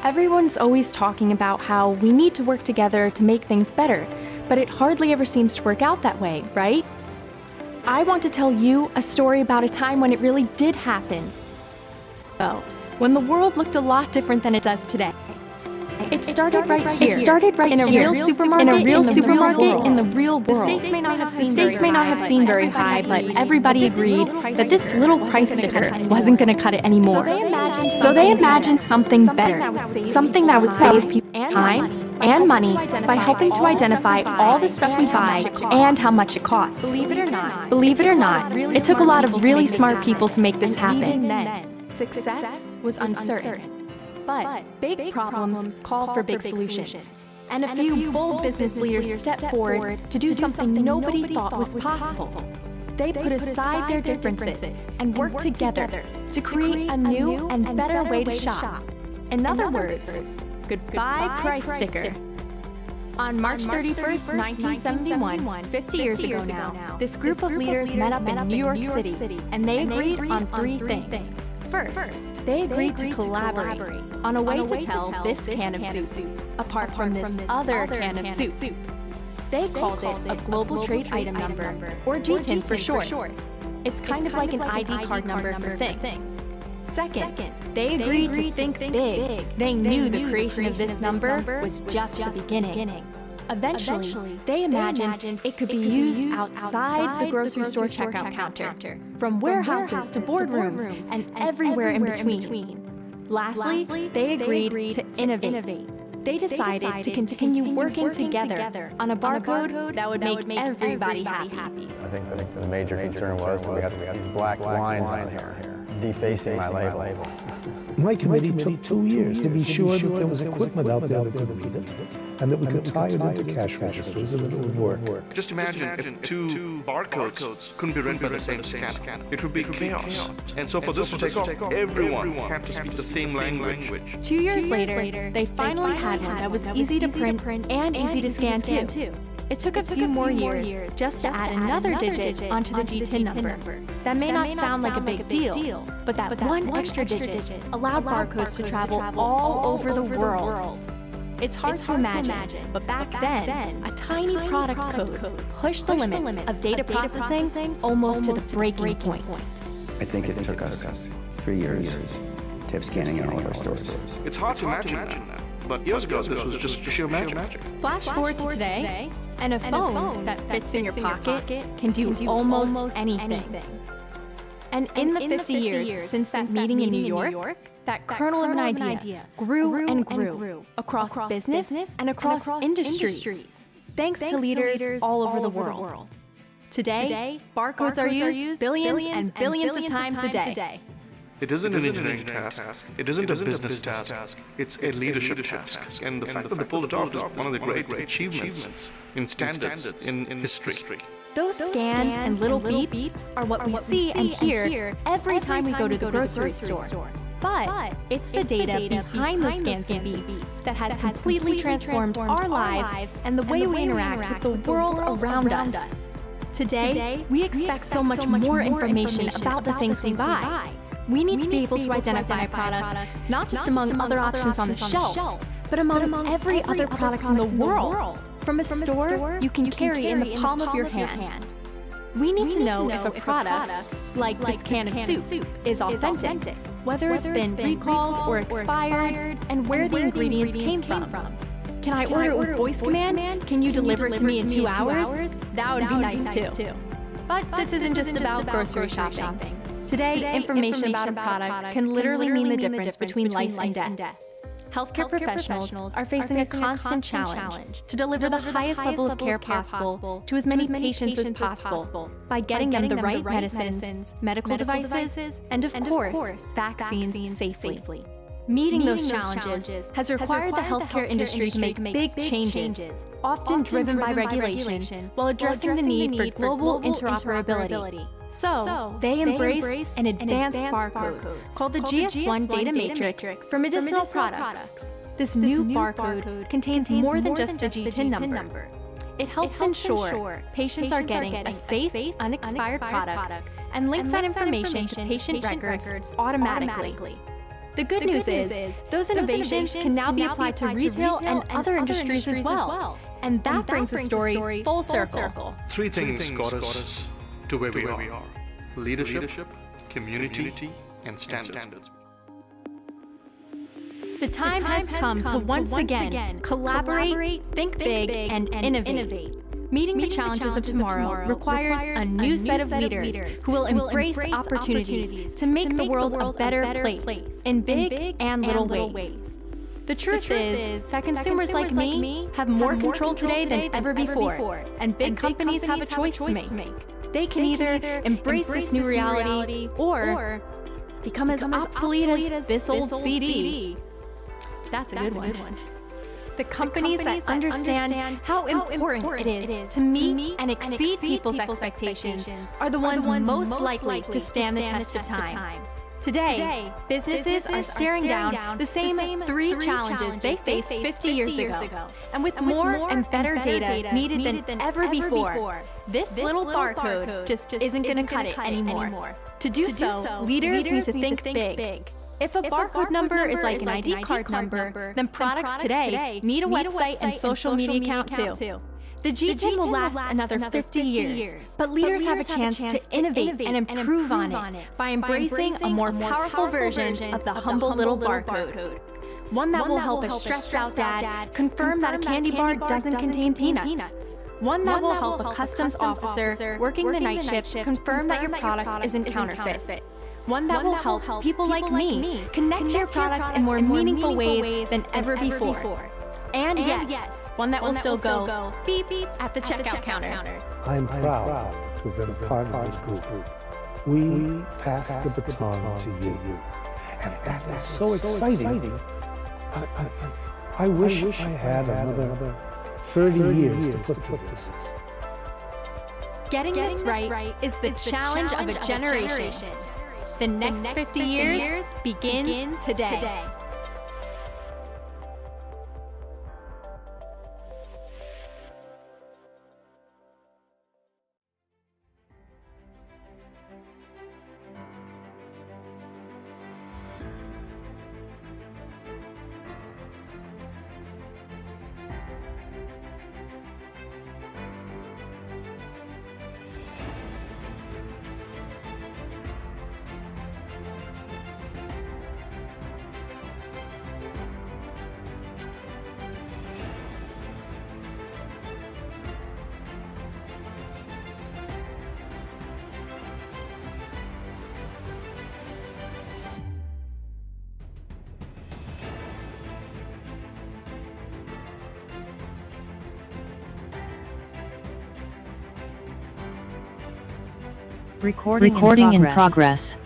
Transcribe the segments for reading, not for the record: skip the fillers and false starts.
Everyone's always talking about how we need to work together to make things better, but it hardly ever seems to work out that way, right? I want to tell you a story about a time when it really did happen. Oh, when the world looked a lot different than it does today. It started right here. It started right in a real supermarket in the real world. The stakes may not have seemed very high, but everybody agreed that this little price sticker wasn't going to cut it anymore. So they imagined something better, something that would save people time and money by helping to identify all the stuff we buy and how much it costs. Believe it or not, it took a lot of really smart people to make this happen. Even then, success was uncertain. But big problems call for big solutions. And a few bold business leaders stepped forward to do something nobody thought was possible. They put aside their differences and worked together to create a new and better way to shop. In other words, goodbye price sticker. On March 31st, 1971, 50 years ago now, this group of leaders met up in New York City, and they agreed on three things. First, they agreed to collaborate on a way to tell this can of soup apart from this other can of soup. They called it a Global Trade Item Number, or GTIN for short. It's kind of like an ID card number for things. Second, they agreed to think big. They knew the creation of this number was just the beginning. Eventually, they imagined it could be used outside the grocery store checkout counter, from warehouses to boardrooms and everywhere in between. Lastly, they agreed to innovate. They decided to continue working together on a barcode that would make everybody happy. I think the major concern was that we had these black lines on here, defacing my label. My committee took 2 years to be sure that there was equipment out there that could read it, and that we could tie it into cash registers and that it would work. Just imagine if two barcodes couldn't be read by the same scanner. It would be chaos. And so for this to take off, everyone had to speak the same language. 2 years later, they finally had one that was easy to print and easy to scan too. It took a few more years just to add another digit onto the GTIN number. That may not sound like a big deal, but that one extra digit allowed barcodes to travel all over the world. It's hard to imagine, but back then, a tiny product code pushed the limits of data processing almost to the breaking point. I think it took us 3 years to have scanning in all of our stores. It's hard to imagine now, but years ago this was just sheer magic. Flash forward to today, and a phone that fits in your pocket can do almost anything. And in the 50 years since that meeting in New York, that kernel of an idea grew and grew across business and across industries, thanks to leaders all over the world. Today, barcodes are used billions and billions of times a day. It isn't an engineering task, it isn't a business task, it's a leadership task. And the fact that they pulled it off is one of the great achievements in standards in history. Those scans and little beeps are what we see and hear every time we go to the grocery store. But it's the data behind those scans and beeps that has completely transformed our lives and the way we interact with the world around us. Today, we expect so much more information about the things we buy. We need to be able to identify a product not just among other options on the shelf, but among every other product in the world. From a store you can carry in the palm of your hand. We need to know if a product, like this can of soup, is authentic, whether it's been recalled or expired, and where the ingredients came from. Can I order it with voice command? Can you deliver it to me in 2 hours? That would be nice too. But this isn't just about grocery shopping. Today, information about a product can literally mean the difference between life and death. Healthcare professionals are facing a constant challenge to deliver the highest level of care possible to as many patients as possible by getting them the right medicines, medical devices, and of course, vaccines safely. Meeting those challenges has required the healthcare industry to make big changes, often driven by regulation, while addressing the need for global interoperability. So, they embrace an advanced barcode called the GS1 Data Matrix for medicinal products. This new barcode contains more than just the G-TIN number. It helps ensure patients are getting a safe, unexpired product and links that information to patient records automatically. The good news is, those innovations can now be applied to retail and other industries as well. And that brings the story full circle. Three things got us to where we are. Leadership, community, and standards. The time has come to once again collaborate, think big, and innovate. Meeting the challenges of tomorrow requires a new set of leaders who will embrace opportunities to make the world a better place in big and little ways. The truth is that consumers like me have more control today than ever before, and big companies have a choice to make. They can either embrace this new reality or become as obsolete as this old CD. That's a good one. The companies that understand how important it is to meet and exceed people's expectations are the ones most likely to stand the test of time. Today, businesses are staring down the same three challenges they faced 50 years ago. And with more and better data needed than ever before, this little barcode just isn't going to cut it anymore. To do so, leaders need to think big. If a barcode number is like an ID card number, then products today need a website and social media account too. The G-TIN will last another 50 years, but leaders have a chance to innovate and improve on it by embracing a more powerful version of the humble little barcode. One that will help a stressed out dad confirm that a candy bar doesn't contain peanuts. One that will help a customs officer working the night shift confirm that your product isn't counterfeit. One that will help people like me connect to your product in more meaningful ways than ever before. And yes, one that will still go beep beep at the checkout counter. I'm proud to have been a part of this group. We pass the baton to you. And that is so exciting. I wish I had another 30 years to put to this. Getting this right is the challenge of a generation. The next 50 years begins today. Recording in progress.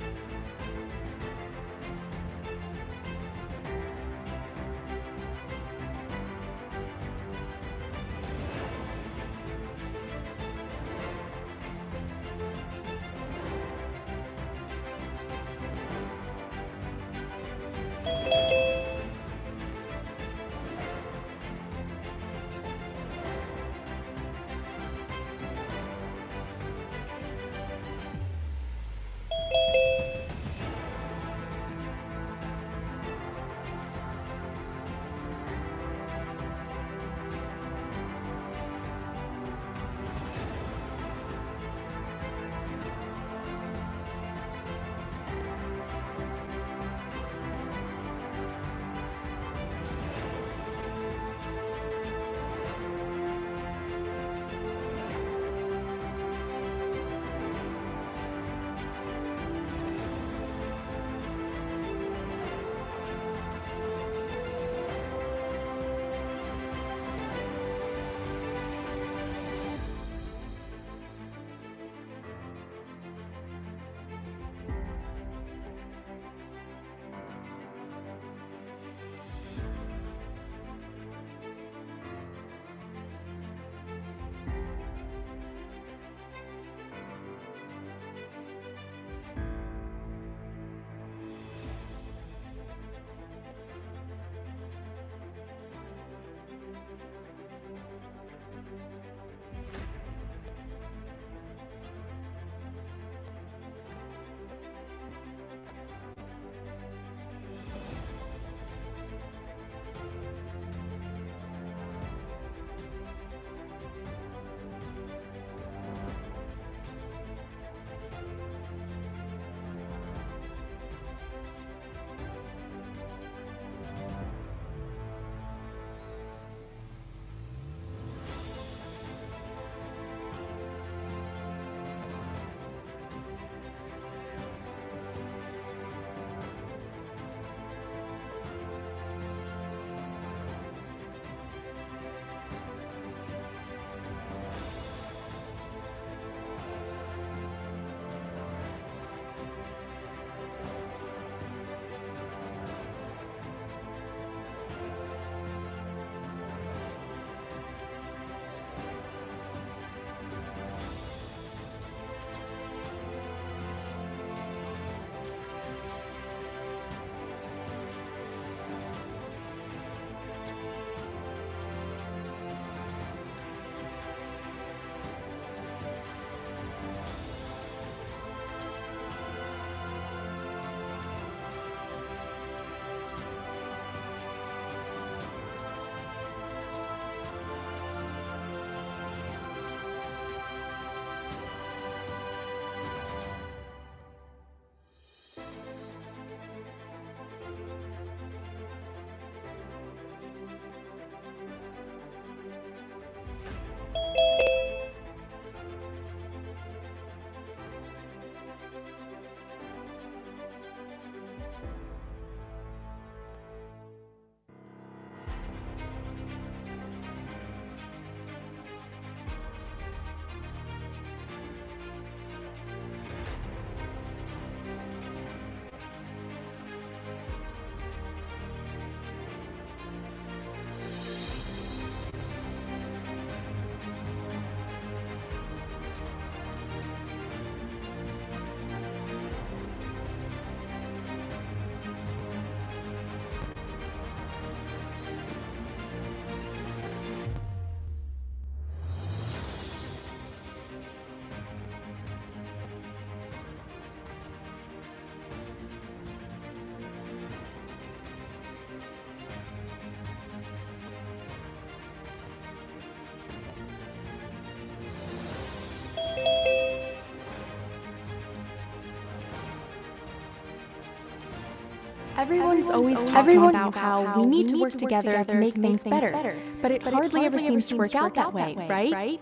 Everyone's always talking about how we need to work together to make things better, but it hardly ever seems to work out that way, right?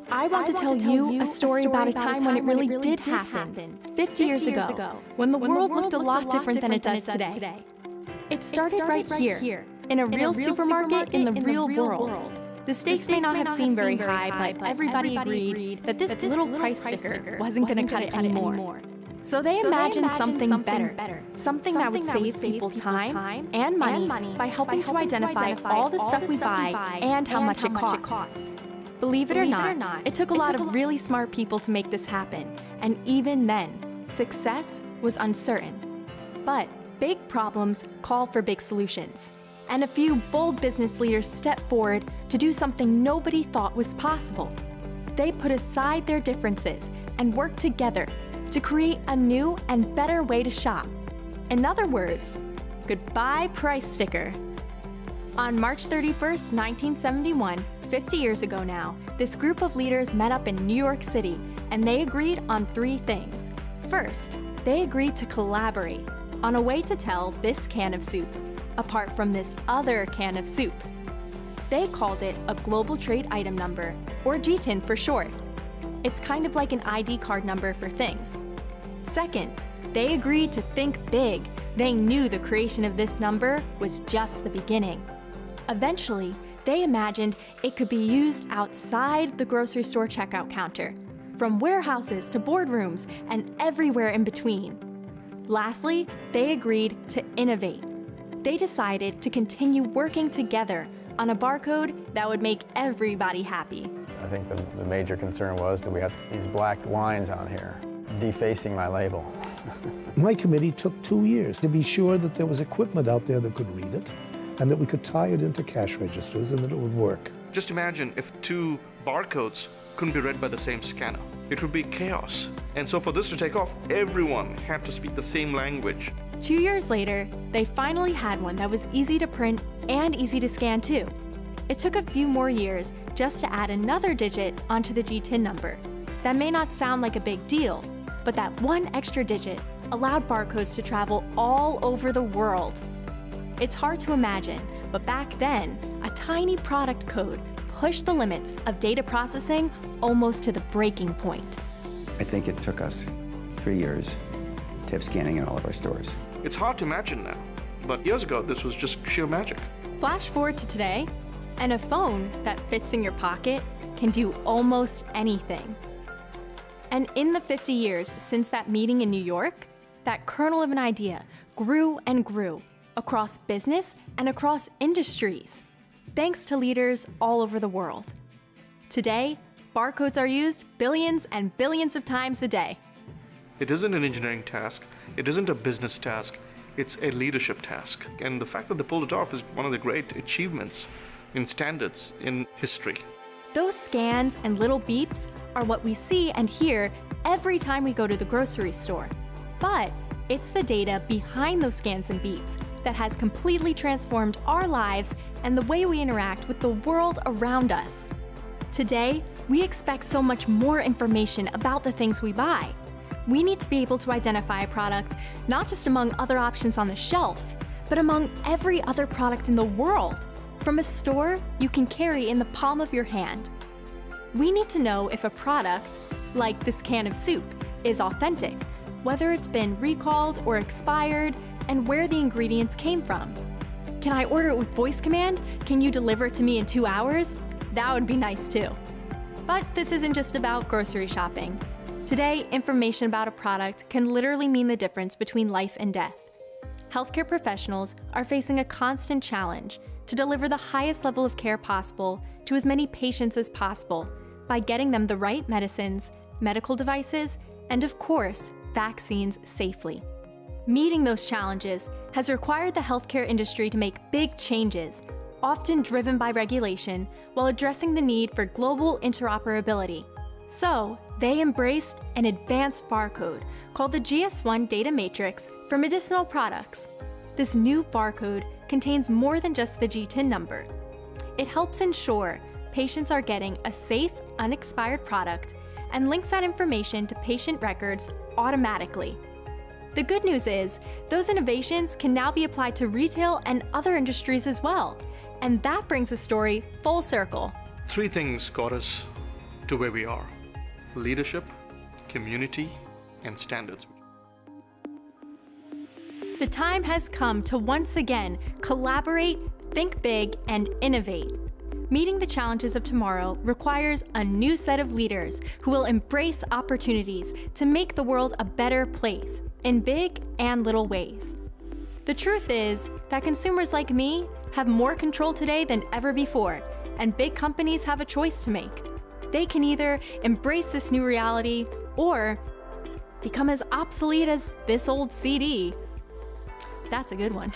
I want to tell you a story about a time when it really did happen, 50 years ago, when the world looked a lot different than it does today. It started right here, in a real supermarket in the real world. The stakes may not have seemed very high, but everybody agreed that this little price sticker wasn't going to cut it anymore. So they imagined something better, something that would save people time and money by helping to identify all the stuff we buy and how much it costs. Believe it or not, it took a lot of really smart people to make this happen, and even then, success was uncertain. But big problems call for big solutions, and a few bold business leaders stepped forward to do something nobody thought was possible. They put aside their differences and worked together to create a new and better way to shop. In other words, goodbye price sticker. On March 31st, 1971, 50 years ago now, this group of leaders met up in New York City, and they agreed on 3 things. First, they agreed to collaborate on a way to tell this can of soup apart from this other can of soup. They called it a Global Trade Item Number, or GTIN for short. It's kind of like an ID card number for things. Second, they agreed to think big. They knew the creation of this number was just the beginning. Eventually, they imagined it could be used outside the grocery store checkout counter, from warehouses to boardrooms and everywhere in between. Lastly, they agreed to innovate. They decided to continue working together on a barcode that would make everybody happy. I think the major concern was, do we have these black lines on here, defacing my label? My committee took 2 years to be sure that there was equipment out there that could read it and that we could tie it into cash registers and that it would work. Just imagine if 2 barcodes couldn't be read by the same scanner. It would be chaos. And so for this to take off, everyone had to speak the same language. 2 years later, they finally had one that was easy to print and easy to scan too. It took a few more years just to add another digit onto the GTIN number. That may not sound like a big deal, but that one extra digit allowed barcodes to travel all over the world. It's hard to imagine, but back then, a tiny product code pushed the limits of data processing almost to the breaking point. I think it took us 3 years to have scanning in all of our stores. It's hard to imagine now, but years ago, this was just sheer magic. Flash forward to today, and a phone that fits in your pocket can do almost anything. And in the 50 years since that meeting in New York, that kernel of an idea grew and grew across business and across industries, thanks to leaders all over the world. Today, barcodes are used billions and billions of times a day. It isn't an engineering task, it isn't a business task, it's a leadership task. And the fact that they pulled it off is one of the great achievements in standards in history. Those scans and little beeps are what we see and hear every time we go to the grocery store. But it's the data behind those scans and beeps that has completely transformed our lives and the way we interact with the world around us. Today, we expect so much more information about the things we buy. We need to be able to identify a product not just among other options on the shelf, but among every other product in the world, from a store you can carry in the palm of your hand. We need to know if a product, like this can of soup, is authentic, whether it's been recalled or expired, and where the ingredients came from. Can I order it with voice command? Can you deliver it to me in 2 hours? That would be nice too. But this isn't just about grocery shopping. Today, information about a product can literally mean the difference between life and death. Healthcare professionals are facing a constant challenge to deliver the highest level of care possible to as many patients as possible by getting them the right medicines, medical devices, and of course, vaccines safely. Meeting those challenges has required the healthcare industry to make big changes, often driven by regulation, while addressing the need for global interoperability. So, they embraced an advanced barcode called the GS1 Data Matrix for medicinal products. This new barcode contains more than just the GTIN number. It helps ensure patients are getting a safe, unexpired product and links that information to patient records automatically. The good news is, those innovations can now be applied to retail and other industries as well. And that brings the story full circle. 3 things got us to where we are: leadership, community, and standards. The time has come to once again collaborate, think big, and innovate. Meeting the challenges of tomorrow requires a new set of leaders who will embrace opportunities to make the world a better place in big and little ways. The truth is that consumers like me have more control today than ever before, and big companies have a choice to make. They can either embrace this new reality or become as obsolete as this old CD. That's a good one.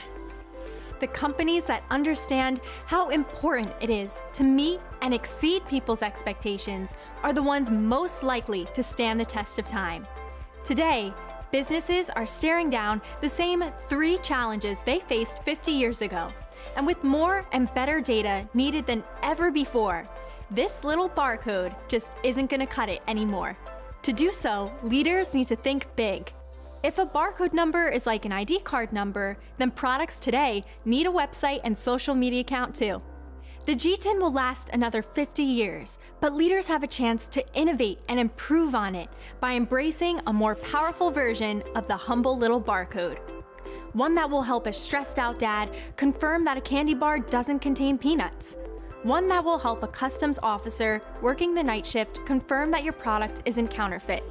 The companies that understand how important it is to meet and exceed people's expectations are the ones most likely to stand the test of time. Today, businesses are staring down the same 3 challenges they faced 50 years ago. And with more and better data needed than ever before, this little barcode just isn't going to cut it anymore. To do so, leaders need to think big. If a barcode number is like an ID card number, then products today need a website and social media account too. The G10 will last another 50 years, but leaders have a chance to innovate and improve on it by embracing a more powerful version of the humble little barcode. One that will help a stressed out dad confirm that a candy bar doesn't contain peanuts. One that will help a customs officer working the night shift confirm that your product isn't counterfeit.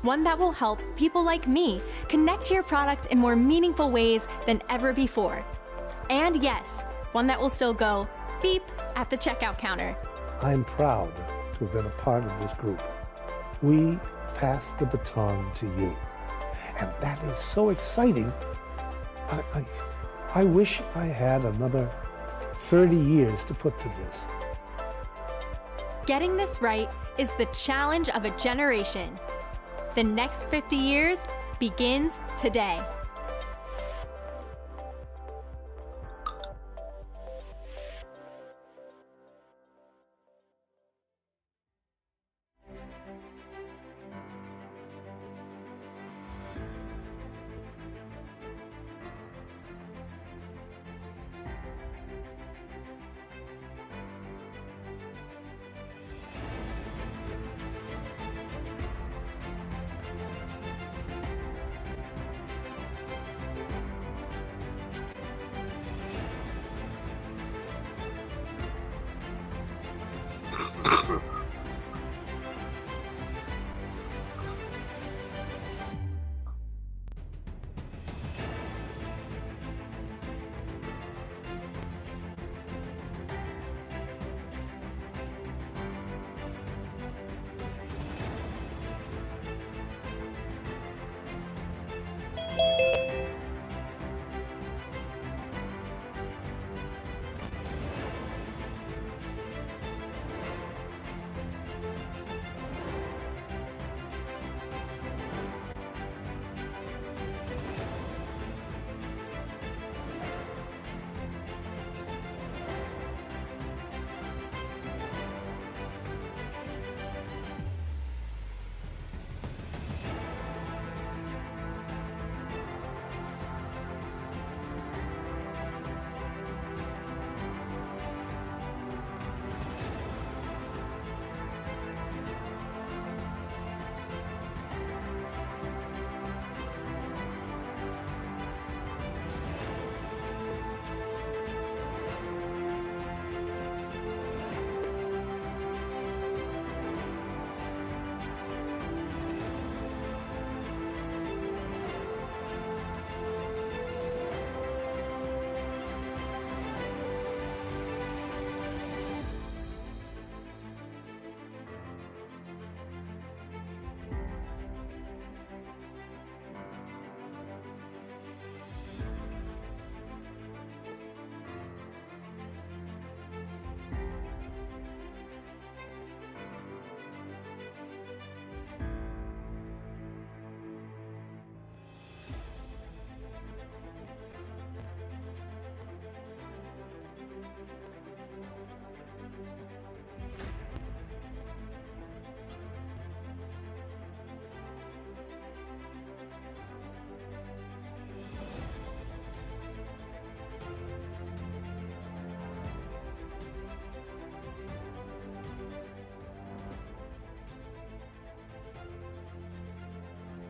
One that will help people like me connect to your product in more meaningful ways than ever before. And yes, one that will still go beep at the checkout counter. I'm proud to have been a part of this group. We pass the baton to you. And that is so exciting. I wish I had another 30 years to put to this. Getting this right is the challenge of a generation. The next 50 years begins today.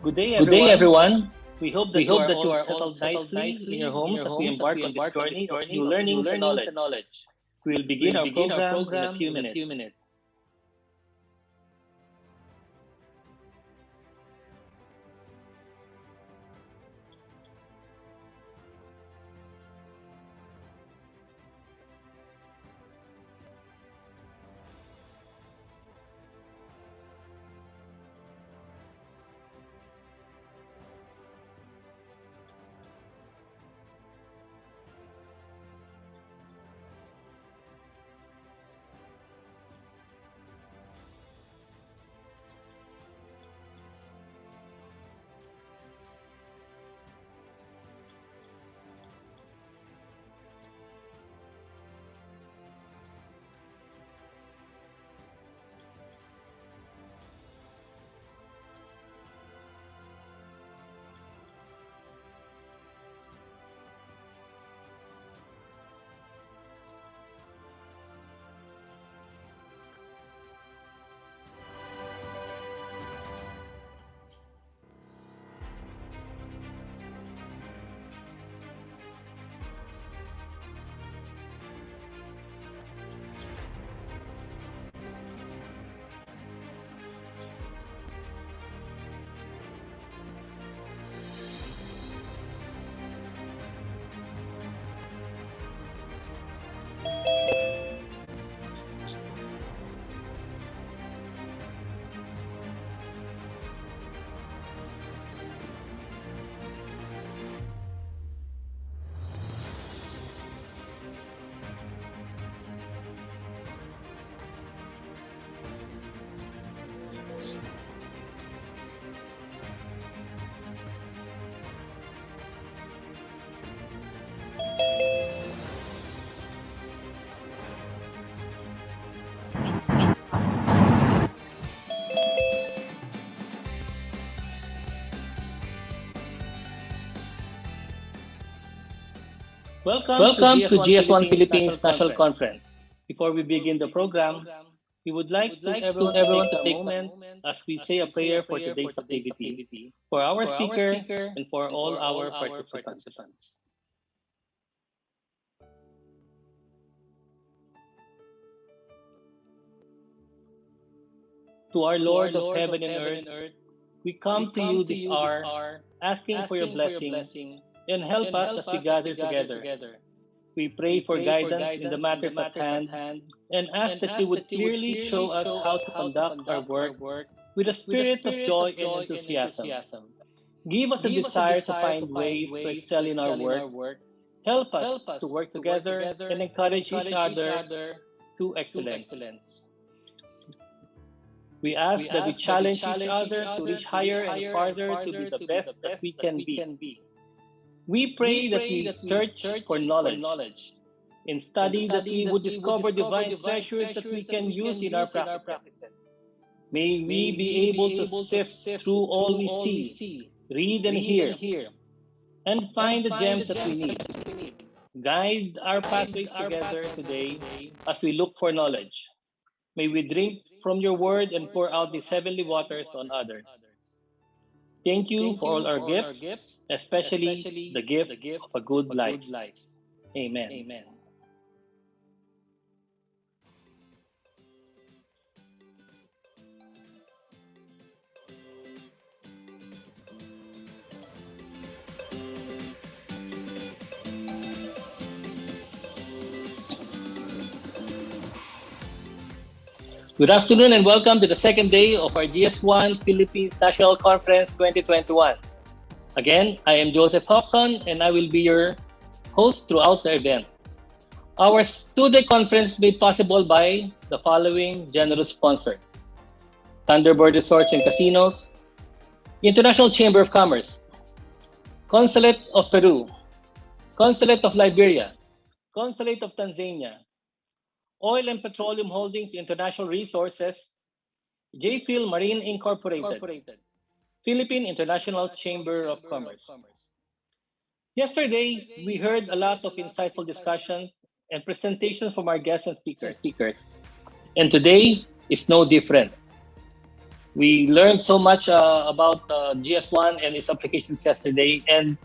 Good day, everyone. We hope that you are all settled nicely in your homes as we embark on this journey of new learnings and knowledge. We'll begin our program in a few minutes. Welcome to GS1 Philippines National Conference. Before we begin the program, we would like to everyone to take a moment as we say a prayer for today's activity, for our speaker, and for all our participants. To our Lord of heaven and earth, we come to you this hour, asking for your blessing and help us as we gather together. We pray for guidance in the matters at hand and ask that you would clearly show us how to conduct our work with a spirit of joy and enthusiasm. Give us a desire to find ways to excel in our work. Help us to work together and encourage each other to excellence. We ask that we challenge each other to reach higher and farther to be the best that we can be. We pray that we search for knowledge and study that we would discover divine treasures that we can use in our practices. May we be able to sift through all we see, read and hear, and find the gems that we need. Guide our pathways together today as we look for knowledge. May we drink from your word and pour out these heavenly waters on others. Thank you for all our gifts, especially the gift of a good life. Amen. Good afternoon and welcome to the second day of our GS1 Philippines National Conference 2021. Again, I am Joseph Hobson and I will be your host throughout the event. Our two-day conference made possible by the following generous sponsors: Thunderbird Resorts and Casinos, International Chamber of Commerce, Consulate of Peru, Consulate of Liberia, Consulate of Tanzania, Oil and Petroleum Holdings International Resources, JPhil Marine Incorporated, Philippine International Chamber of Commerce. Yesterday, we heard a lot of insightful discussions and presentations from our guests and speakers. And today is no different. We learned so much about GS1 and its applications yesterday, and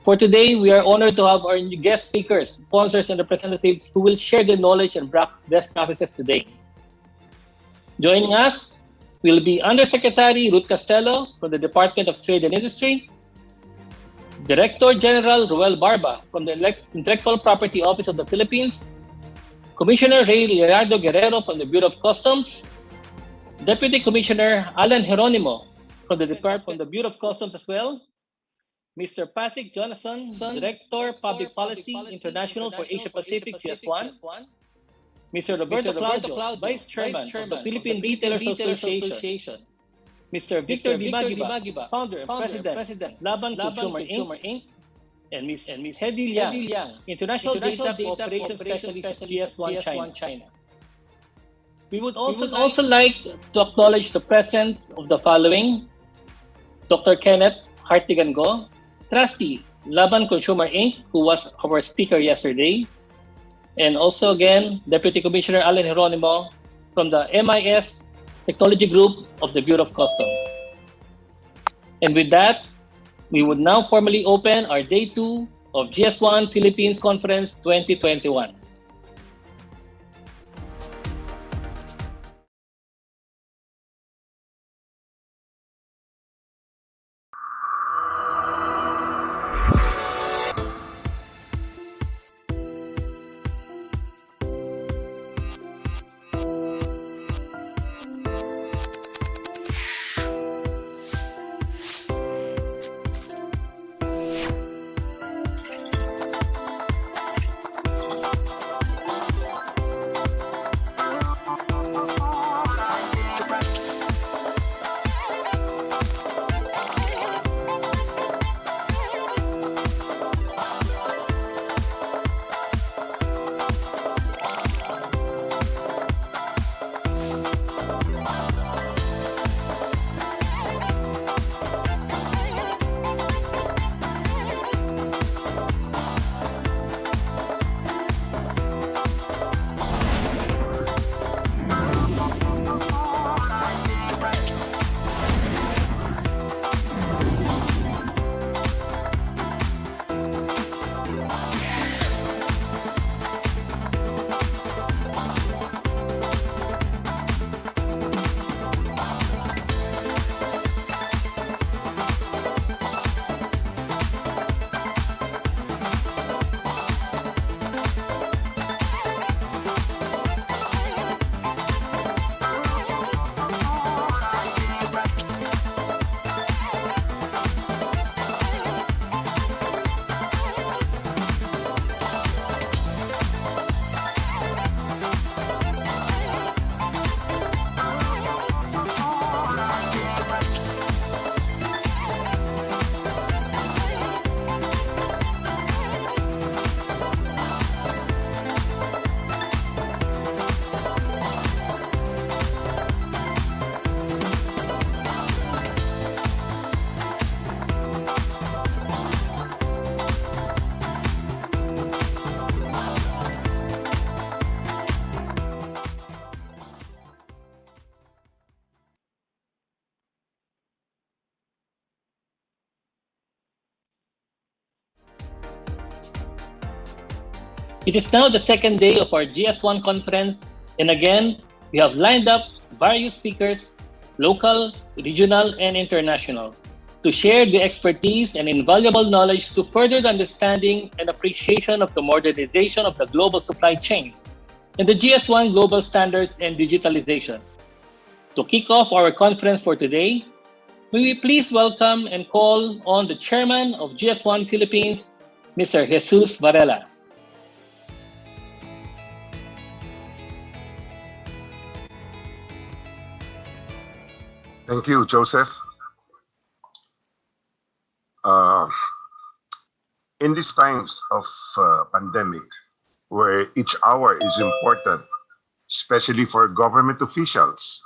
For today, we are honored to have our new guest speakers, sponsors, and representatives who will share their knowledge and best practices today. Joining us will be Undersecretary Ruth Castello from the Department of Trade and Industry, Director General Ruel Barba from the Intellectual Property Office of the Philippines, Commissioner Ray Leonardo Guerrero from the Bureau of Customs, Deputy Commissioner Alan Jeronimo from the Bureau of Customs as well, Mr. Patrick Jonathan, Director Public Policy International for Asia Pacific GS1, Mr. Roberto Claudio, Vice Chairman of the Philippine Retailers Association, Mr. Victor Dibagiba, Founder and President, Laban Consumer Inc., and Ms. Hedy Liang, International Data Cooperation Specialist at GS1 China. We would also like to acknowledge the presence of the following: Dr. Kenneth Hartigan Go, Trustee, Laban Consumer Inc., who was our speaker yesterday, and also again, Deputy Commissioner Alan Jeronimo from the MIS Technology Group of the Bureau of Customs. And with that, we would now formally open our Day 2 of GS1 Philippines Conference 2021. It is now the second day of our GS1 conference, and again, we have lined up various speakers, local, regional, and international, to share the expertise and invaluable knowledge to further the understanding and appreciation of the modernization of the global supply chain and the GS1 global standards and digitalization. To kick off our conference for today, may we please welcome and call on the Chairman of GS1 Philippines, Mr. Jesus Varela. Thank you, Joseph. In these times of pandemic, where each hour is important, especially for government officials,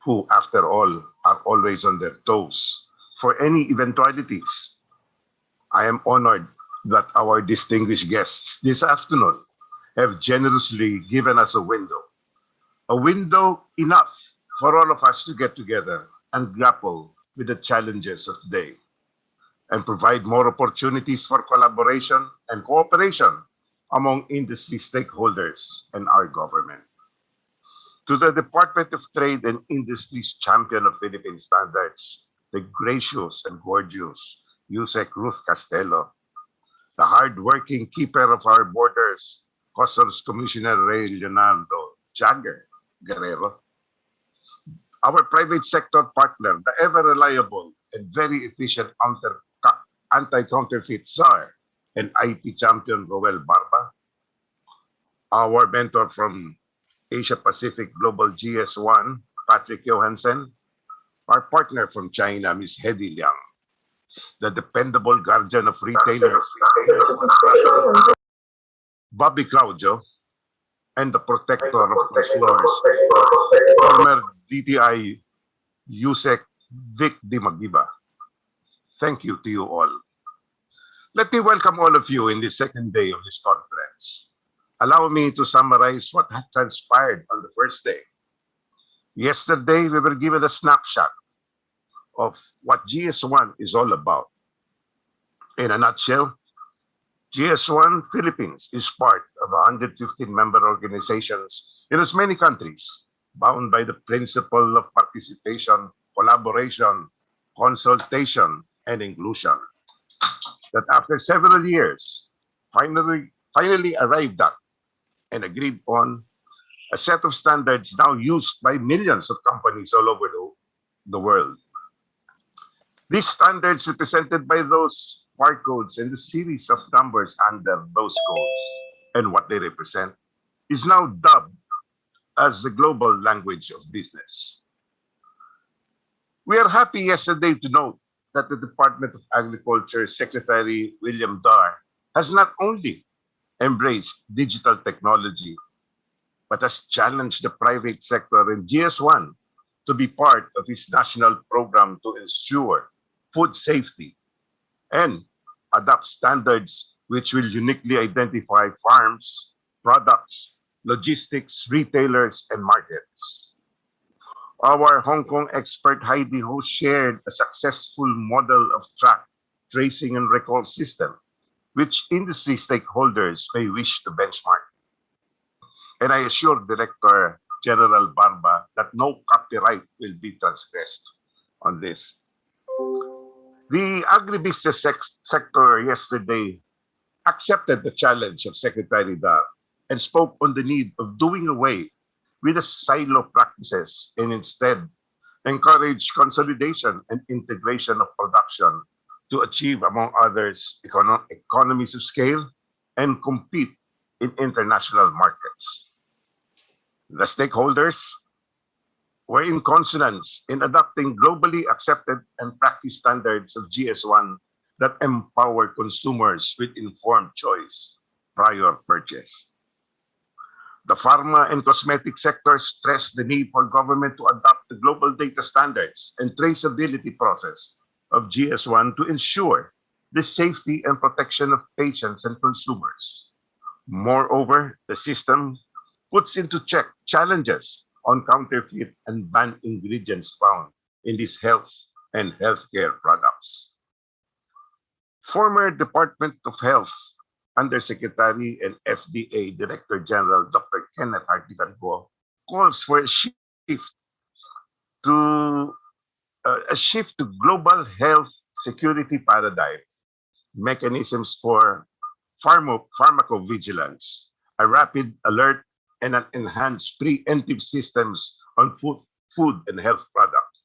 who, after all, are always on their toes for any eventualities, I am honored that our distinguished guests this afternoon have generously given us a window enough for all of us to get together and grapple with the challenges of today. and provide more opportunities for collaboration and cooperation among industry stakeholders and our government. To the Department of Trade and Industry's champion of Philippine standards, the gracious and gorgeous Yusek Ruth Castelo, the hard-working keeper of our borders, Customs Commissioner Ray Leonardo Jagger Guerrero, our private sector partner, the ever-reliable and very efficient anti-counterfeit czar and IT champion Roel Barba, our mentor from Asia Pacific Global GS1, Patrick Johansen, our partner from China, Ms. Hedy Liang, the dependable guardian of retailers, Bobby Claudio, and the protector of consumers, former DTI Yusek Vic Di Magiba. Thank you to you all. Let me welcome all of you in the second day of this conference. Allow me to summarize what had transpired on the first day. Yesterday, we were given a snapshot of what GS1 is all about. In a nutshell, GS1 Philippines is part of 115 member organizations in as many countries, bound by the principle of participation, collaboration, consultation, and inclusion. That after several years, finally arrived at and agreed on a set of standards now used by millions of companies all over the world. These standards, represented by those barcodes and the series of numbers under those codes and what they represent, is now dubbed as the global language of business. We are happy yesterday to note that the Department of Agriculture Secretary William Dar has not only embraced digital technology, but has challenged the private sector and GS1 to be part of his national program to ensure food safety and adopt standards which will uniquely identify farms, products, logistics, retailers, and markets. Our Hong Kong expert Heidi Ho shared a successful model of track, tracing, and recall system, which industry stakeholders may wish to benchmark. And I assure Director General Barba that no copyright will be transgressed on this. The agribusiness sector yesterday accepted the challenge of Secretary Dar and spoke on the need of doing away with the silo practices and instead encourage consolidation and integration of production to achieve, among others, economies of scale and compete in international markets. The stakeholders were in consonance in adopting globally accepted and practiced standards of GS1 that empower consumers with informed choice prior purchase. The pharma and cosmetic sector stressed the need for government to adopt the global data standards and traceability process of GS1 to ensure the safety and protection of patients and consumers. Moreover, the system puts into check challenges on counterfeit and banned ingredients found in these health and healthcare products. Former Department of Health Undersecretary and FDA Director General Dr. Kenneth Hartigan-Go calls for a shift to global health security paradigm, mechanisms for pharmacovigilance, a rapid alert, and an enhanced preemptive systems on food and health products.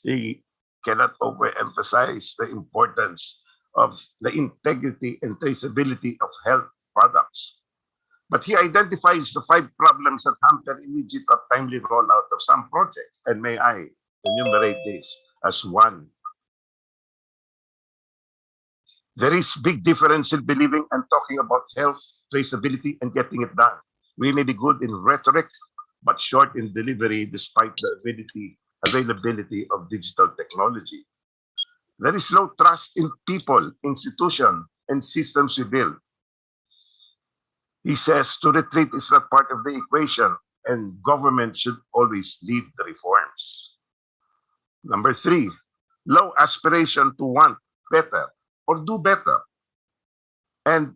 He cannot overemphasize the importance of the integrity and traceability of health products. But he identifies the 5 problems that hamper immediate or timely rollout of some projects. And may I enumerate this as one. There is big difference in believing and talking about health, traceability, and getting it done. We may be good in rhetoric, but short in delivery despite the availability of digital technology. There is low trust in people, institutions, and systems we build. He says to retreat is not part of the equation, and government should always lead the reforms. Number 3, low aspiration to want better or do better. And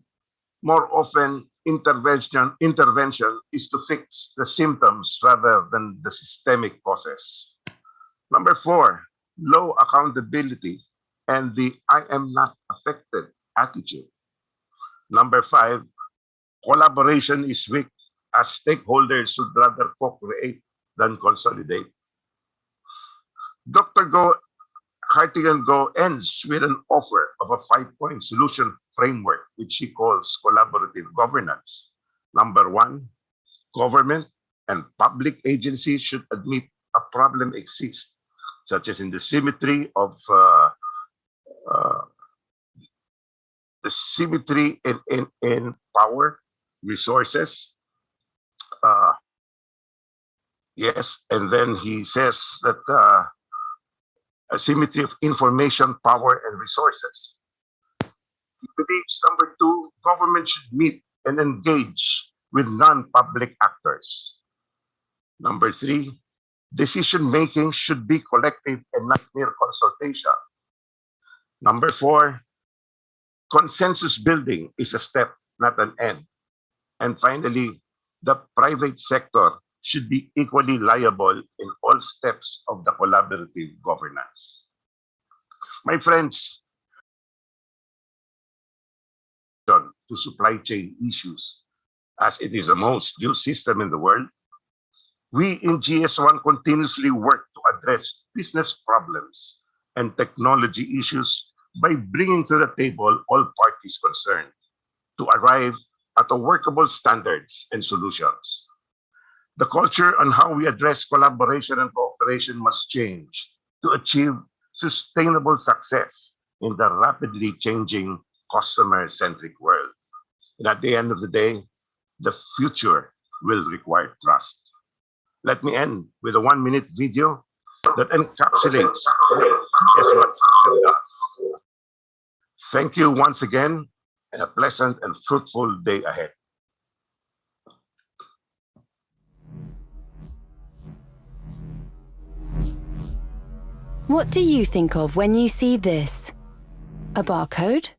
more often, intervention is to fix the symptoms rather than the systemic causes. Number 4, low accountability and the I am not affected attitude. Number 5, collaboration is weak as stakeholders would rather co-create than consolidate. Dr. Hartigan Go ends with an offer of a 5-point solution framework, which he calls collaborative governance. Number 1, government and public agencies should admit a problem exists, such as in the symmetry of in power, resources. Yes, and then he says that a symmetry of information, power, and resources. He believes, number 2, government should meet and engage with non-public actors. Number 3, decision-making should be collective and not mere consultation. Number 4, consensus building is a step, not an end. And finally, the private sector should be equally liable in all steps of the collaborative governance. My friends, to supply chain issues, as it is the most used system in the world, we in GS1 continuously work to address business problems and technology issues by bringing to the table all parties concerned to arrive at a workable standards and solutions. The culture on how we address collaboration and cooperation must change to achieve sustainable success in the rapidly changing customer-centric world. And at the end of the day, the future will require trust. Let me end with a 1-minute video that encapsulates what GS1 does. Thank you once again, and a pleasant and fruitful day ahead. What do you think of when you see this? A barcode?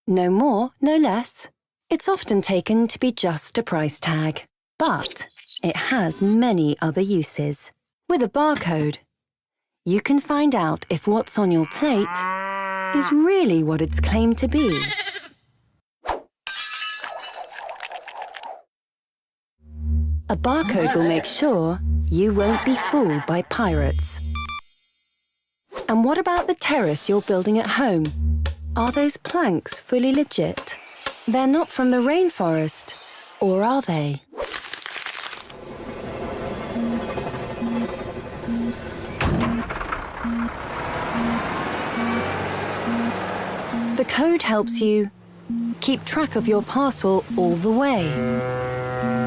No more, no less. It's often taken to be just a price tag, but it has many other uses. With a barcode, you can find out if what's on your plate is really what it's claimed to be. A barcode will make sure you won't be fooled by pirates. And what about the terrace you're building at home? Are those planks fully legit? They're not from the rainforest, or are they? The code helps you keep track of your parcel all the way.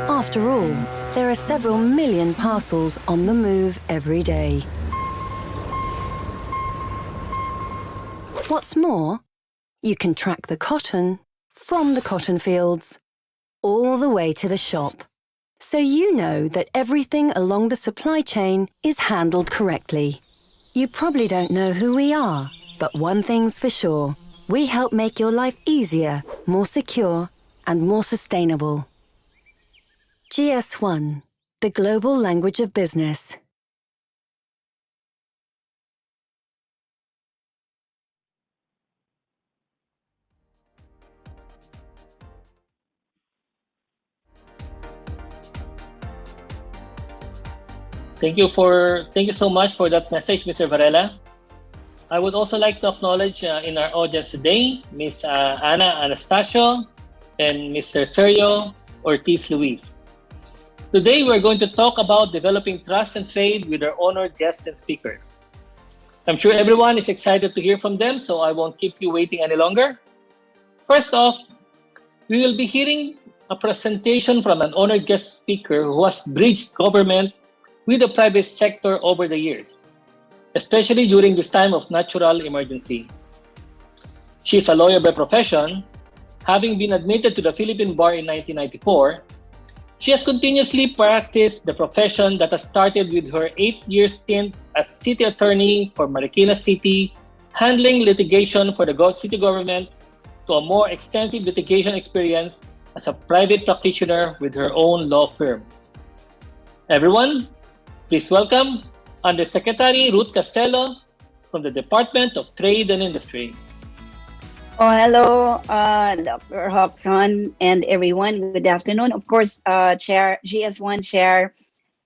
After all, there are several million parcels on the move every day. What's more, you can track the cotton from the cotton fields all the way to the shop, so you know that everything along the supply chain is handled correctly. You probably don't know who we are, but one thing's for sure. We help make your life easier, more secure, and more sustainable. GS1, the global language of business. Thank you so much for that message, Mr. Varela. I would also like to acknowledge in our audience today, Ms. Ana Anastasio and Mr. Sergio Ortiz Luis. Today, we're going to talk about developing trust and trade with our honored guests and speakers. I'm sure everyone is excited to hear from them, so I won't keep you waiting any longer. First off, we will be hearing a presentation from an honored guest speaker who has bridged government with the private sector over the years, especially during this time of natural emergency. She's a lawyer by profession. Having been admitted to the Philippine Bar in 1994, she has continuously practiced the profession that has started with her 8-year stint as city attorney for Marikina City, handling litigation for the city government, to a more extensive litigation experience as a private practitioner with her own law firm. Everyone, please welcome Undersecretary Ruth Castello from the Department of Trade and Industry. Oh, hello, Dr. Hobson and everyone. Good afternoon. Of course, Chair GS1 Chair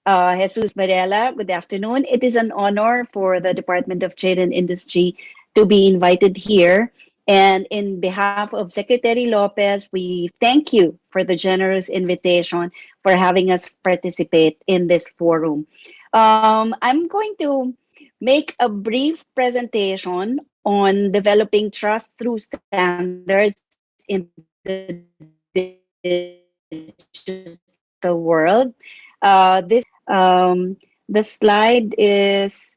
Jesus Varela. Good afternoon. It is an honor for the Department of Trade and Industry to be invited here. And in behalf of Secretary Lopez, we thank you for the generous invitation for having us participate in this forum. I'm going to make a brief presentation on developing trust through standards in the digital world. The slide is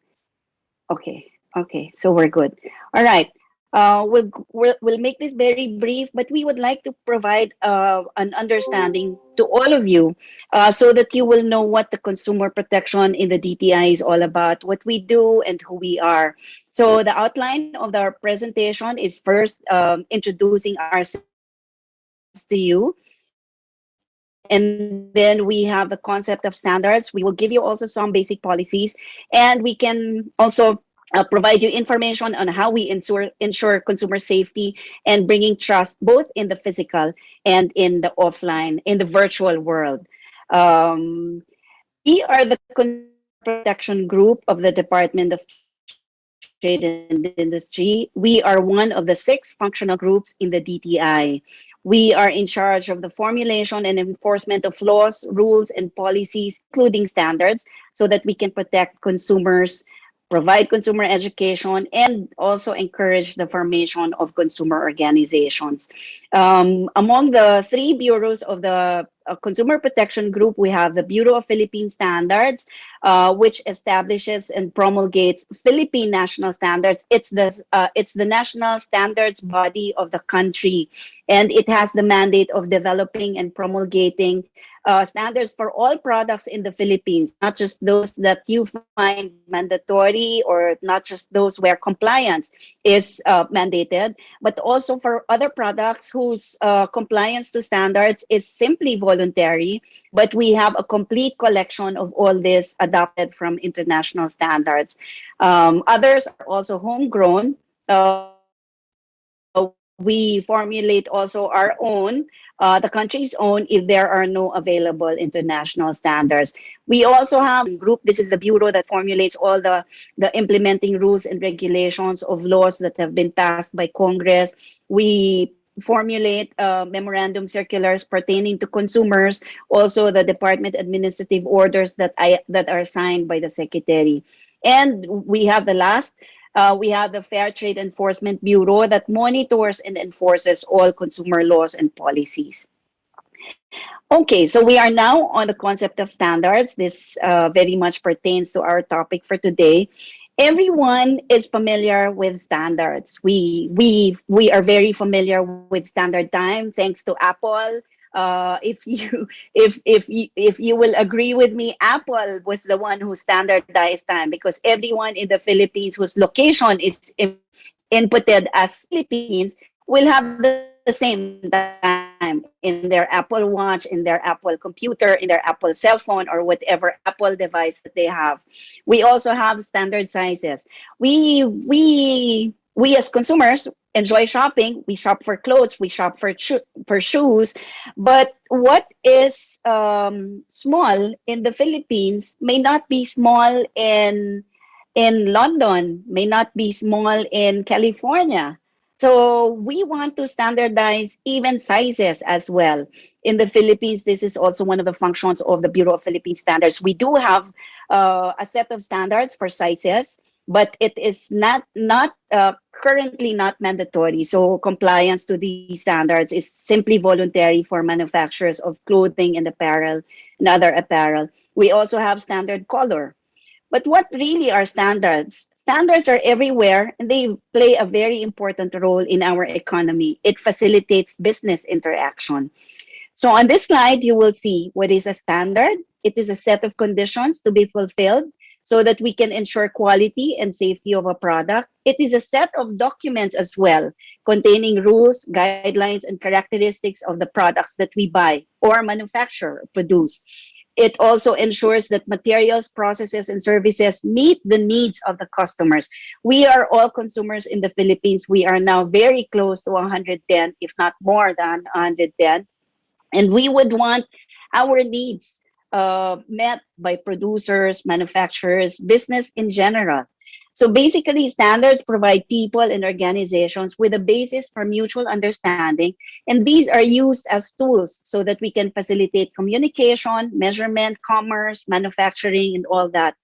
okay. Okay, so we're good. All right. We'll make this very brief, but we would like to provide an understanding to all of you so that you will know what the consumer protection in the DTI is all about, what we do, and who we are. So the outline of our presentation is first introducing ourselves to you. And then we have the concept of standards. We will give you also some basic policies, and we can also provide you information on how we ensure consumer safety and bringing trust both in the physical and in the offline, in the virtual world. Um, we are the Consumer Protection Group of the Department of Trade and Industry. We are one of the 6 functional groups in the DTI. We are in charge of the formulation and enforcement of laws, rules, and policies, including standards, so that we can protect consumers, provide consumer education, and also encourage the formation of consumer organizations. Among the 3 bureaus of the Consumer Protection Group, we have the Bureau of Philippine Standards, which establishes and promulgates Philippine national standards. It's the national standards body of the country, and it has the mandate of developing and promulgating standards for all products in the Philippines, not just those that you find mandatory or not just those where compliance is mandated, but also for other products whose compliance to standards is simply voluntary, but we have a complete collection of all this adopted from international standards. Others are also homegrown. We formulate also our own, the country's own, if there are no available international standards. We also have group. This is the bureau that formulates all the implementing rules and regulations of laws that have been passed by Congress. We formulate memorandum circulars pertaining to consumers, also the department administrative orders that are signed by the secretary. And we have the last, we have the Fair Trade Enforcement Bureau that monitors and enforces all consumer laws and policies. Okay, so we are now on the concept of standards. This very much pertains to our topic for today. Everyone is familiar with standards. We are very familiar with standard time, thanks to Apple. If you will agree with me, Apple was the one who standardized time, because everyone in the Philippines whose location is inputted as Philippines will have the same time in their Apple Watch, in their Apple computer, in their Apple cell phone, or whatever Apple device that they have. We also have standard sizes. We as consumers enjoy shopping. We shop for clothes, we shop for shoes, but what is small in the Philippines may not be small in London, may not be small in California. So we want to standardize even sizes as well. In the Philippines, this is also one of the functions of the Bureau of Philippine Standards. We do have a set of standards for sizes, but it is not currently not mandatory. So compliance to these standards is simply voluntary for manufacturers of clothing and apparel and other apparel. We also have standard color. But what really are standards? Standards are everywhere, and they play a very important role in our economy. It facilitates business interaction. So on this slide, you will see what is a standard. It is a set of conditions to be fulfilled so that we can ensure quality and safety of a product. It is a set of documents as well, containing rules, guidelines, and characteristics of the products that we buy or manufacture or produce. It also ensures that materials, processes, and services meet the needs of the customers. We are all consumers in the Philippines. We are now very close to 110, if not more than 110. And we would want our needs met by producers, manufacturers, business in general. So basically, standards provide people and organizations with a basis for mutual understanding, and these are used as tools so that we can facilitate communication, measurement, commerce, manufacturing, and all that.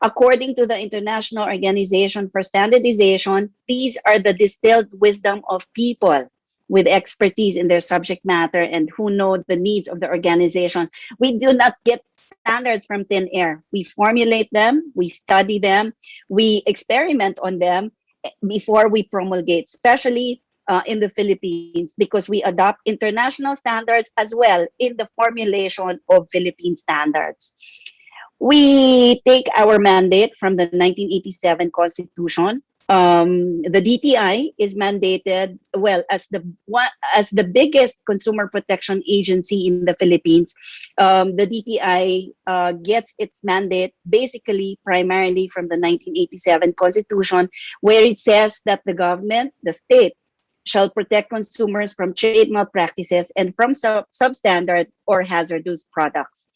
According to the International Organization for Standardization, these are the distilled wisdom of people with expertise in their subject matter and who know the needs of the organizations. We do not get standards from thin air. We formulate them, we study them, we experiment on them before we promulgate, especially in the Philippines, because we adopt international standards as well in the formulation of Philippine standards. We take our mandate from the 1987 Constitution. The DTI is mandated well as the biggest consumer protection agency in the Philippines. The DTI gets its mandate basically primarily from the 1987 Constitution, where it says that the government, the state, shall protect consumers from trade malpractices and from substandard or hazardous products.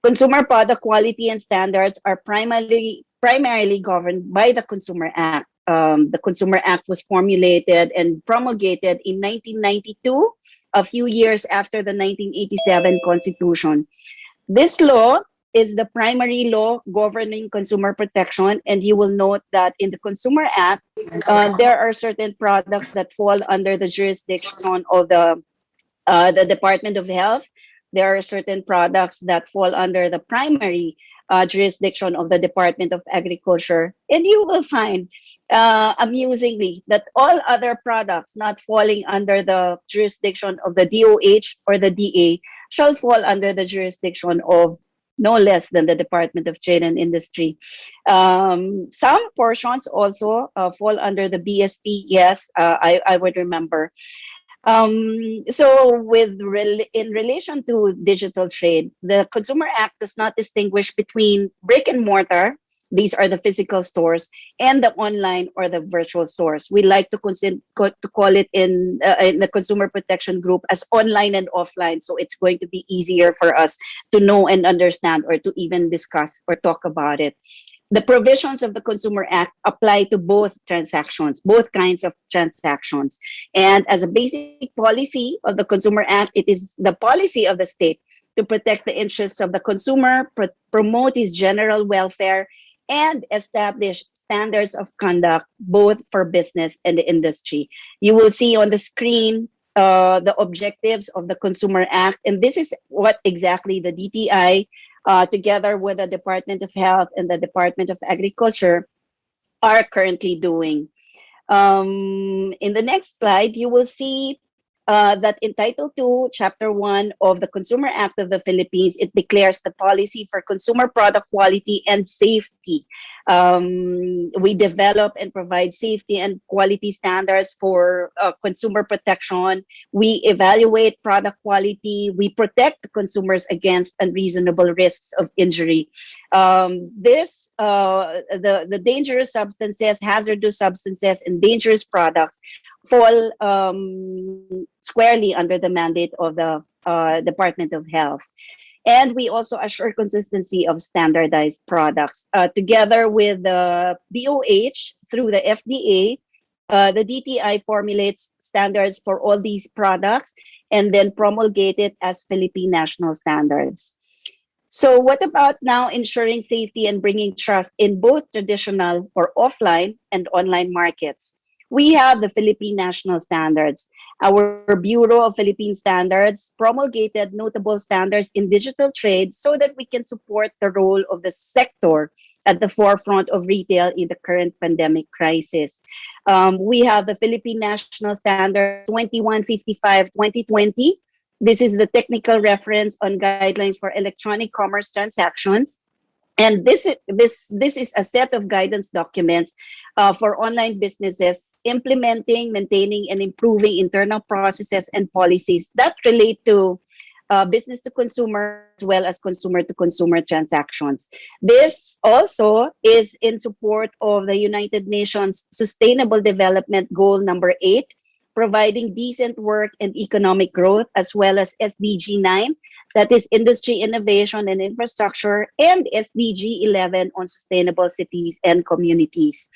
Consumer product quality and standards are primarily governed by the Consumer Act. The Consumer Act was formulated and promulgated in 1992, a few years after the 1987 Constitution. This law is the primary law governing consumer protection, and you will note that in the Consumer Act, there are certain products that fall under the jurisdiction of the Department of Health. There are certain products that fall under the primary jurisdiction of the Department of Agriculture. And you will find, amusingly, that all other products not falling under the jurisdiction of the DOH or the DA shall fall under the jurisdiction of no less than the Department of Trade and Industry. Some portions also fall under the BSP. Yes, I would remember. So in relation to digital trade, the Consumer Act does not distinguish between brick and mortar, these are the physical stores, and the online or the virtual stores. We like to call it in the consumer protection group as online and offline. So it's going to be easier for us to know and understand or to even discuss or talk about it. The provisions of the Consumer Act apply to both transactions, both kinds of transactions. And as a basic policy of the Consumer Act, it is the policy of the state to protect the interests of the consumer, promote his general welfare, and establish standards of conduct both for business and the industry. You will see on the screen the objectives of the Consumer Act, and this is what exactly the DTI together with the Department of Health and the Department of Agriculture are currently doing. In the next slide, you will see that in Title II, Chapter 1 of the Consumer Act of the Philippines, it declares the policy for consumer product quality and safety. We develop and provide safety and quality standards for consumer protection. We evaluate product quality. We protect the consumers against unreasonable risks of injury. The dangerous substances, hazardous substances, and dangerous products fall squarely under the mandate of the Department of Health. And we also assure consistency of standardized products. Together with the DOH through the FDA, the DTI formulates standards for all these products and then promulgate it as Philippine national standards. So what about now ensuring safety and bringing trust in both traditional or offline and online markets? We have the Philippine National Standards. Our Bureau of Philippine Standards promulgated notable standards in digital trade so that we can support the role of the sector at the forefront of retail in the current pandemic crisis. We have the Philippine National Standard 2155-2020. This is the technical reference on guidelines for electronic commerce transactions. And this is a set of guidance documents for online businesses implementing, maintaining, and improving internal processes and policies that relate to business to consumer as well as consumer to consumer transactions. This also is in support of the United Nations Sustainable Development Goal number 8, providing decent work and economic growth, as well as SDG 9, that is industry innovation and infrastructure, and SDG 11 on sustainable cities and communities.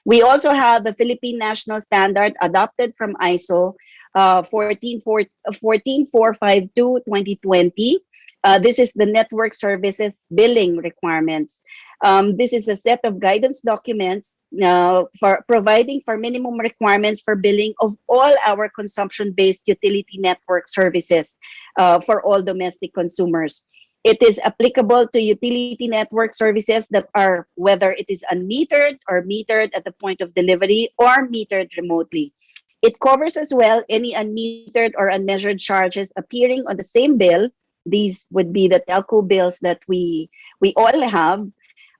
We also have the Philippine National Standard adopted from ISO 14452-2020. This is the network services billing requirements. This is a set of guidance documents for providing for minimum requirements for billing of all our consumption-based utility network services for all domestic consumers. It is applicable to utility network services that are, whether it is unmetered or metered at the point of delivery or metered remotely. It covers as well any unmetered or unmeasured charges appearing on the same bill. These would be the telco bills that we all have,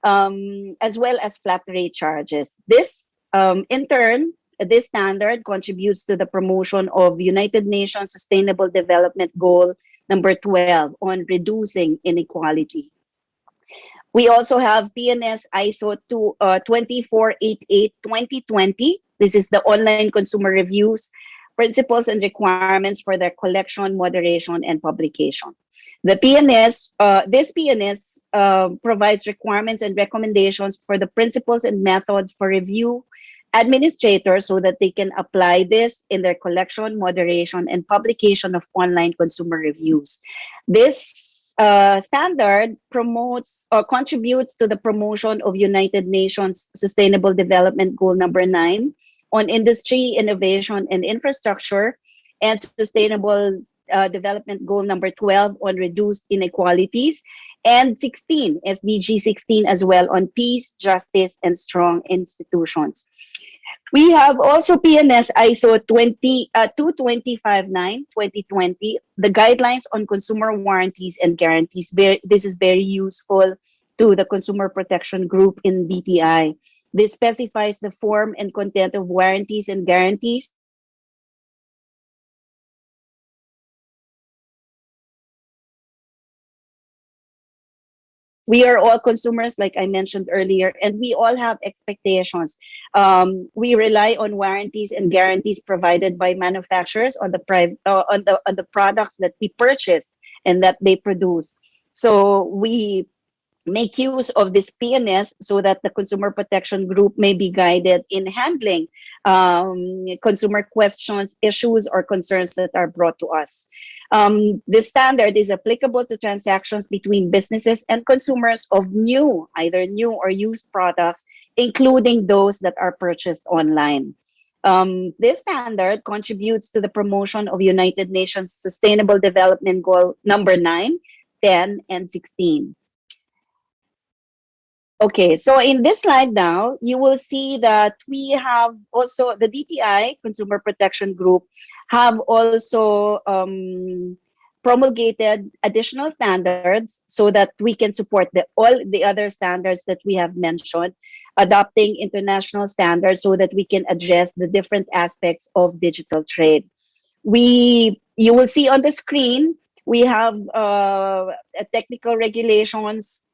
as well as flat rate charges. This, in turn, this standard contributes to the promotion of United Nations Sustainable Development Goal number 12 on reducing inequality. We also have PNS ISO 2488-2020. This is the online consumer reviews, principles and requirements for their collection, moderation, and publication. The PNS, this PNS provides requirements and recommendations for the principles and methods for review administrators so that they can apply this in their collection, moderation, and publication of online consumer reviews. This standard promotes or contributes to the promotion of United Nations Sustainable Development Goal number 9 on industry, innovation, and infrastructure, and Sustainable Development Goal number 12 on reduced inequalities, and 16, SDG 16 as well, on peace, justice, and strong institutions. We have also PNS ISO 2259-2020, the guidelines on consumer warranties and guarantees. This is very useful to the consumer protection group in DTI. This specifies the form and content of warranties and guarantees. We are all consumers, like I mentioned earlier, and we all have expectations. We rely on warranties and guarantees provided by manufacturers on the products that we purchase and that they produce. So we make use of this PNS so that the consumer protection group may be guided in handling consumer questions, issues, or concerns that are brought to us. This standard is applicable to transactions between businesses and consumers of either new or used products, including those that are purchased online. This standard contributes to the promotion of United Nations Sustainable Development Goal number 9, 10, and 16. Okay, so in this slide now, you will see that we have also the DTI, Consumer Protection Group, have also promulgated additional standards so that we can support all the other standards that we have mentioned, adopting international standards so that we can address the different aspects of digital trade. You will see on the screen, we have technical regulations.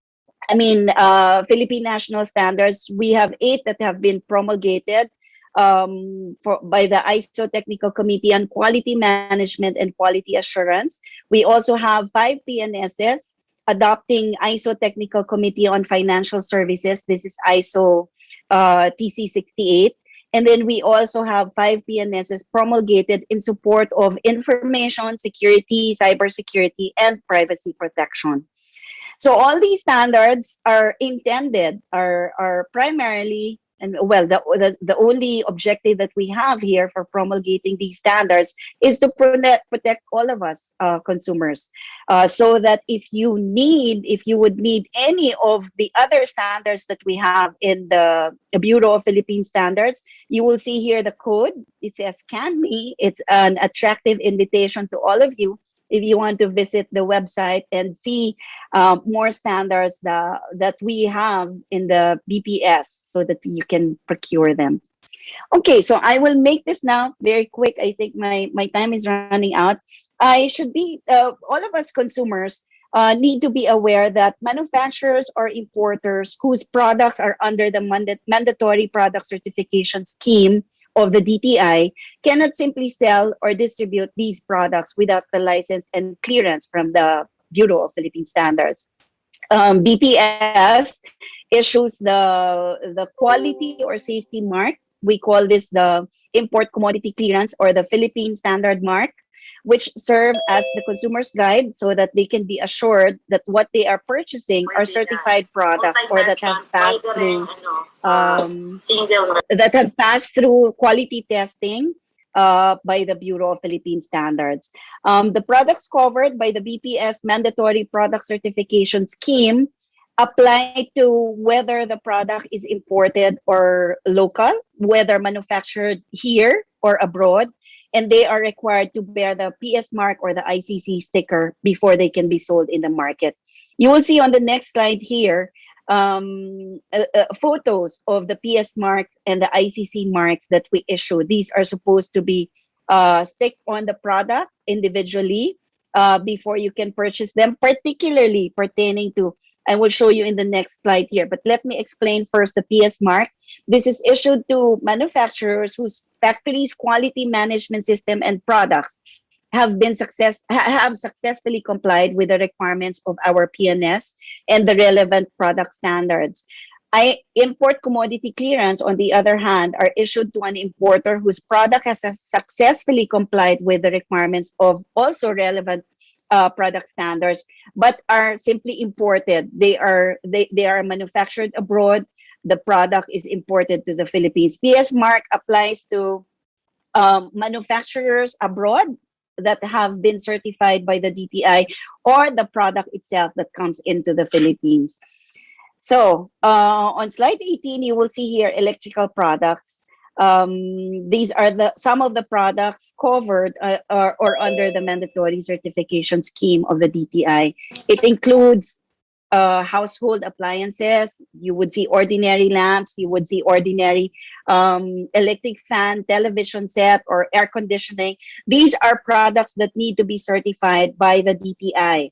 Philippine national standards. We have 8 that have been promulgated by the ISO Technical Committee on Quality Management and Quality Assurance. We also have 5 PNSs adopting ISO Technical Committee on Financial Services. This is ISO TC68. And then we also have 5 PNSs promulgated in support of information security, cybersecurity, and privacy protection. So all these standards are intended, are primarily, and well, the only objective that we have here for promulgating these standards is to protect all of us consumers, so that if you would need any of the other standards that we have in the Bureau of Philippine Standards, you will see here the code. It says "Can Me." It's an attractive invitation to all of you if you want to visit the website and see more standards that we have in the BPS so that you can procure them. Okay, so I will make this now very quick. I think my time is running out. I should be, all of us consumers need to be aware that manufacturers or importers whose products are under the mandatory product certification scheme of the DTI cannot simply sell or distribute these products without the license and clearance from the Bureau of Philippine Standards. BPS issues the quality or safety mark. We call this the import commodity clearance or the Philippine standard mark, which serve as the consumer's guide so that they can be assured that what they are purchasing are certified products or that have passed through quality testing by the Bureau of Philippine Standards. The products covered by the BPS mandatory product certification scheme apply to whether the product is imported or local, whether manufactured here or abroad, and they are required to bear the PS mark or the ICC sticker before they can be sold in the market. You will see on the next slide here photos of the PS marks and the ICC marks that we issue. These are supposed to be stick on the product individually before you can purchase them, particularly pertaining to, I will show you in the next slide here. But let me explain first the PS mark. This is issued to manufacturers whose factories' quality management system and products have successfully complied with the requirements of our PNS and the relevant product standards. Import commodity clearance, on the other hand, are issued to an importer whose product has successfully complied with the requirements of also relevant product standards, but are simply imported. They are manufactured abroad. The product is imported to the Philippines. PS mark applies to manufacturers abroad that have been certified by the DTI or the product itself that comes into the Philippines. So on slide 18, you will see here electrical products. These are some of the products covered or under the mandatory certification scheme of the DTI. It includes household appliances. You would see ordinary lamps. You would see ordinary electric fan, television set, or air conditioning. These are products that need to be certified by the DTI.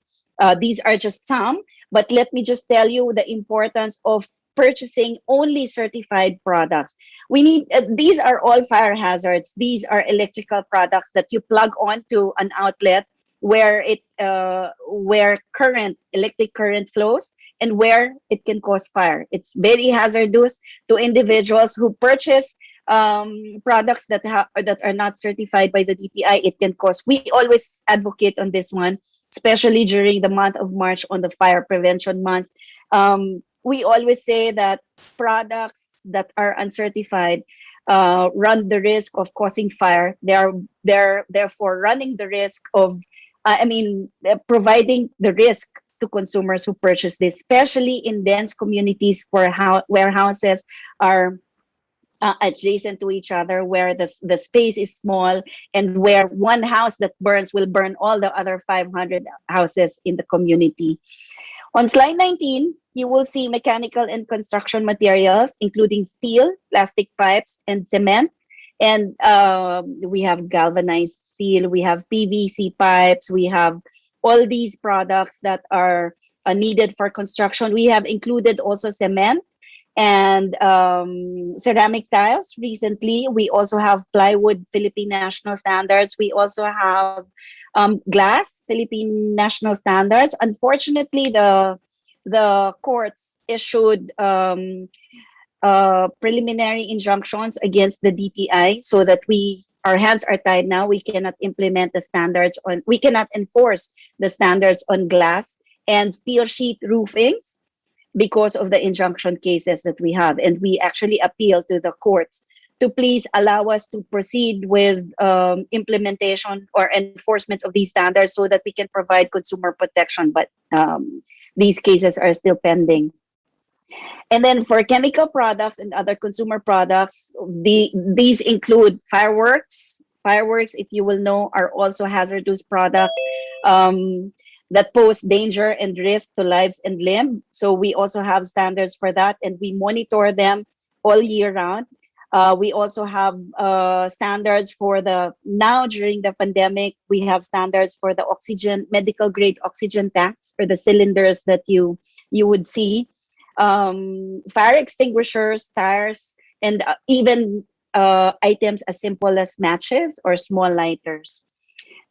These are just some, but let me just tell you the importance of purchasing only certified products. We need these are all fire hazards. These are electrical products that you plug onto an outlet where electric current flows and where it can cause fire. It's very hazardous to individuals who purchase products that are not certified by the DTI. It can cause. We always advocate on this one, especially during the month of March on the fire prevention month. We always say that products that are uncertified run the risk of causing fire. They're therefore running the risk of, providing the risk to consumers who purchase this, especially in dense communities where houses are adjacent to each other, where the space is small, and where one house that burns will burn all the other 500 houses in the community. On slide 19, you will see mechanical and construction materials, including steel, plastic pipes, and cement. And we have galvanized steel, we have PVC pipes, we have all these products that are needed for construction. We have included also cement and ceramic tiles recently. We also have plywood, Philippine National Standards. We also have glass, Philippine National Standards. Unfortunately, the courts issued preliminary injunctions against the DTI so that our hands are tied now. We cannot implement the standards we cannot enforce the standards on glass and steel sheet roofings because of the injunction cases that we have. And we actually appeal to the courts to please allow us to proceed with implementation or enforcement of these standards so that we can provide consumer protection. But these cases are still pending. And then for chemical products and other consumer products, these include fireworks, Fireworks, if you will know, are also hazardous products um, that pose danger and risk to lives and limb. So we also have standards for that, and we monitor them all year round. We also have standards for the now during the pandemic. We have standards for the oxygen, medical grade oxygen tanks, or the cylinders that you would see, fire extinguishers, tires, and even items as simple as matches or small lighters.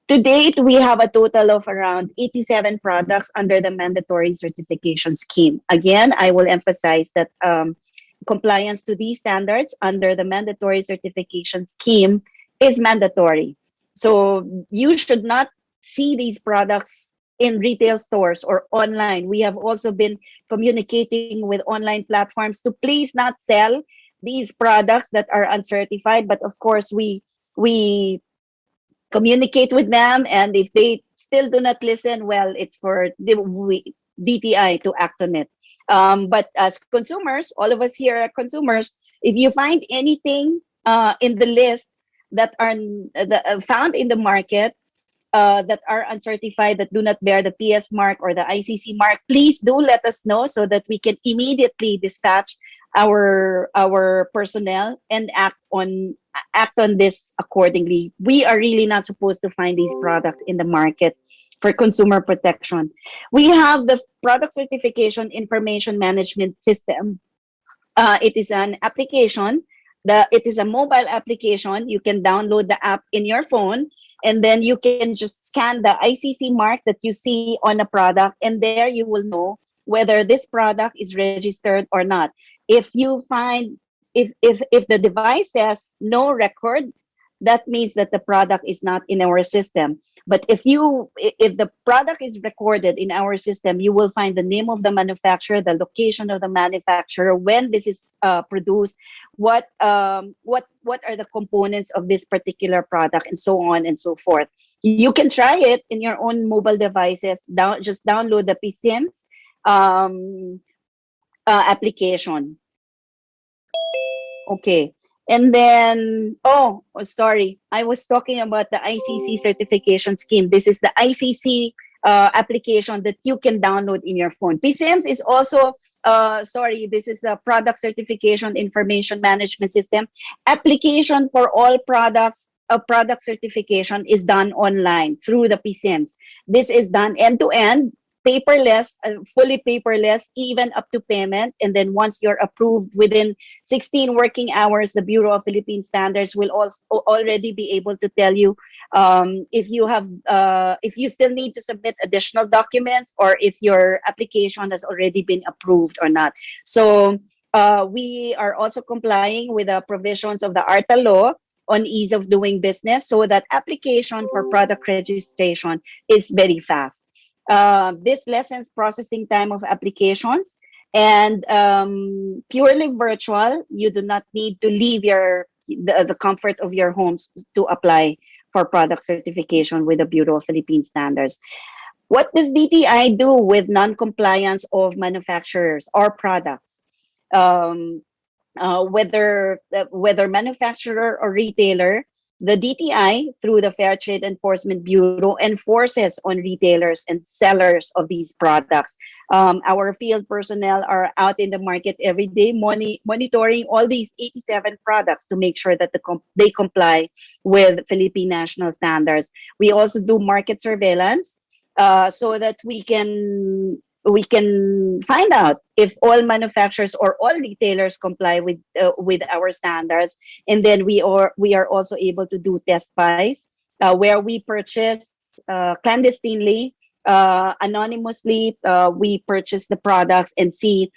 To date, we have a total of around 87 products under the mandatory certification scheme. Again, I will emphasize that compliance to these standards under the mandatory certification scheme is mandatory. So you should not see these products in retail stores or online. We have also been communicating with online platforms to please not sell these products that are uncertified. But of course, we communicate with them, and if they still do not listen, well, it's for DTI to act on it. But as consumers, all of us here are consumers. If you find anything in the list that are found in the market that are uncertified, that do not bear the PS mark or the ICC mark, please do let us know so that we can immediately dispatch our personnel and act on this accordingly. We are really not supposed to find these products in the market for consumer protection. We have the product certification information management system. It is an application. It is a mobile application. You can download the app in your phone, and then you can just scan the ICC mark that you see on a product, and there you will know whether this product is registered or not. If you find if the device says no record, that means that the product is not in our system. But if the product is recorded in our system, you will find the name of the manufacturer, the location of the manufacturer, when this is produced, what are the components of this particular product, and so on and so forth. You can try it in your own mobile devices. Just download the PSIMS application. Okay. And then, sorry, I was talking about the ICC certification scheme. This is the ICC application that you can download in your phone. PSIMS is also, this is a product certification information management system. Application for all products, a product certification is done online through the PSIMS. This is done end to end, paperless, fully paperless, even up to payment. And then once you're approved within 16 working hours, the Bureau of Philippine Standards will also already be able to tell you if you still need to submit additional documents, or if your application has already been approved or not. So we are also complying with the provisions of the ARTA law on ease of doing business, so that application for product registration is very fast. This lessens processing time of applications, and purely virtual. You do not need to leave the comfort of your homes to apply for product certification with the Bureau of Philippine Standards. What does DTI do with non-compliance of manufacturers or products? Whether manufacturer or retailer, the DTI, through the Fair Trade Enforcement Bureau, enforces on retailers and sellers of these products. Our field personnel are out in the market every day monitoring all these 87 products to make sure that they comply with Philippine national standards. We also do market surveillance so that we can find out if all manufacturers or all retailers comply with our standards. And then we are also able to do test buys where we purchase clandestinely, anonymously. We purchase the products and see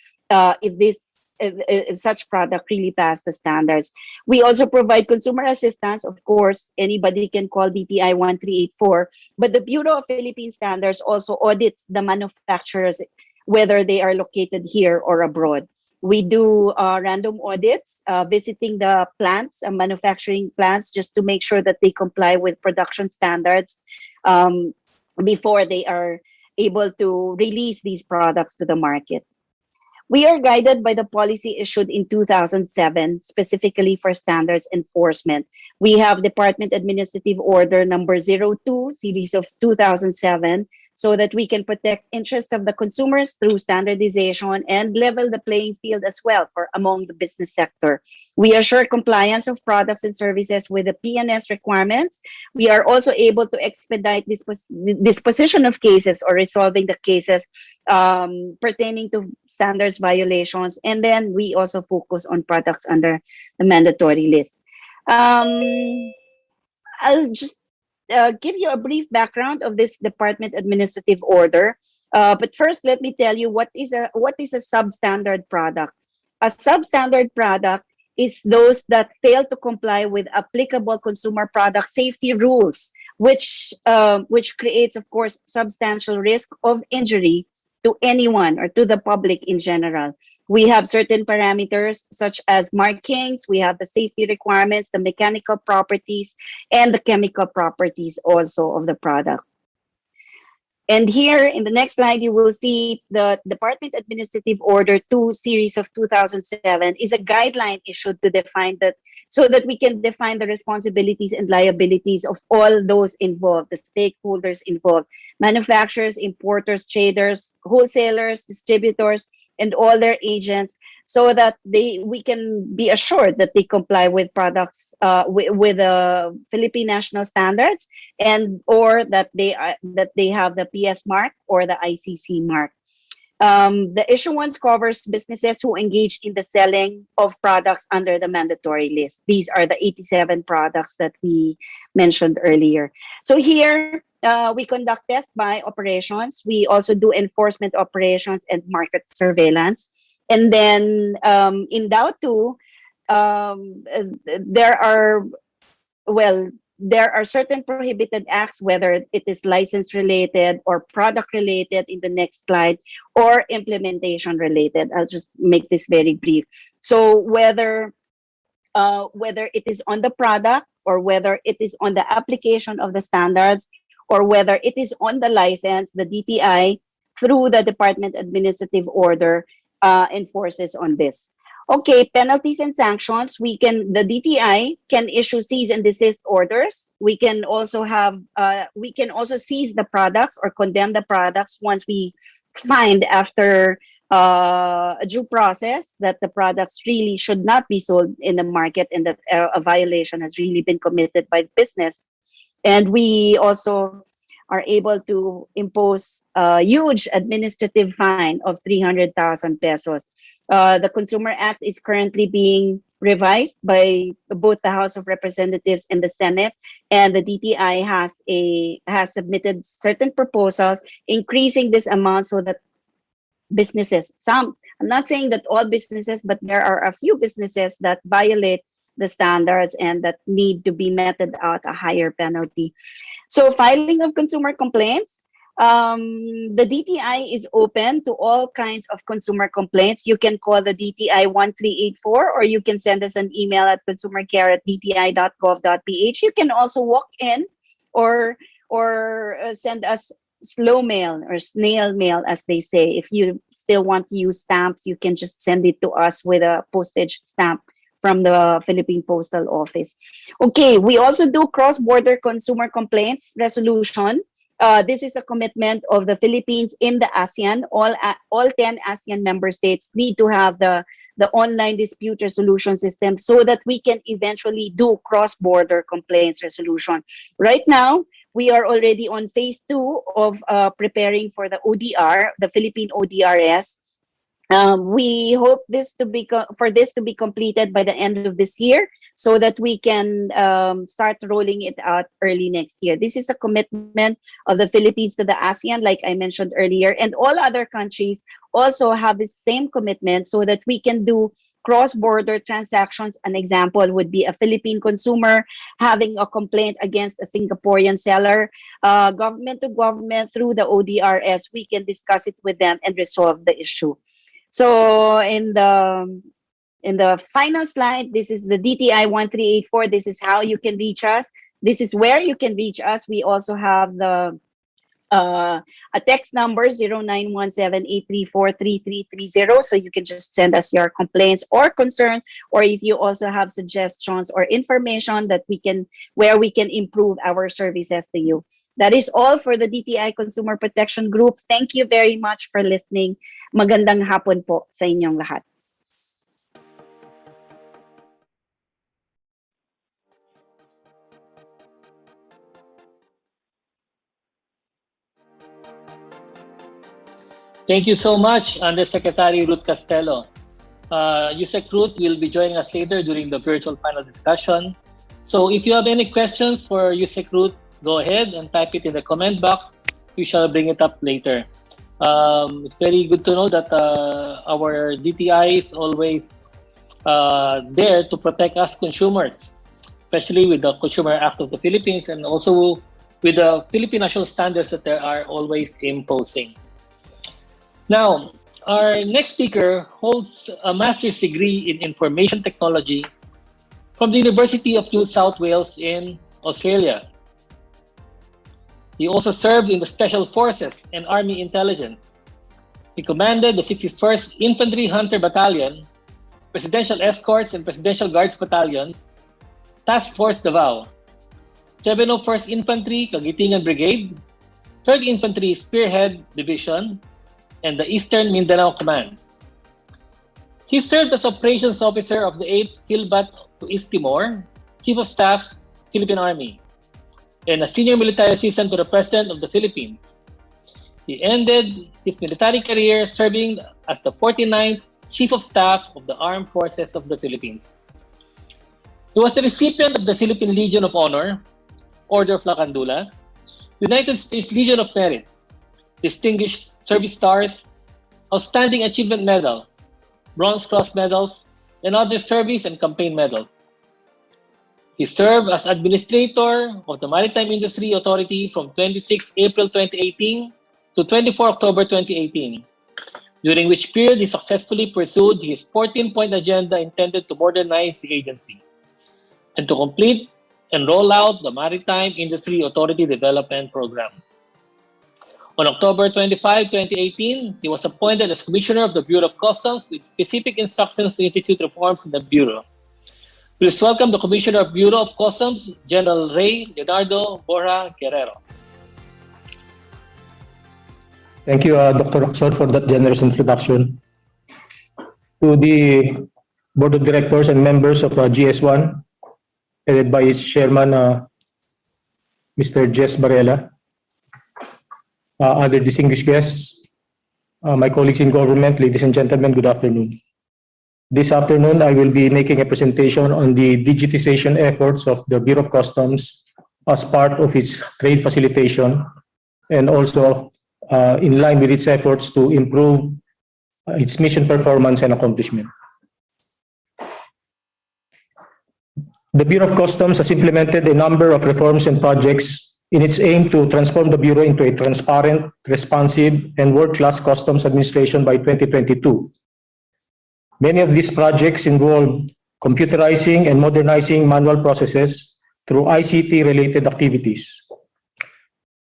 if such product really passed the standards. We also provide consumer assistance. Of course, anybody can call DTI 1384, but the Bureau of Philippine Standards also audits the manufacturers, whether they are located here or abroad. We do random audits, visiting the plants, manufacturing plants, just to make sure that they comply with production standards before they are able to release these products to the market. We are guided by the policy issued in 2007, specifically for standards enforcement. We have Department Administrative Order number 02, series of 2007, so that we can protect interests of the consumers through standardization and level the playing field as well for among the business sector. We assure compliance of products and services with the PNS requirements. We are also able to expedite disposition of cases or resolving the cases pertaining to standards violations. And then we also focus on products under the mandatory list. I'll just give you a brief background of this department administrative order. But first, let me tell you what is a substandard product. A substandard product is those that fail to comply with applicable consumer product safety rules, which creates, of course, substantial risk of injury to anyone or to the public in general. We have certain parameters such as markings, we have the safety requirements, the mechanical properties, and the chemical properties also of the product. And here in the next slide, you will see the Department Administrative Order 2 series of 2007 is a guideline issued to define that so that we can define the responsibilities and liabilities of all those involved, the stakeholders involved, manufacturers, importers, traders, wholesalers, distributors, and all their agents, so that we can be assured that they comply with products with the Philippine national standards, and or that they have the PS mark or the ICC mark. The issuance covers businesses who engage in the selling of products under the mandatory list. These are the 87 products that we mentioned earlier. So here, we conduct test buy operations. We also do enforcement operations and market surveillance. And then in doubt too, there are certain prohibited acts, whether it is license related or product related in the next slide, or implementation related. I'll just make this very brief. So whether it is on the product or whether it is on the application of the standards or whether it is on the license, the DTI through the Department Administrative Order enforces on this. Okay, penalties and sanctions. The DTI can issue cease and desist orders. We can also seize the products or condemn the products once we find after a due process that the products really should not be sold in the market and that a violation has really been committed by the business. And we also are able to impose a huge administrative fine of 300,000 pesos. The Consumer Act is currently being revised by both the House of Representatives and the Senate, and the DTI has submitted certain proposals increasing this amount so that businesses, I'm not saying that all businesses, but there are a few businesses that violate the standards and that need to be meted out a higher penalty. So filing of consumer complaints. The DTI is open to all kinds of consumer complaints. You can call the DTI 1384 or you can send us an email at consumercare@dti.gov.ph. You can also walk in or send us slow mail or snail mail, as they say. If you still want to use stamps, you can just send it to us with a postage stamp from the Philippine Postal Office. Okay, we also do cross-border consumer complaints resolution. This is a commitment of the Philippines in the ASEAN. All 10 ASEAN member states need to have the online dispute resolution system so that we can eventually do cross-border complaints resolution. Right now, we are already on phase 2 of preparing for the ODR, the Philippine ODRS. We hope for this to be completed by the end of this year so that we can start rolling it out early next year. This is a commitment of the Philippines to the ASEAN, like I mentioned earlier, and all other countries also have the same commitment so that we can do cross-border transactions. An example would be a Philippine consumer having a complaint against a Singaporean seller. Government to government through the ODRS, we can discuss it with them and resolve the issue. So in the final slide, this is the DTI 1384. This is how you can reach us. This is where you can reach us. We also have the a text number 0917-834-3330, so you can just send us your complaints or concern, or if you also have suggestions or information that we can improve our services to you. That is all for the DTI Consumer Protection Group. Thank you very much for listening. Magandang hapon po sa inyong lahat. Thank you so much, Undersecretary Ruth Castello. USEC Ruth will be joining us later during the virtual panel discussion. So if you have any questions for USEC Ruth, go ahead and type it in the comment box. We shall bring it up later. It's very good to know that our DTI is always there to protect us consumers, especially with the Consumer Act of the Philippines and also with the Philippine national standards that they are always imposing. Now, our next speaker holds a master's degree in information technology from the University of New South Wales in Australia. He also served in the Special Forces and Army Intelligence. He commanded the 61st Infantry Hunter Battalion, Presidential Escorts and Presidential Guards Battalions, Task Force Davao, 701st Infantry Kagitingan Brigade, 3rd Infantry Spearhead Division, and the Eastern Mindanao Command. He served as Operations Officer of the 8th Kilbat to East Timor, Chief of Staff, Philippine Army, and a Senior Military Assistant to the President of the Philippines. He ended his military career serving as the 49th Chief of Staff of the Armed Forces of the Philippines. He was the recipient of the Philippine Legion of Honor, Order of Lacandula, United States Legion of Merit, Distinguished Service Stars, Outstanding Achievement Medal, Bronze Cross Medals, and other service and campaign medals. He served as Administrator of the Maritime Industry Authority from 26 April 2018 to 24 October 2018, during which period he successfully pursued his 14-point agenda intended to modernize the agency and to complete and roll out the Maritime Industry Authority Development Program. On October 25, 2018, he was appointed as Commissioner of the Bureau of Customs with specific instructions to institute reforms in the Bureau. Please welcome the Commissioner of Bureau of Customs, General Ray Leonardo Borja Guerrero. Thank you, Dr. Oxford, for that generous introduction. To the Board of Directors and members of GS1, headed by its Chairman, Mr. Jess Barela, other distinguished guests, my colleagues in government, ladies and gentlemen, good afternoon. This afternoon, I will be making a presentation on the digitization efforts of the Bureau of Customs as part of its trade facilitation and also in line with its efforts to improve its mission performance and accomplishment. The Bureau of Customs has implemented a number of reforms and projects in its aim to transform the Bureau into a transparent, responsive, and world-class customs administration by 2022. Many of these projects involve computerizing and modernizing manual processes through ICT-related activities.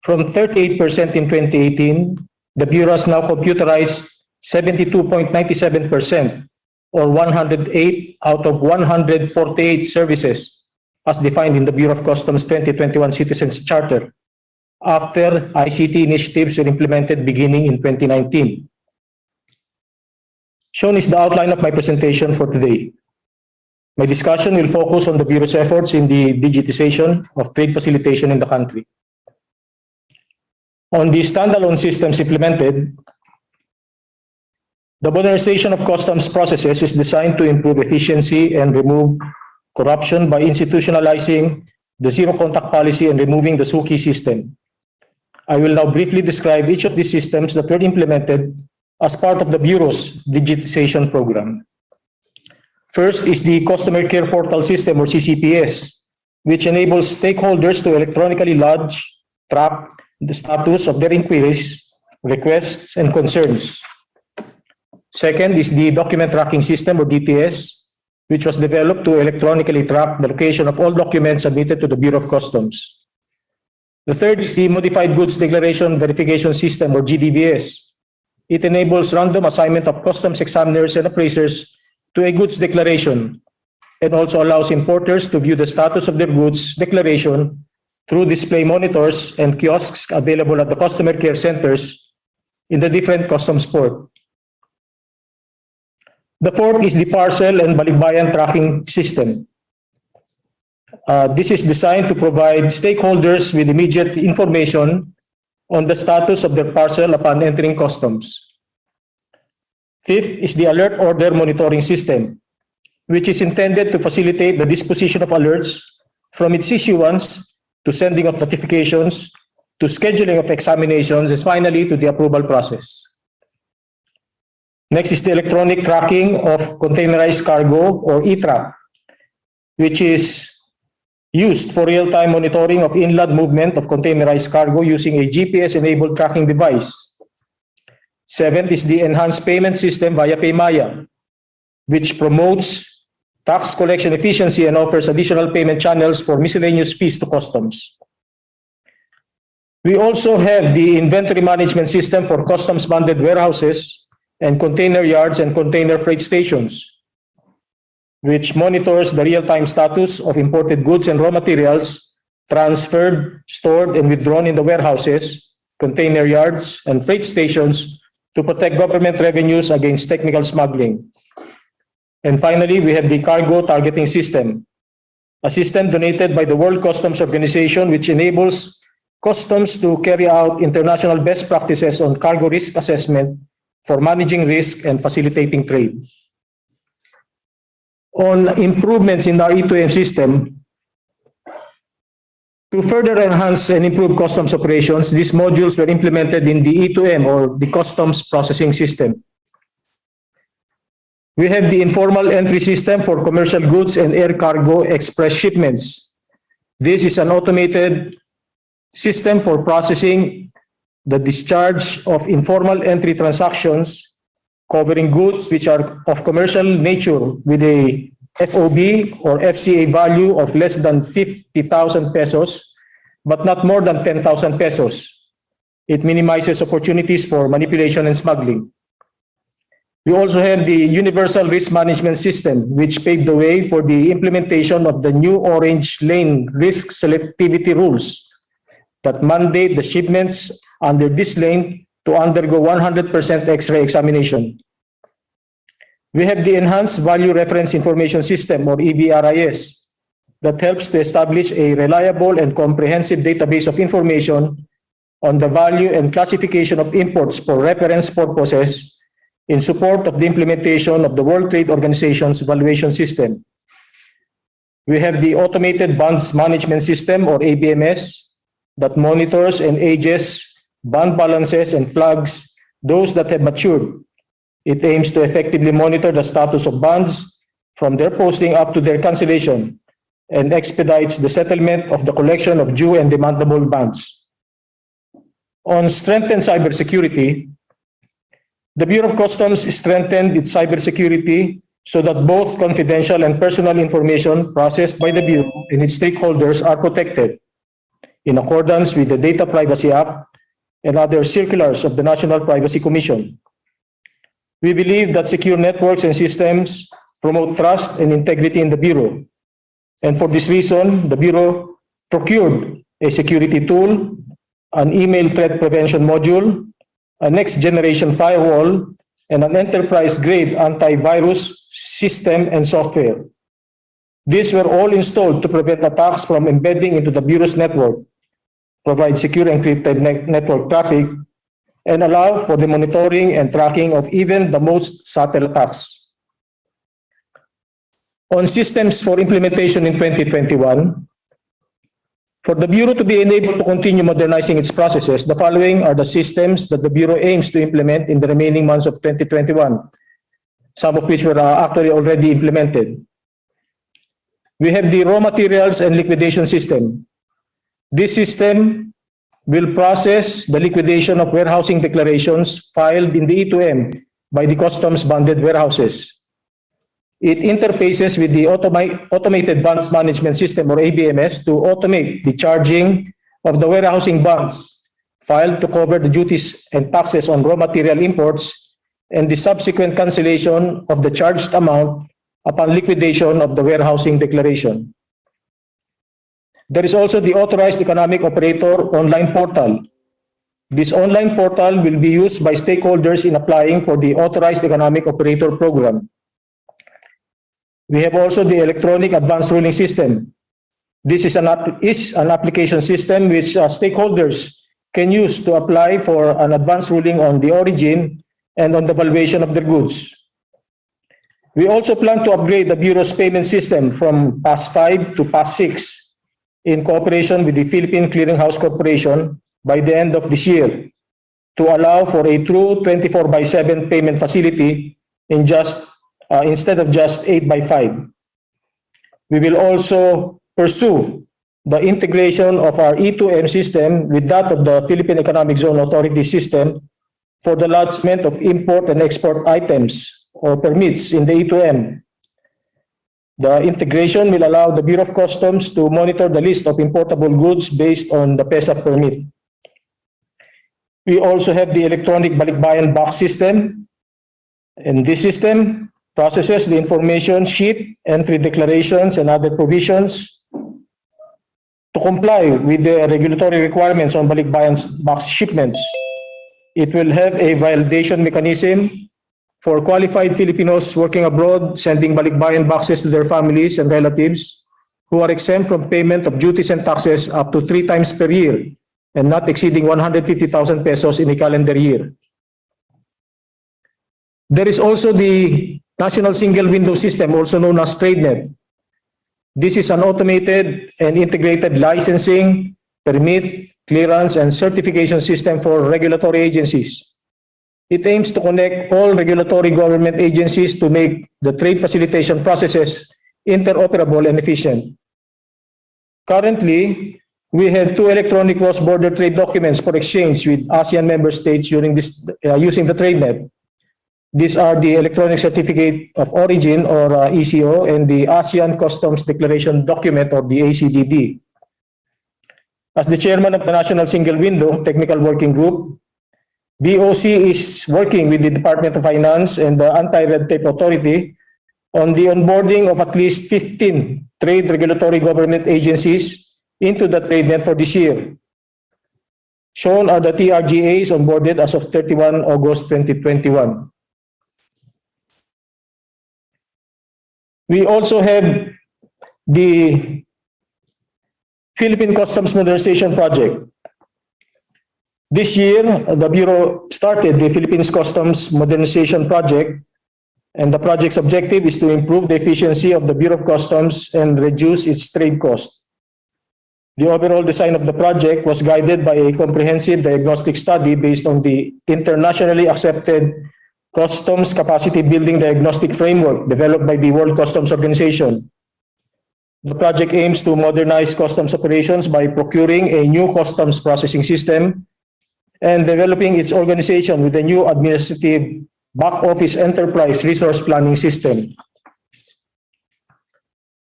From 38% in 2018, the Bureau has now computerized 72.97%, or 108 out of 148 services as defined in the Bureau of Customs 2021 Citizens Charter, after ICT initiatives were implemented beginning in 2019. Shown is the outline of my presentation for today. My discussion will focus on the Bureau's efforts in the digitization of trade facilitation in the country. On the standalone systems implemented, the modernization of customs processes is designed to improve efficiency and remove corruption by institutionalizing the zero-contact policy and removing the Suki system. I will now briefly describe each of these systems that were implemented as part of the Bureau's digitization program. First is the Customer Care Portal System, or CCPS, which enables stakeholders to electronically lodge, track the status of their inquiries, requests, and concerns. Second is the Document Tracking System, or DTS, which was developed to electronically track the location of all documents submitted to the Bureau of Customs. The third is the Modified Goods Declaration Verification System, or GDVS. It enables random assignment of customs examiners and appraisers to a goods declaration, and also allows importers to view the status of their goods declaration through display monitors and kiosks available at the customer care centers in the different customs port. The fourth is the Parcel and Balikbayan Tracking System. This is designed to provide stakeholders with immediate information on the status of their parcel upon entering customs. Fifth is the Alert Order Monitoring System, which is intended to facilitate the disposition of alerts from its issuance to sending of notifications to scheduling of examinations and finally to the approval process. Next is the Electronic Tracking of Containerized Cargo, or ETRAC, which is used for real-time monitoring of inland movement of containerized cargo using a GPS-enabled tracking device. Seventh is the Enhanced Payment System via Paymaya, which promotes tax collection efficiency and offers additional payment channels for miscellaneous fees to customs. We also have the Inventory Management System for customs-bonded warehouses and container yards and container freight stations, which monitors the real-time status of imported goods and raw materials transferred, stored, and withdrawn in the warehouses, container yards, and freight stations to protect government revenues against technical smuggling. And finally, we have the Cargo Targeting System, a system donated by the World Customs Organization, which enables customs to carry out international best practices on cargo risk assessment for managing risk and facilitating trade. On improvements in our E2M system, to further enhance and improve customs operations, these modules were implemented in the E2M, or the Customs Processing System. We have the Informal Entry System for commercial goods and air cargo express shipments. This is an automated system for processing the discharge of informal entry transactions covering goods which are of commercial nature with a FOB or FCA value of less than 50,000 pesos, but not more than 10,000 pesos. It minimizes opportunities for manipulation and smuggling. We also have the Universal Risk Management System, which paved the way for the implementation of the new Orange Lane risk selectivity rules that mandate the shipments under this lane to undergo 100% X-ray examination. We have the Enhanced Value Reference Information System, or EVRIS, that helps to establish a reliable and comprehensive database of information on the value and classification of imports for reference purposes in support of the implementation of the World Trade Organization's valuation system. We have the Automated Bonds Management System, or ABMS, that monitors and ages bond balances and flags those that have matured. It aims to effectively monitor the status of bonds from their posting up to their cancellation and expedites the settlement of the collection of due and demandable bonds. On strengthened cybersecurity, the Bureau of Customs strengthened its cybersecurity so that both confidential and personal information processed by the Bureau and its stakeholders are protected in accordance with the Data Privacy Act and other circulars of the National Privacy Commission. We believe that secure networks and systems promote trust and integrity in the Bureau. And for this reason, the Bureau procured a security tool, an email threat prevention module, a next-generation firewall, and an enterprise-grade antivirus system and software. These were all installed to prevent attacks from embedding into the Bureau's network, provide secure encrypted network traffic, and allow for the monitoring and tracking of even the most subtle attacks. On systems for implementation in 2021, for the Bureau to be enabled to continue modernizing its processes, the following are the systems that the Bureau aims to implement in the remaining months of 2021, some of which were actually already implemented. We have the Raw Materials and Liquidation System. This system will process the liquidation of warehousing declarations filed in the E2M by the customs bonded warehouses. It interfaces with the Automated Bonds Management System, or ABMS, to automate the charging, of the warehousing bonds filed to cover the duties and taxes on raw material imports and the subsequent cancellation of the charged amount upon liquidation of the warehousing declaration. There is also the Authorized Economic Operator online portal. This online portal will be used by stakeholders in applying for the Authorized Economic Operator program. We have also the Electronic Advanced Ruling System. This is an application system which stakeholders can use to apply for an advanced ruling on the origin and on the valuation of their goods. We also plan to upgrade the Bureau's payment system from PAS 5 to PAS 6 in cooperation with the Philippine Clearinghouse Corporation by the end of this year to allow for a true 24/7 payment facility instead of just 8/5. We will also pursue the integration of our E2M system with that of the Philippine Economic Zone Authority system for the lodgement of import and export items or permits in the E2M. The integration will allow the Bureau of Customs to monitor the list of importable goods based on the PESA permit. We also have the electronic balikbayan box system, and this system processes the information sheet, entry declarations, and other provisions to comply with the regulatory requirements on balikbayan box shipments. It will have a validation mechanism for qualified Filipinos working abroad, sending balikbayan boxes to their families and relatives who are exempt from payment of duties and taxes up to 3 times per year and not exceeding 150,000 pesos in a calendar year. There is also the National Single Window System, also known as TradeNet. This is an automated and integrated licensing, permit, clearance, and certification system for regulatory agencies. It aims to connect all regulatory government agencies to make the trade facilitation processes interoperable and efficient. Currently, we have 2 electronic cross-border trade documents for exchange with ASEAN member states using the TradeNet. These are the Electronic Certificate of Origin or ECO and the ASEAN Customs Declaration Document or the ACDD. As the chairman of the National Single Window Technical Working Group, BOC is working with the Department of Finance and the Anti-Red Tape Authority on the onboarding of at least 15 trade regulatory government agencies into the TradeNet for this year. Shown are the TRGAs onboarded as of 31 August 2021. We also have the Philippine Customs Modernization Project. This year, the Bureau started the Philippines Customs Modernization Project, and the project's objective is to improve the efficiency of the Bureau of Customs and reduce its trade cost. The overall design of the project was guided by a comprehensive diagnostic study based on the internationally accepted Customs Capacity Building Diagnostic Framework developed by the World Customs Organization. The project aims to modernize customs operations by procuring a new customs processing system and developing its organization with a new administrative back-office enterprise resource planning system.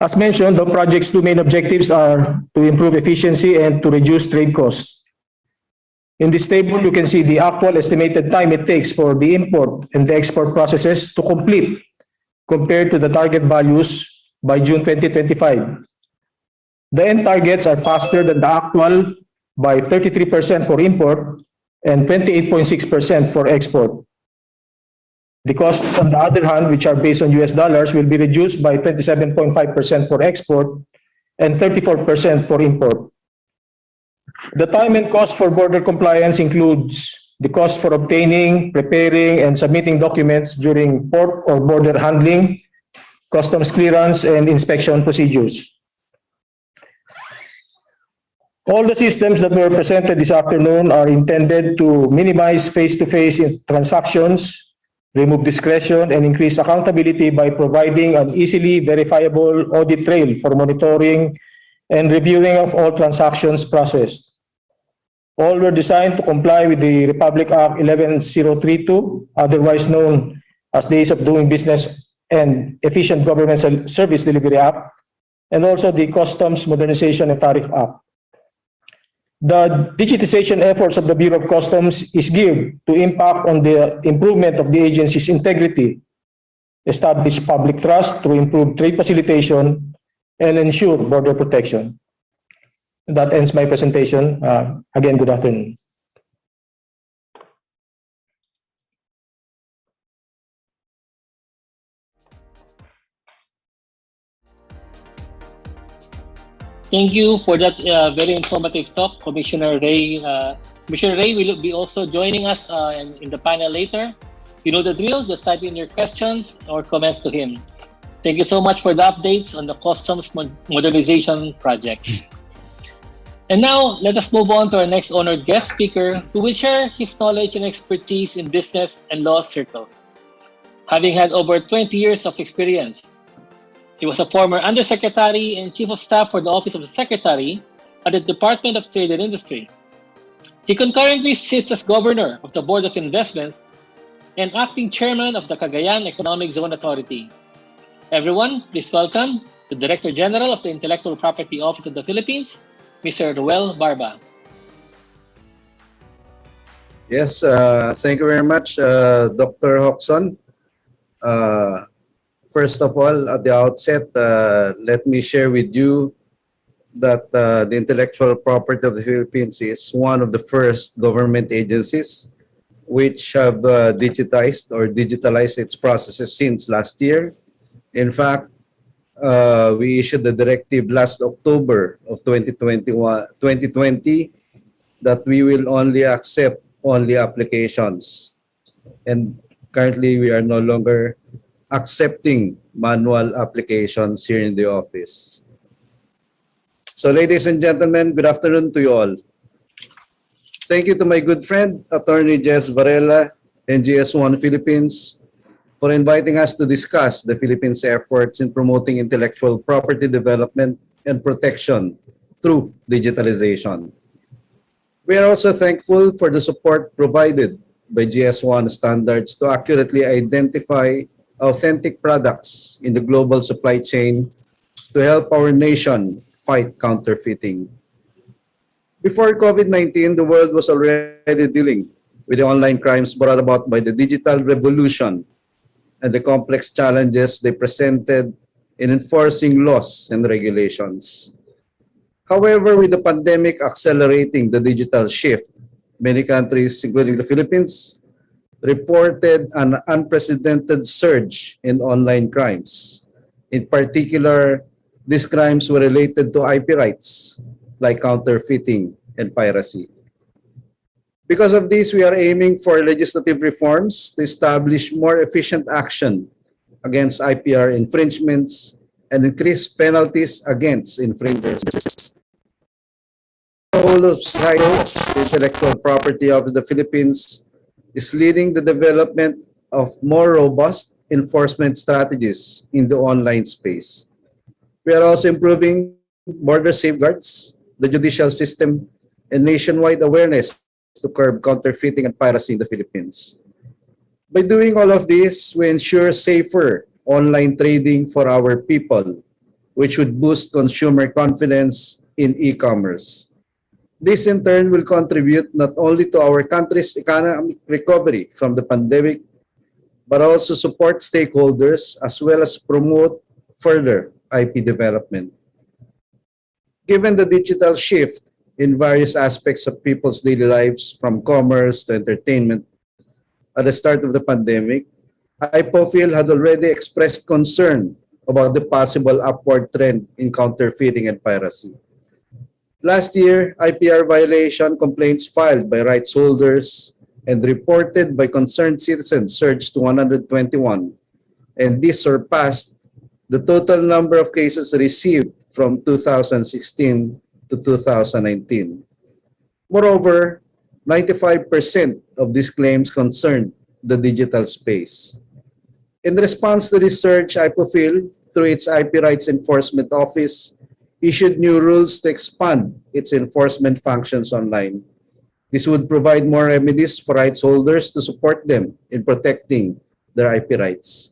As mentioned, the project's 2 main objectives are to improve efficiency and to reduce trade costs. In this table, you can see the actual estimated time it takes for the import and the export processes to complete compared to the target values by June 2025. The end targets are faster than the actual by 33% for import and 28.6% for export. The costs, on the other hand, which are based on US dollars, will be reduced by 27.5% for export and 34% for import. The time and cost for border compliance includes the cost for obtaining, preparing, and submitting documents during port or border handling, customs clearance, and inspection procedures. All the systems that were presented this afternoon are intended to minimize face-to-face transactions, remove discretion, and increase accountability by providing an easily verifiable audit trail for monitoring and reviewing of all transactions processed. All were designed to comply with the Republic Act 11032, otherwise known as the Ease of Doing Business and Efficient Government Service Delivery Act, and also the Customs Modernization and Tariff Act. The digitization efforts of the Bureau of Customs is geared to impact on the improvement of the agency's integrity, establish public trust to improve trade facilitation, and ensure border protection. That ends my presentation. Again, good afternoon. Thank you for that very informative talk, Commissioner Ray. Commissioner Ray will be also joining us in the panel later. You know the drill, just type in your questions or comments to him. Thank you so much for the updates on the customs modernization projects. And now, let us move on to our next honored guest speaker, who will share his knowledge and expertise in business and law circles. Having had over 20 years of experience, he was a former Undersecretary and Chief of Staff for the Office of the Secretary at the Department of Trade and Industry. He concurrently sits as Governor of the Board of Investments and Acting Chairman of the Cagayan Economic Zone Authority. Everyone, please welcome the Director General of the Intellectual Property Office of the Philippines, Mr. Ruel Barba. Yes, thank you very much, Dr. Hoxon. First of all, at the outset, let me share with you that the Intellectual Property of the Philippines is one of the first government agencies which have digitized or digitalized its processes since last year. In fact, we issued the directive last October of 2020 that we will only accept applications. And currently, we are no longer accepting manual applications here in the office. So ladies and gentlemen, good afternoon to you all. Thank you to my good friend, Attorney Jess Varela and GS1 Philippines for inviting us to discuss the Philippines' efforts in promoting intellectual property development and protection through digitalization. We are also thankful for the support provided by GS1 standards to accurately identify authentic products in the global supply chain to help our nation fight counterfeiting. Before COVID-19, the world was already dealing with the online crimes brought about by the digital revolution and the complex challenges they presented in enforcing laws and regulations. However, with the pandemic accelerating the digital shift, many countries, including the Philippines, reported an unprecedented surge in online crimes. In particular, these crimes were related to IP rights, like counterfeiting and piracy. Because of this, we are aiming for legislative reforms to establish more efficient action against IPR infringements and increase penalties against infringers. The whole of society, the Intellectual Property of the Philippines, is leading the development of more robust enforcement strategies in the online space. We are also improving border safeguards, the judicial system, and nationwide awareness to curb counterfeiting and piracy in the Philippines. By doing all of this, we ensure safer online trading for our people, which would boost consumer confidence in e-commerce. This in turn will contribute not only to our country's economic recovery from the pandemic, but also support stakeholders as well as promote further IP development. Given the digital shift in various aspects of people's daily lives, from commerce to entertainment, at the start of the pandemic, IPOPHIL had already expressed concern about the possible upward trend in counterfeiting and piracy. Last year, IPR violation complaints filed by rights holders and reported by concerned citizens surged to 121, and this surpassed the total number of cases received from 2016 to 2019. Moreover, 95% of these claims concerned the digital space. In response to this surge, IPOPHIL, through its IP Rights Enforcement Office, issued new rules to expand its enforcement functions online. This would provide more remedies for rights holders to support them in protecting their IP rights.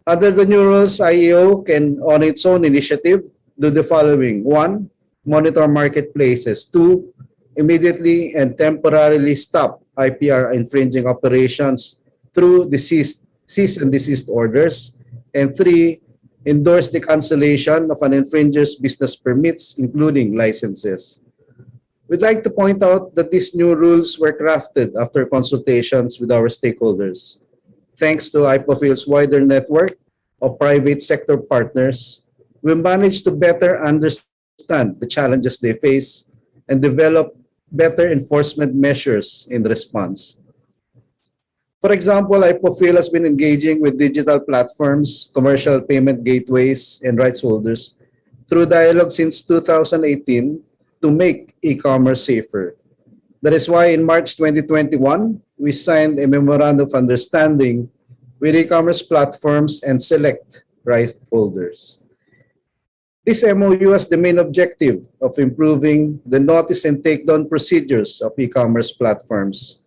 Under the new rules, IEO can, on its own initiative, do the following. 1, monitor marketplaces. 2, immediately and temporarily stop IPR infringing operations through cease and desist orders. And three, endorse the cancellation of an infringer's business permits, including licenses. We'd like to point out that these new rules were crafted after consultations with our stakeholders. Thanks to IPOFIL's wider network of private sector partners, we managed to better understand the challenges they face and develop better enforcement measures in response. For example, IPOFIL has been engaging with digital platforms, commercial payment gateways, and rights holders through dialogue since 2018 to make e-commerce safer. That is why in March 2021, we signed a memorandum of understanding with e-commerce platforms and select rights holders. This MOU has the main objective of improving the notice and takedown procedures of e-commerce platforms.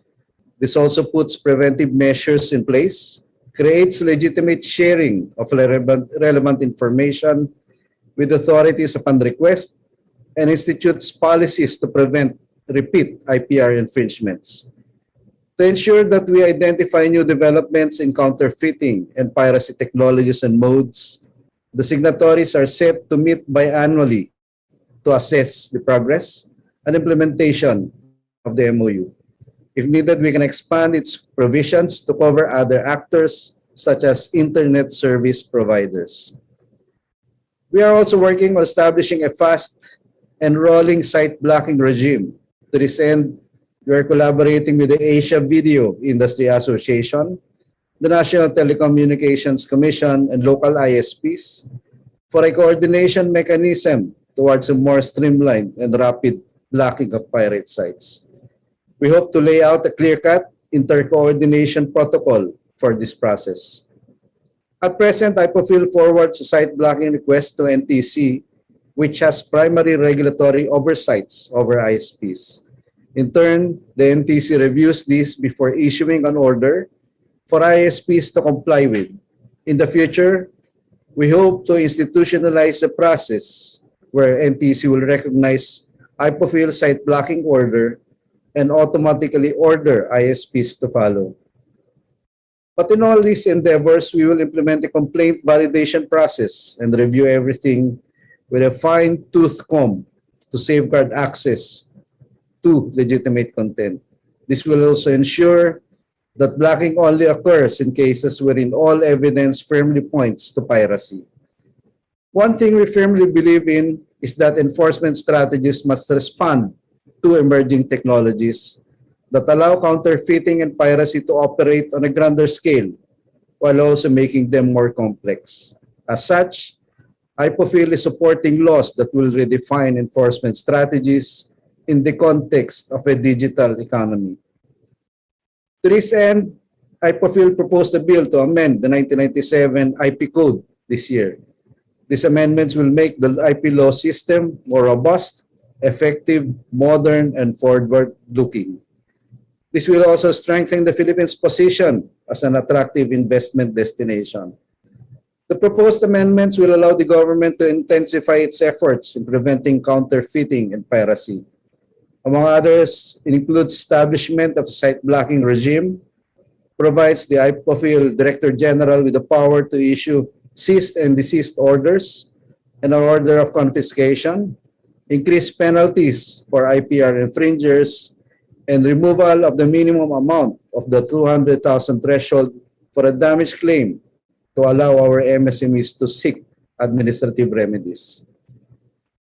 This also puts preventive measures in place, creates legitimate sharing of relevant information with authorities upon request, and institutes policies to prevent repeat IPR infringements. To ensure that we identify new developments in counterfeiting and piracy technologies and modes, the signatories are set to meet biannually to assess the progress and implementation of the MOU. If needed, we can expand its provisions to cover other actors such as internet service providers. We are also working on establishing a fast and rolling site blocking regime. To this end, we are collaborating with the Asia Video Industry Association, the National Telecommunications Commission, and local ISPs for a coordination mechanism towards a more streamlined and rapid blocking of pirate sites. We hope to lay out a clear-cut inter-coordination protocol for this process. At present, IPOFIL forwards a site blocking request to NTC, which has primary regulatory oversights over ISPs. In turn, the NTC reviews this before issuing an order for ISPs to comply with. In the future, we hope to institutionalize a process where NTC will recognize IPOFIL site blocking order and automatically order ISPs to follow. But in all these endeavors, we will implement a complaint validation process and review everything with a fine-tooth comb to safeguard access to legitimate content. This will also ensure that blocking only occurs in cases wherein all evidence firmly points to piracy. One thing we firmly believe in is that enforcement strategies must respond to emerging technologies that allow counterfeiting and piracy to operate on a grander scale while also making them more complex. As such, IPOFIL is supporting laws that will redefine enforcement strategies in the context of a digital economy. To this end, IPOFIL proposed a bill to amend the 1997 IP Code this year. These amendments will make the IP law system more robust, effective, modern, and forward-looking. This will also strengthen the Philippines' position as an attractive investment destination. The proposed amendments will allow the government to intensify its efforts in preventing counterfeiting and piracy. Among others, it includes establishment of a site blocking regime, provides the IPOFIL Director General with the power to issue cease and desist orders and an order of confiscation, increase penalties for IPR infringers, and removal of the minimum amount of the 200,000 threshold for a damage claim to allow our MSMEs to seek administrative remedies.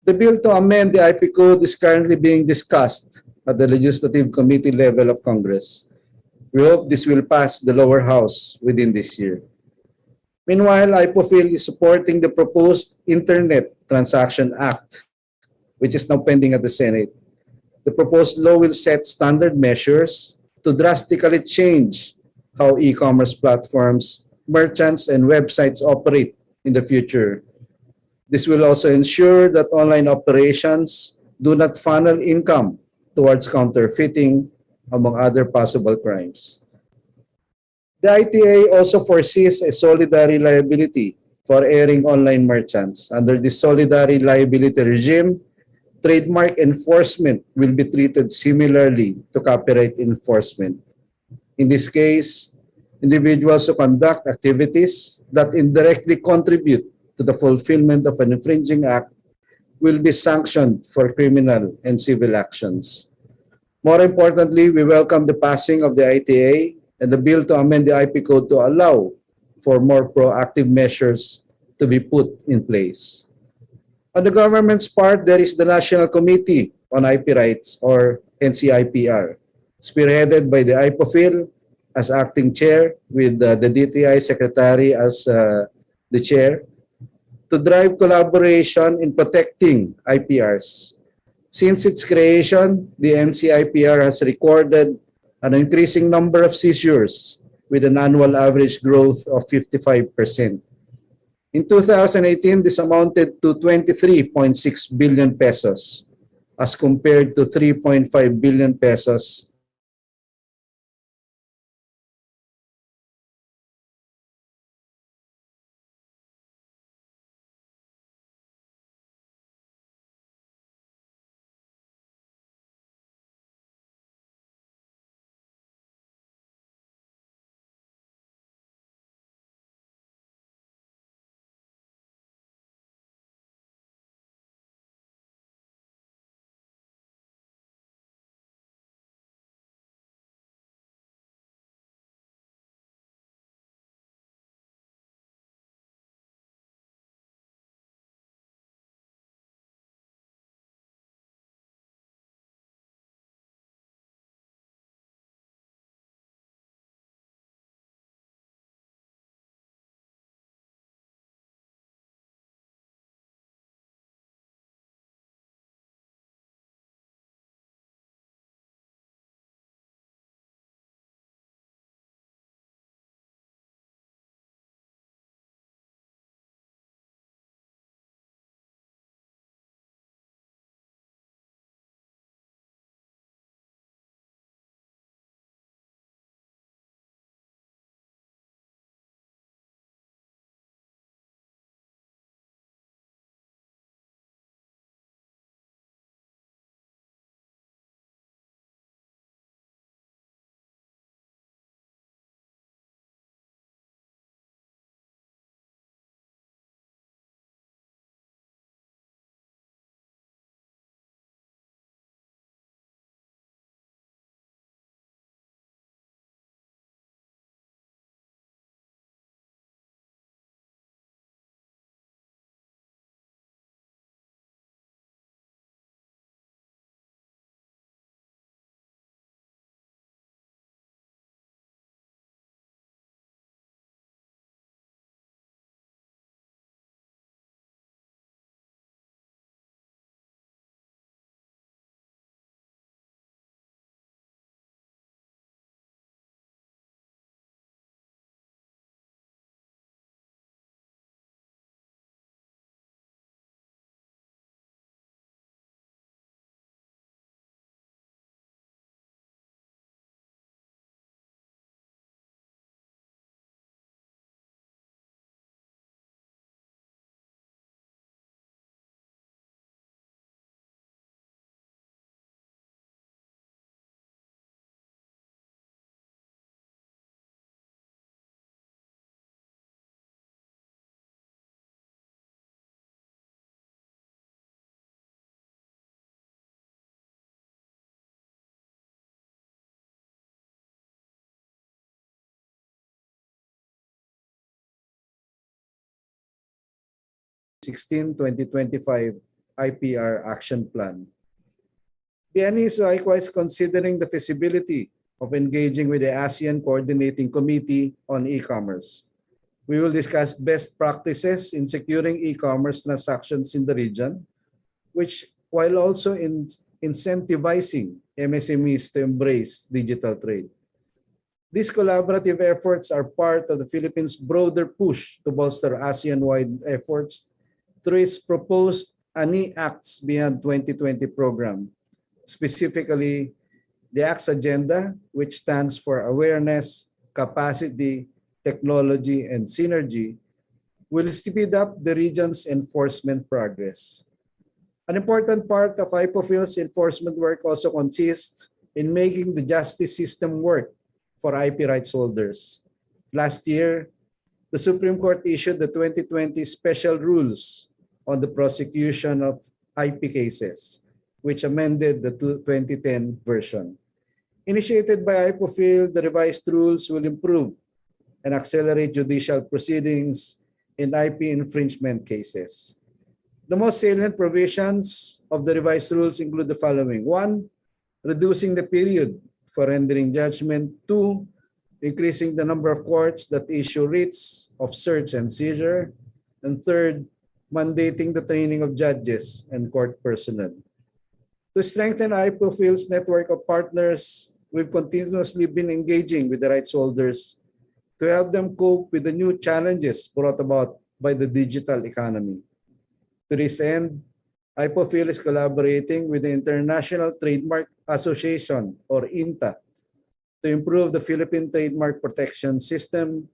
The bill to amend the IP Code is currently being discussed at the Legislative Committee level of Congress. We hope this will pass the lower house within this year. Meanwhile, IPOFIL is supporting the proposed Internet Transaction Act, which is now pending at the Senate. The proposed law will set standard measures to drastically change how e-commerce platforms, merchants, and websites operate in the future. This will also ensure that online operations do not funnel income towards counterfeiting, among other possible crimes. The ITA also foresees a solidarity liability for airing online merchants. Under this solidarity liability regime, Trademark enforcement will be treated similarly to copyright enforcement. In this case, individuals who conduct activities that indirectly contribute to the fulfillment of an infringing act will be sanctioned for criminal and civil actions. More importantly, we welcome the passing of the ITA and the bill to amend the IP code to allow for more proactive measures to be put in place. On the government's part, there is the National Committee on IP Rights, or NCIPR, spearheaded by the IPOFIL as acting chair, with the DTI secretary as the chair, to drive collaboration in protecting IPRs. Since its creation, the NCIPR has recorded an increasing number of seizures with an annual average growth of 55%. In 2018, this amounted to 23.6 billion pesos as compared to 3.5 billion pesos /16 2025 IPR Action Plan. PNE is likewise considering the feasibility of engaging with the ASEAN Coordinating Committee on E-commerce. We will discuss best practices in securing e-commerce transactions in the region, which while also incentivizing MSMEs to embrace digital trade. These collaborative efforts are part of the Philippines' broader push to bolster ASEAN-wide efforts through its proposed ANI Acts Beyond 2020 program, specifically the ACTS Agenda, which stands for Awareness, Capacity, Technology, and Synergy, will speed up the region's enforcement progress. An important part of IPOPHIL's enforcement work also consists in making the justice system work for IP rights holders. Last year, the Supreme Court issued the 2020 Special Rules on the Prosecution of IP Cases, which amended the 2010 version. Initiated by IPOPHIL, the revised rules will improve and accelerate judicial proceedings in IP infringement cases. The most salient provisions of the revised rules include the following. 1, reducing the period for rendering judgment. 2, increasing the number of courts that issue writs of search and seizure. And 3rd, mandating the training of judges and court personnel. To strengthen IPOPHIL's network of partners, we've continuously been engaging with the rights holders to help them cope with the new challenges brought about by the digital economy. To this end, IPOPHIL is collaborating with the International Trademark Association, or INTA, to improve the Philippine trademark protection system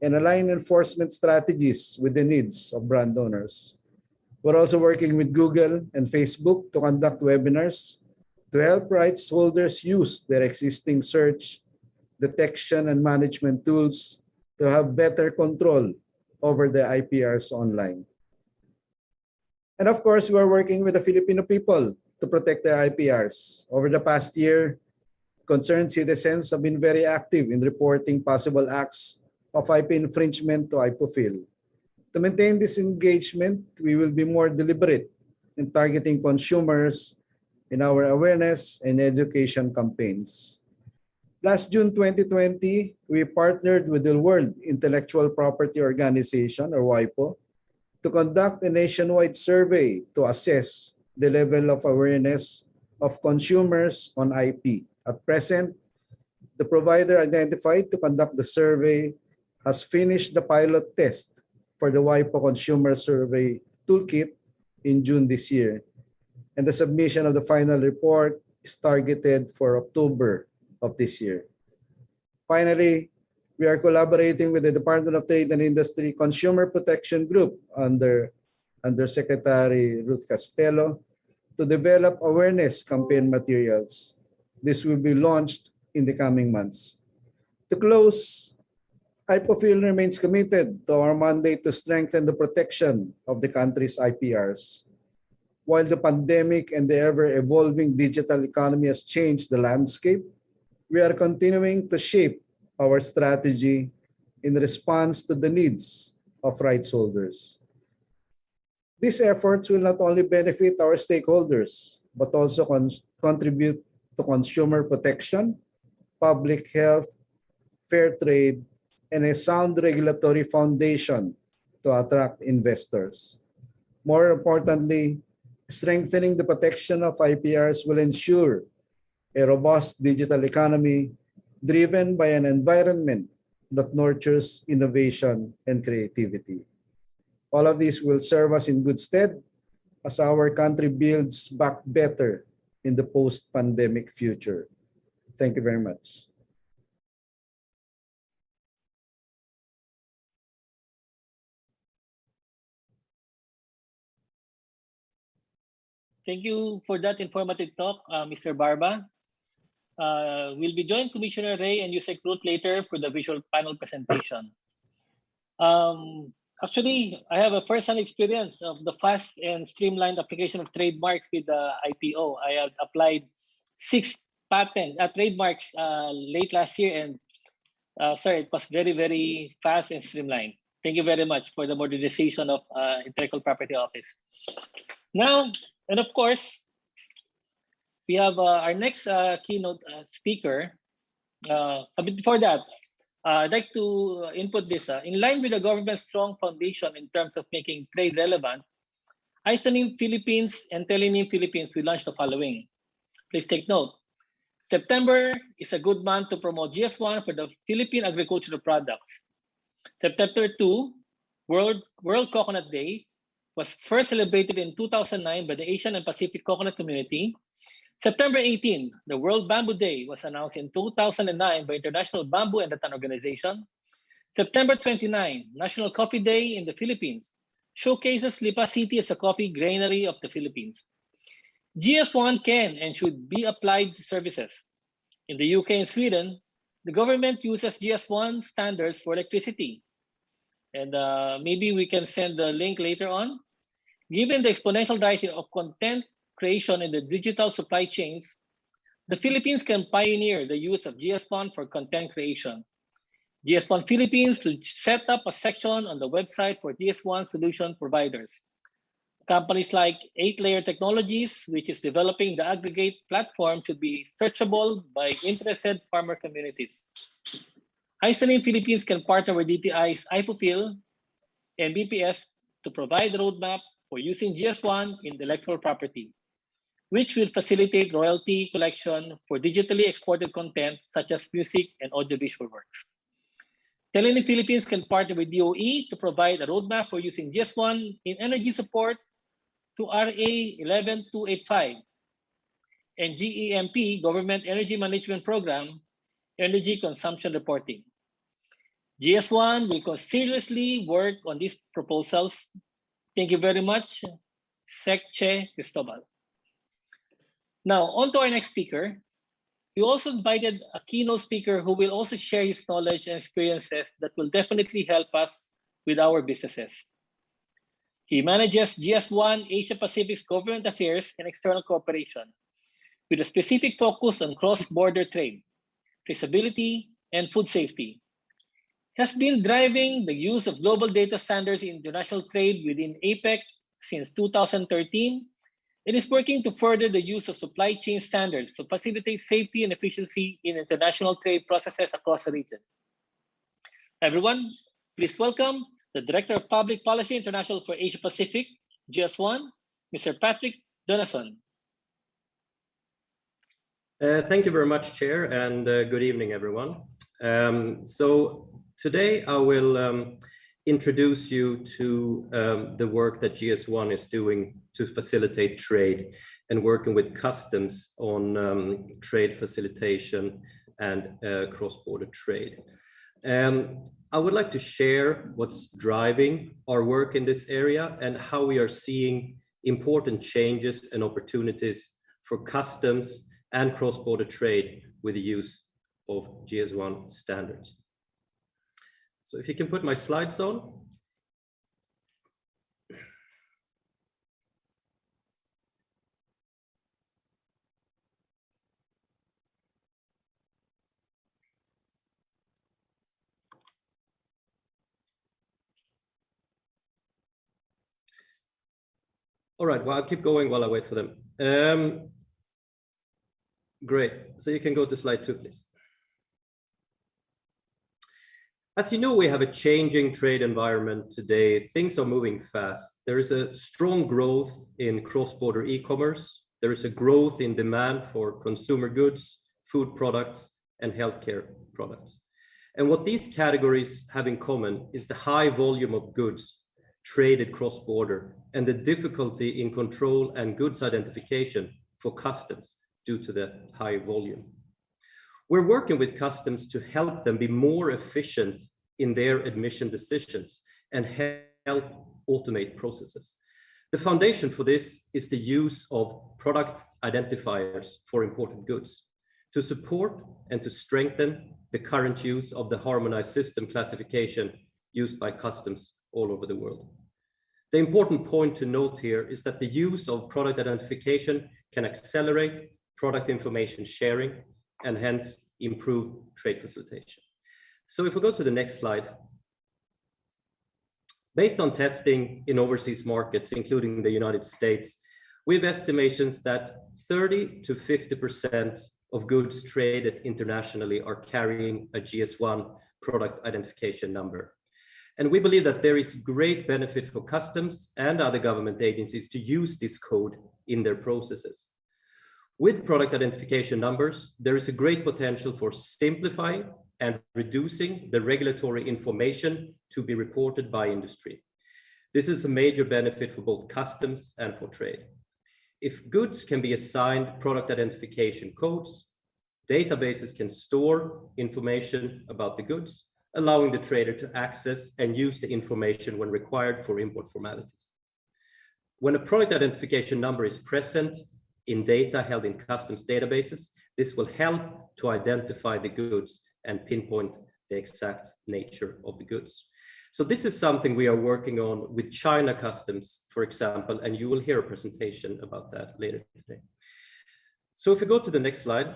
and align enforcement strategies with the needs of brand owners. We're also working with Google and Facebook to conduct webinars to help rights holders use their existing search, detection, and management tools to have better control over the IPRs online. And of course, we're working with the Filipino people to protect their IPRs. Over the past year, concerned citizens have been very active in reporting possible acts of IP infringement to IPOPHIL. To maintain this engagement, we will be more deliberate in targeting consumers in our awareness and education campaigns. Last June 2020, we partnered with the World Intellectual Property Organization, or WIPO, to conduct a nationwide survey to assess the level of awareness of consumers on IP. At present, the provider identified to conduct the survey has finished the pilot test for the WIPO Consumer Survey Toolkit in June this year, and the submission of the final report is targeted for October of this year. Finally, we are collaborating with the Department of Trade and Industry Consumer Protection Group under Secretary Ruth Castello to develop awareness campaign materials. This will be launched in the coming months. To close, IPOPHIL remains committed to our mandate to strengthen the protection of the country's IPRs. While the pandemic and the ever-evolving digital economy has changed the landscape, we are continuing to shape our strategy in response to the needs of rights holders. These efforts will not only benefit our stakeholders, but also contribute to consumer protection, public health, fair trade, and a sound regulatory foundation to attract investors. More importantly, strengthening the protection of IPRs will ensure a robust digital economy driven by an environment that nurtures innovation and creativity. All of these will serve us in good stead as our country builds back better in the post-pandemic future. Thank you very much. Thank you for that informative talk, Mr. Barba. We'll be joining Commissioner Ray and Yusek Ruth later for the visual panel presentation. Actually, I have a first-hand experience of the fast and streamlined application of trademarks with the IPO. I have applied 6 trademarks late last year, and sir, it was very, very fast and streamlined. Thank you very much for the modernization of Intellectual Property Office. Now, and of course, we have our next keynote speaker. But before that, I'd like to input this. In line with the government's strong foundation in terms of making trade relevant, ISONIM Philippines and Telenim Philippines will launch the following. Please take note. September is a good month to promote GS1 for the Philippine agricultural products. September 2, World Coconut Day, was first celebrated in 2009 by the Asian and Pacific Coconut Community. September 18, the World Bamboo Day was announced in 2009 by International Bamboo and Rattan Organization. September 29, National Coffee Day in the Philippines, showcases Lipa City as a coffee granary of the Philippines. GS1 can and should be applied to services. In the UK and Sweden, the government uses GS1 standards for electricity. And maybe we can send the link later on. Given the exponential rise of content creation in the digital supply chains, the Philippines can pioneer the use of GS1 for content creation. GS1 Philippines should set up a section on the website for GS1 solution providers. Companies like 8-Layer Technologies, which is developing the aggregate platform, should be searchable by interested farmer communities. Isonin Philippines can partner with DTI's IFOPHIL and BPS to provide the roadmap for using GS1 in intellectual property, which will facilitate royalty collection for digitally exported content such as music and audiovisual works. Telenin Philippines can partner with DOE to provide a roadmap for using GS1 in energy support to RA 11285 and GEMP, Government Energy Management Program, energy consumption reporting. GS1 will seriously work on these proposals. Thank you very much, Sec Che Cristobal. Now, on to our next speaker. We also invited a keynote speaker who will also share his knowledge and experiences that will definitely help us with our businesses. He manages GS1 Asia Pacific's government affairs and external cooperation with a specific focus on cross-border trade, traceability, and food safety. He has been driving the use of global data standards in international trade within APEC since 2013 and is working to further the use of supply chain standards to facilitate safety and efficiency in international trade processes across the region. Everyone, please welcome the Director of Public Policy International for Asia Pacific, GS1, Mr. Patrick Donason. Thank you very much, Chair, and good evening, everyone. So today I will introduce you to the work that GS1 is doing to facilitate trade and working with customs on trade facilitation and cross-border trade. I would like to share what's driving our work in this area and how we are seeing important changes and opportunities for customs and cross-border trade with the use of GS1 standards. So if you can put my slides on. All right, well, I'll keep going while I wait for them. Great, so you can go to slide 2, please. As you know, we have a changing trade environment today. Things are moving fast. There is a strong growth in cross-border e-commerce. There is a growth in demand for consumer goods, food products, and healthcare products. And what these categories have in common is the high volume of goods traded cross-border and the difficulty in control and goods identification for customs due to the high volume. We're working with customs to help them be more efficient in their admission decisions and help automate processes. The foundation for this is the use of product identifiers for imported goods to support and to strengthen the current use of the harmonized system classification used by customs all over the world. The important point to note here is that the use of product identification can accelerate product information sharing and hence improve trade facilitation. So if we go to the next slide. Based on testing in overseas markets, including the United States, we have estimations that 30 to 50% of goods traded internationally are carrying a GS1 product identification number. And we believe that there is great benefit for customs and other government agencies to use this code in their processes. With product identification numbers, there is a great potential for simplifying and reducing the regulatory information to be reported by industry. This is a major benefit for both customs and for trade. If goods can be assigned product identification codes, databases can store information about the goods, allowing the trader to access and use the information when required for import formalities. When a product identification number is present in data held in customs databases, this will help to identify the goods and pinpoint the exact nature of the goods. So this is something we are working on with China Customs, for example, and you will hear a presentation about that later today. So if we go to the next slide,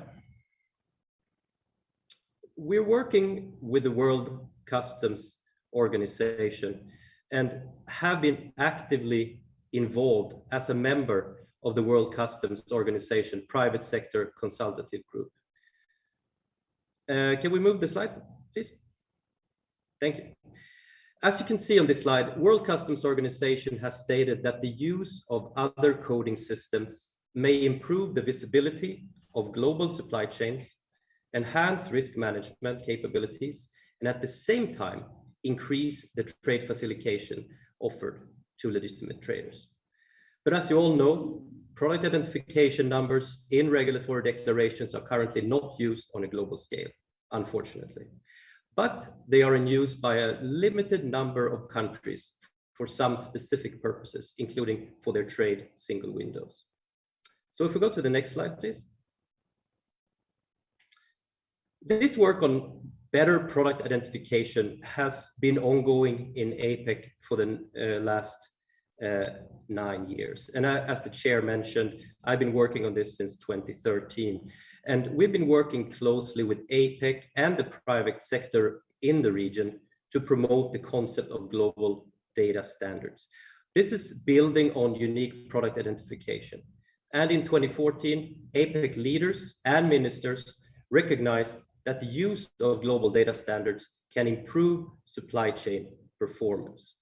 we're working with the World Customs Organization and have been actively involved as a member of the World Customs Organization private sector consultative group. Can we move the slide, please? Thank you. As you can see on this slide, World Customs Organization has stated that the use of other coding systems may improve the visibility of global supply chains, enhance risk management capabilities, and at the same time, increase the trade facilitation offered to legitimate traders. But as you all know, product identification numbers in regulatory declarations are currently not used on a global scale, unfortunately. But they are in use by a limited number of countries for some specific purposes, including for their trade single windows. So if we go to the next slide, please. This work on better product identification has been ongoing in APEC for the last 9 years. And as the chair mentioned, I've been working on this since 2013. And we've been working closely with APEC and the private sector in the region to promote the concept of global data standards. This is building on unique product identification. And in 2014, APEC leaders and ministers recognized that the use of global data standards can improve supply chain performance.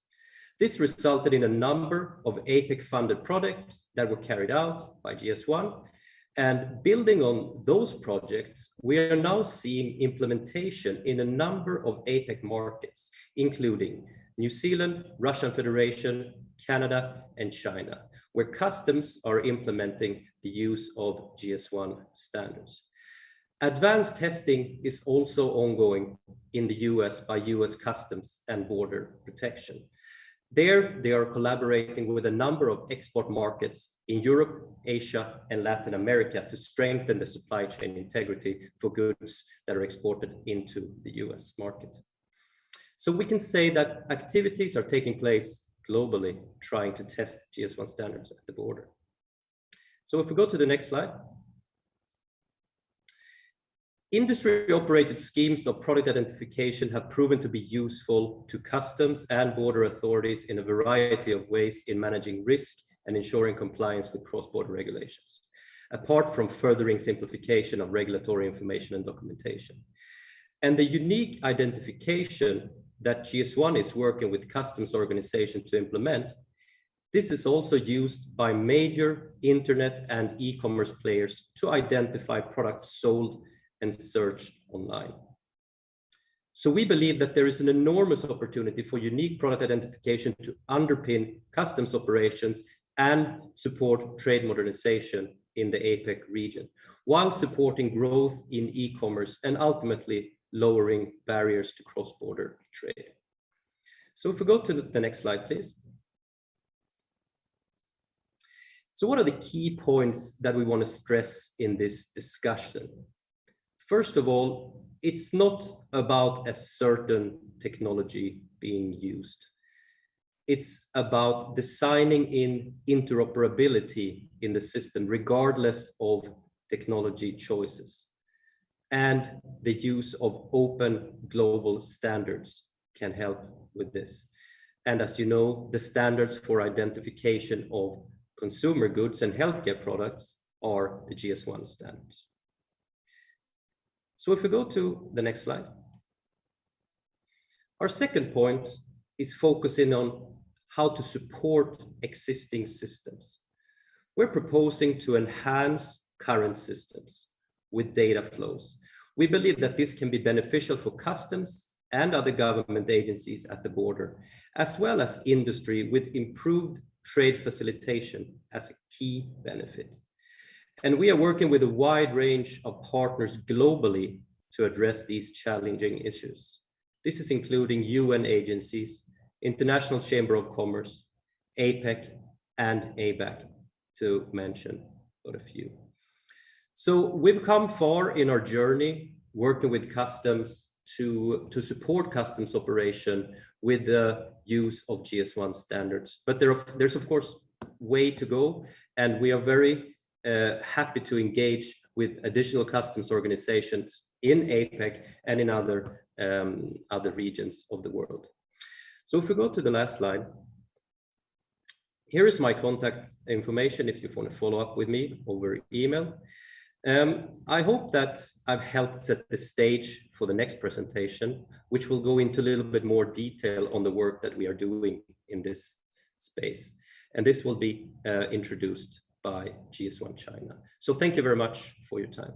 This resulted in a number of APEC-funded projects that were carried out by GS1. And building on those projects, we are now seeing implementation in a number of APEC markets, including New Zealand, Russian Federation, Canada, and China, where customs are implementing the use of GS1 standards. Advanced testing is also ongoing in the US by US Customs and Border Protection. There, they are collaborating with a number of export markets in Europe, Asia, and Latin America to strengthen the supply chain integrity for goods that are exported into the US market. So we can say that activities are taking place globally, trying to test GS1 standards at the border. So if we go to the next slide. Industry-operated schemes of product identification have proven to be useful to customs and border authorities in a variety of ways in managing risk and ensuring compliance with cross-border regulations, apart from furthering simplification of regulatory information and documentation. And the unique identification that GS1 is working with customs organization to implement, this is also used by major internet and e-commerce players to identify products sold and searched online. So we believe that there is an enormous opportunity for unique product identification to underpin customs operations and support trade modernization in the APEC region, while supporting growth in e-commerce and ultimately lowering barriers to cross-border trade. So if we go to the next slide, please. So what are the key points that we want to stress in this discussion? First of all, it's not about a certain technology being used. It's about designing in interoperability in the system, regardless of technology choices. And the use of open global standards can help with this. And as you know, the standards for identification of consumer goods and healthcare products are the GS1 standards. So if we go to the next slide. Our second point is focusing on how to support existing systems. We're proposing to enhance current systems with data flows. We believe that this can be beneficial for customs and other government agencies at the border, as well as industry with improved trade facilitation as a key benefit. And we are working with a wide range of partners globally to address these challenging issues. This is including UN agencies, International Chamber of Commerce, APEC, and ABAC, to mention but a few. So we've come far in our journey working with customs to support customs operation with the use of GS1 standards. But there's of course way to go, and we are very happy to engage with additional customs organizations in APEC and in other regions of the world. So if we go to the last slide, here is my contact information if you want to follow up with me over email. I hope that I've helped set the stage for the next presentation, which will go into a little bit more detail on the work that we are doing in this space. And this will be introduced by GS1 China. So thank you very much for your time.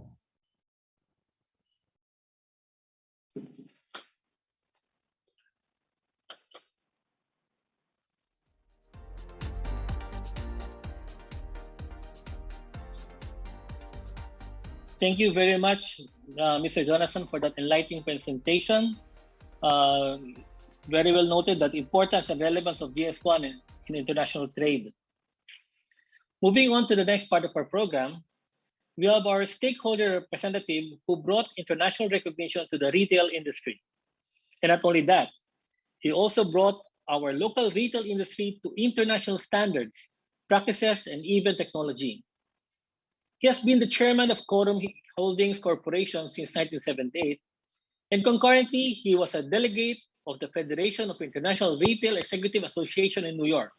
Thank you very much, Mr. Jonathan, for that enlightening presentation. Very well noted that the importance and relevance of GS1 in international trade. Moving on to the next part of our program, we have our stakeholder representative who brought international recognition to the retail industry. And not only that, he also brought our local retail industry to international standards, practices, and even technology. He has been the chairman of Quorum Holdings Corporation since 1978, and concurrently, he was a delegate of the Federation of International Retail Executive Association in New York.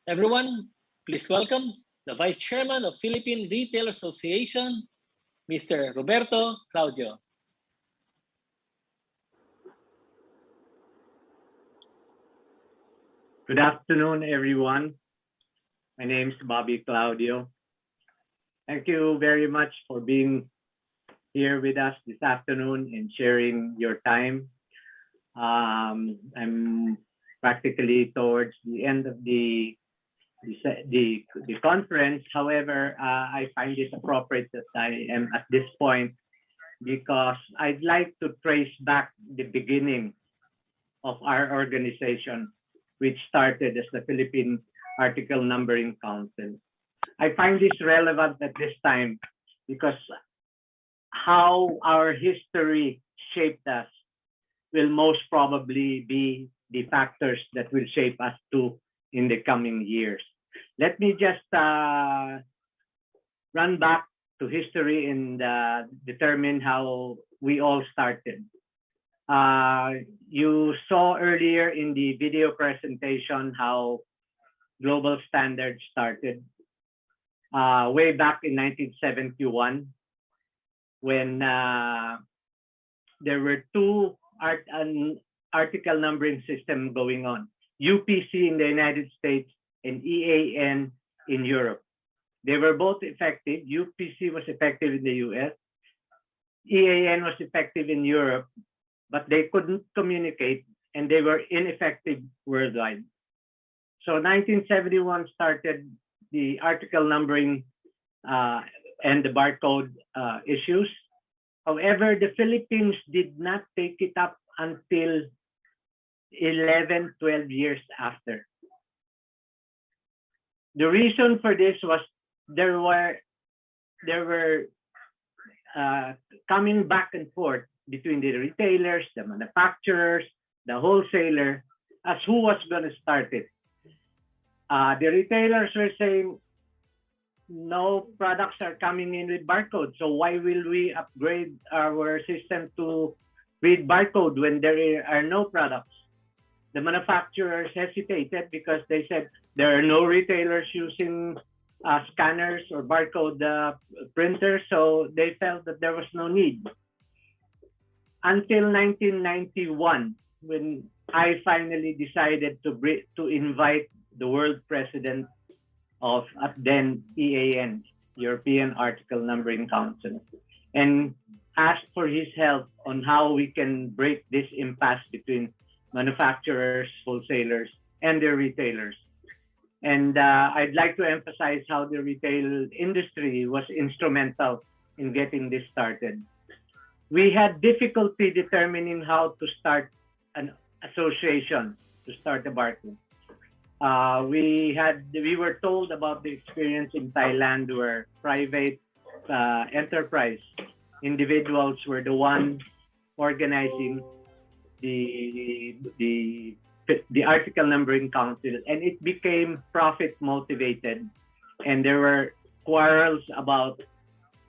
Everyone, please welcome the Vice Chairman of Philippine Retail Association, Mr. Roberto Claudio. Good afternoon, everyone. My name is Bobby Claudio. Thank you very much for being here with us this afternoon and sharing your time. I'm practically towards the end of the conference. However, I find it appropriate that I am at this point because I'd like to trace back the beginning of our organization, which started as the Philippine Article Numbering Council. I find this relevant at this time because how our history shaped us will most probably be the factors that will shape us too in the coming years. Let me just run back to history and determine how we all started. You saw earlier in the video presentation how global standards started. Way back in 1971, when there were two article numbering systems going on, UPC in the United States and EAN in Europe. They were both effective. UPC was effective in the US. EAN was effective in Europe, but they couldn't communicate and they were ineffective worldwide. So 1971 started the article numbering and the barcode issues. However, the Philippines did not take it up until 11, 12 years after. The reason for this was there were coming back and forth between the retailers, the manufacturers, the wholesaler, as who was going to start it. The retailers were saying, no products are coming in with barcode, so why will we upgrade our system to read barcode when there are no products? The manufacturers hesitated because they said there are no retailers using scanners or barcode printers, so they felt that there was no need. Until 1991, when I finally decided to invite the world president of then EAN, European Article Numbering Council, and asked for his help on how we can break this impasse between manufacturers, wholesalers, and their retailers. And I'd like to emphasize how the retail industry was instrumental in getting this started. we had difficulty determining how to start an association, to start a barcode. We were told about the experience in Thailand where private enterprise individuals were the ones organizing the article numbering council, and it became profit motivated, and there were quarrels about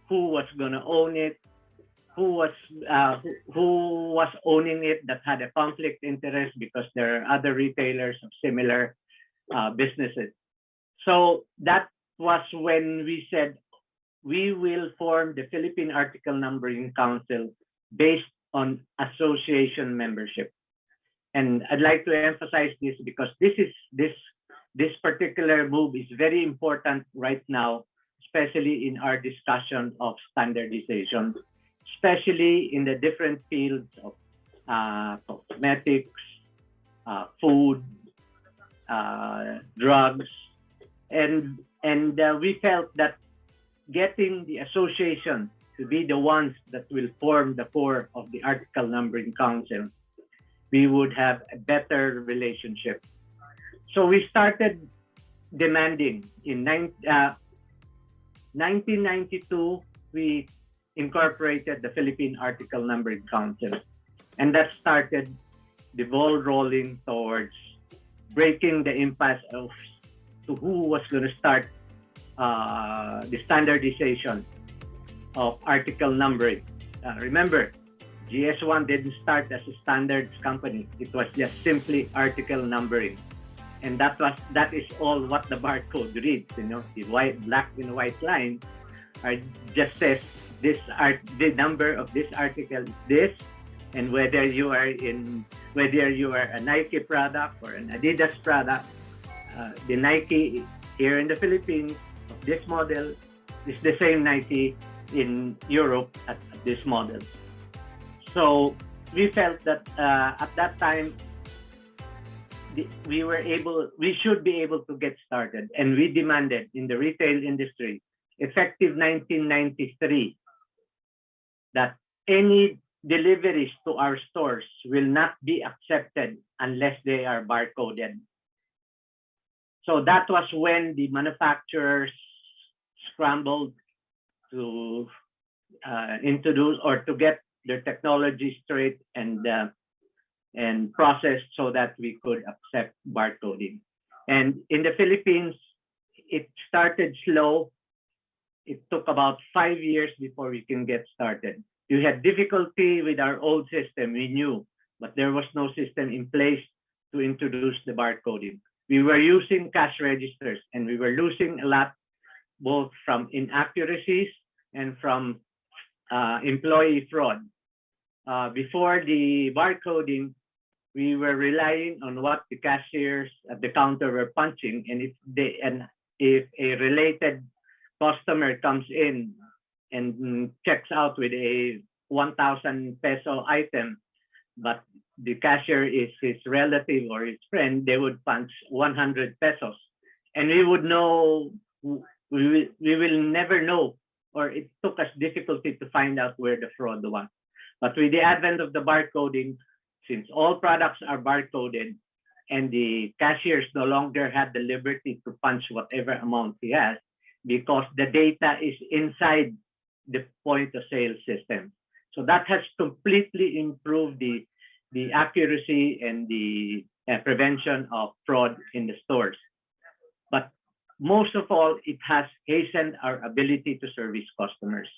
who was going to own it, who was owning it that had a conflict interest because there are other retailers of similar businesses. So that was when we said we will form the Philippine Article Numbering Council based on association membership. And I'd like to emphasize this because this particular move is very important right now, especially in our discussion of standardization, especially in the different fields of cosmetics, food, drugs, and we felt that getting the association to be the ones that will form the core of the Article Numbering Council, we would have a better relationship. So we started demanding. In 1992, we incorporated the Philippine Article Numbering Council, and that started the ball rolling towards breaking the impasse of to who was going to start the standardization of article numbering. Remember, GS1 didn't start as a standards company. It was just simply article numbering. And that is all what the barcode reads. You know, the black and white line just says the number of this article is this, and whether you are a Nike product or an Adidas product, the Nike here in the Philippines of this model is the same Nike in Europe at this model. So we felt that at that time we should be able to get started, and we demanded in the retail industry, effective 1993, that any deliveries to our stores will not be accepted unless they are barcoded. So that was when the manufacturers scrambled to introduce or to get their technology straight and processed so that we could accept barcoding. And in the Philippines, it started slow. It took about 5 years before we can get started. We had difficulty with our old system, we knew, but there was no system in place to introduce the barcoding. We were using cash registers, and we were losing a lot, both from inaccuracies and from employee fraud. Before the barcoding, we were relying on what the cashiers at the counter were punching, and if a related customer comes in and checks out with a 1,000 peso item, but the cashier is his relative or his friend, they would punch 100 pesos. And we would know, we will never know, or it took us difficulty to find out where the fraud was. But with the advent of the barcoding, since all products are barcoded and the cashiers no longer had the liberty to punch whatever amount he has, because the data is inside the point of sale system. So that has completely improved the accuracy and the prevention of fraud in the stores. But most of all, it has hastened our ability to service customers.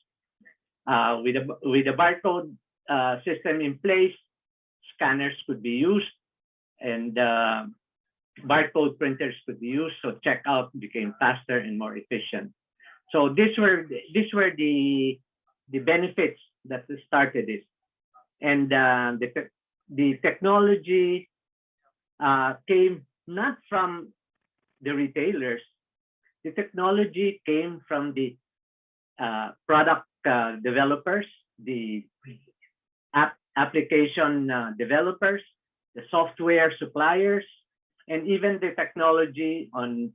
With the barcode system in place, scanners could be used, and barcode printers could be used, so checkout became faster and more efficient. So these were the benefits that started this, and the technology came not from the retailers. The technology came from the product developers, the application developers, the software suppliers, and even the technology on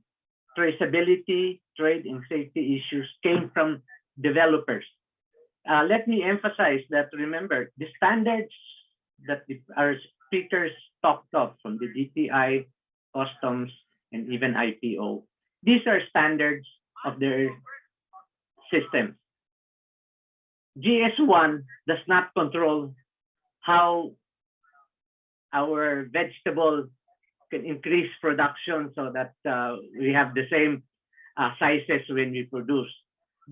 traceability, trade, and safety issues came from developers. let me emphasize that, remember, the standards that our speakers talked of, from the DTI, customs, and even IPO, these are standards of their systems. GS1 does not control how our vegetable can increase production so that we have the same sizes when we produce.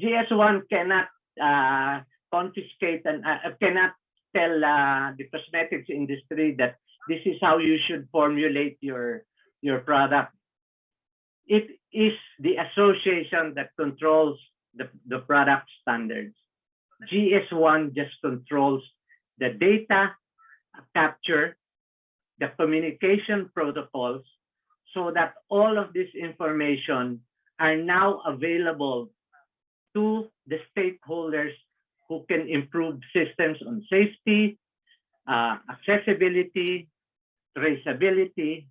GS1 cannot confiscate and cannot tell the cosmetics industry that this is how you should formulate your product. It is the association that controls the product standards. GS1 just controls the data capture, the communication protocols, so that all of this information are now available to the stakeholders who can improve systems on safety, accessibility, traceability.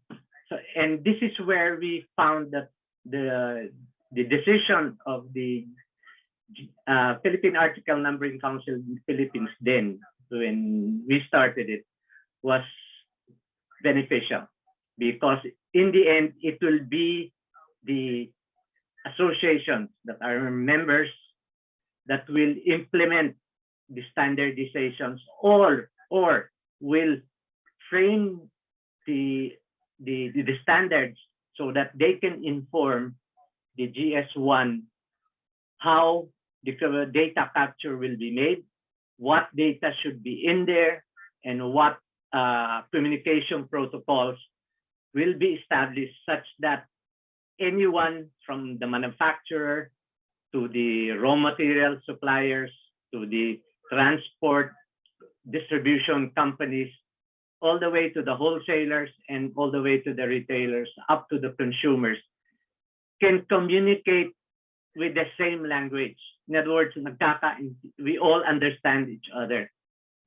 So, and this is where we found that the decision of the Philippine Article Numbering Council in the Philippines then, when we started it, was beneficial, because in the end, it will be the associations that are members that will implement the standardizations or will frame the standards so that they can inform the GS1 how the data capture will be made, what data should be in there, and what communication protocols will be established such that anyone from the manufacturer to the raw material suppliers to the transport distribution companies, all the way to the wholesalers and all the way to the retailers, up to the consumers, can communicate with the same language. In other words, we all understand each other.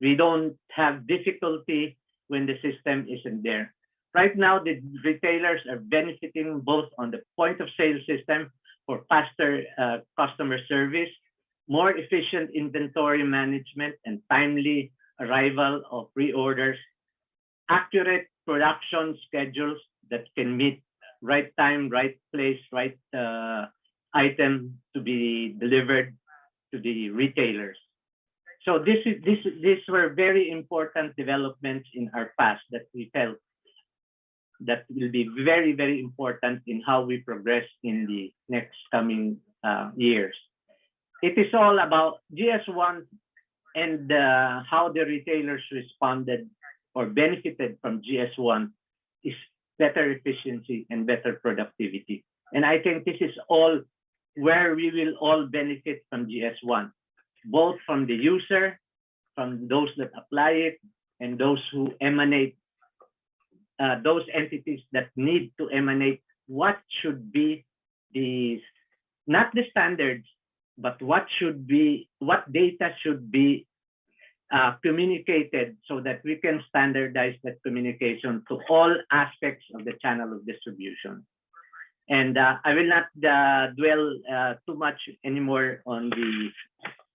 We don't have difficulty when the system isn't there. Right now, the retailers are benefiting both on the point of sale system for faster customer service, more efficient inventory management and timely arrival of reorders, accurate production schedules that can meet right time, right place, right item to be delivered to the retailers. So these were very important developments in our past that we felt that will be very, very important in how we progress in the next coming years. It is all about GS1 and how the retailers responded or benefited from GS1 is better efficiency and better productivity. And I think this is all where we will all benefit from GS1, both from the user, from those that apply it, and those who emanate, those entities that need to emanate what should be the, not the standards, but what data should be communicated so that we can standardize that communication to all aspects of the channel of distribution. And I will not dwell too much anymore on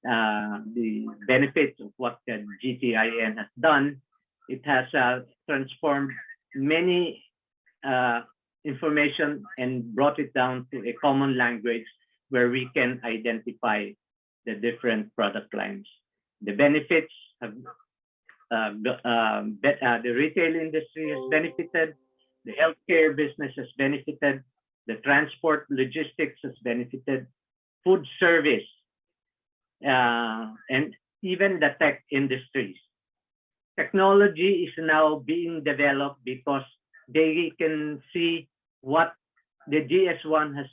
the benefits of what the GTIN has done. It has transformed many information and brought it down to a common language where we can identify the different product lines. The benefits have, the retail industry has benefited, the healthcare business has benefited, the transport logistics has benefited, food service, and even the tech industries. Technology is now being developed because they can see what the GS1 has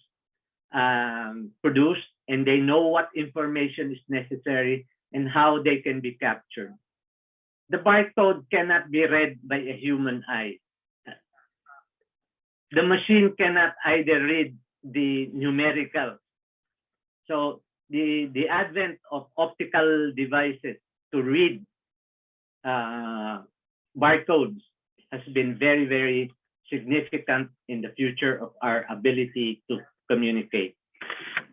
produced, and they know what information is necessary and how they can be captured. The barcode cannot be read by a human eye. The machine cannot either read the numerical. So the advent of optical devices to read barcodes has been very, very significant in the future of our ability to communicate.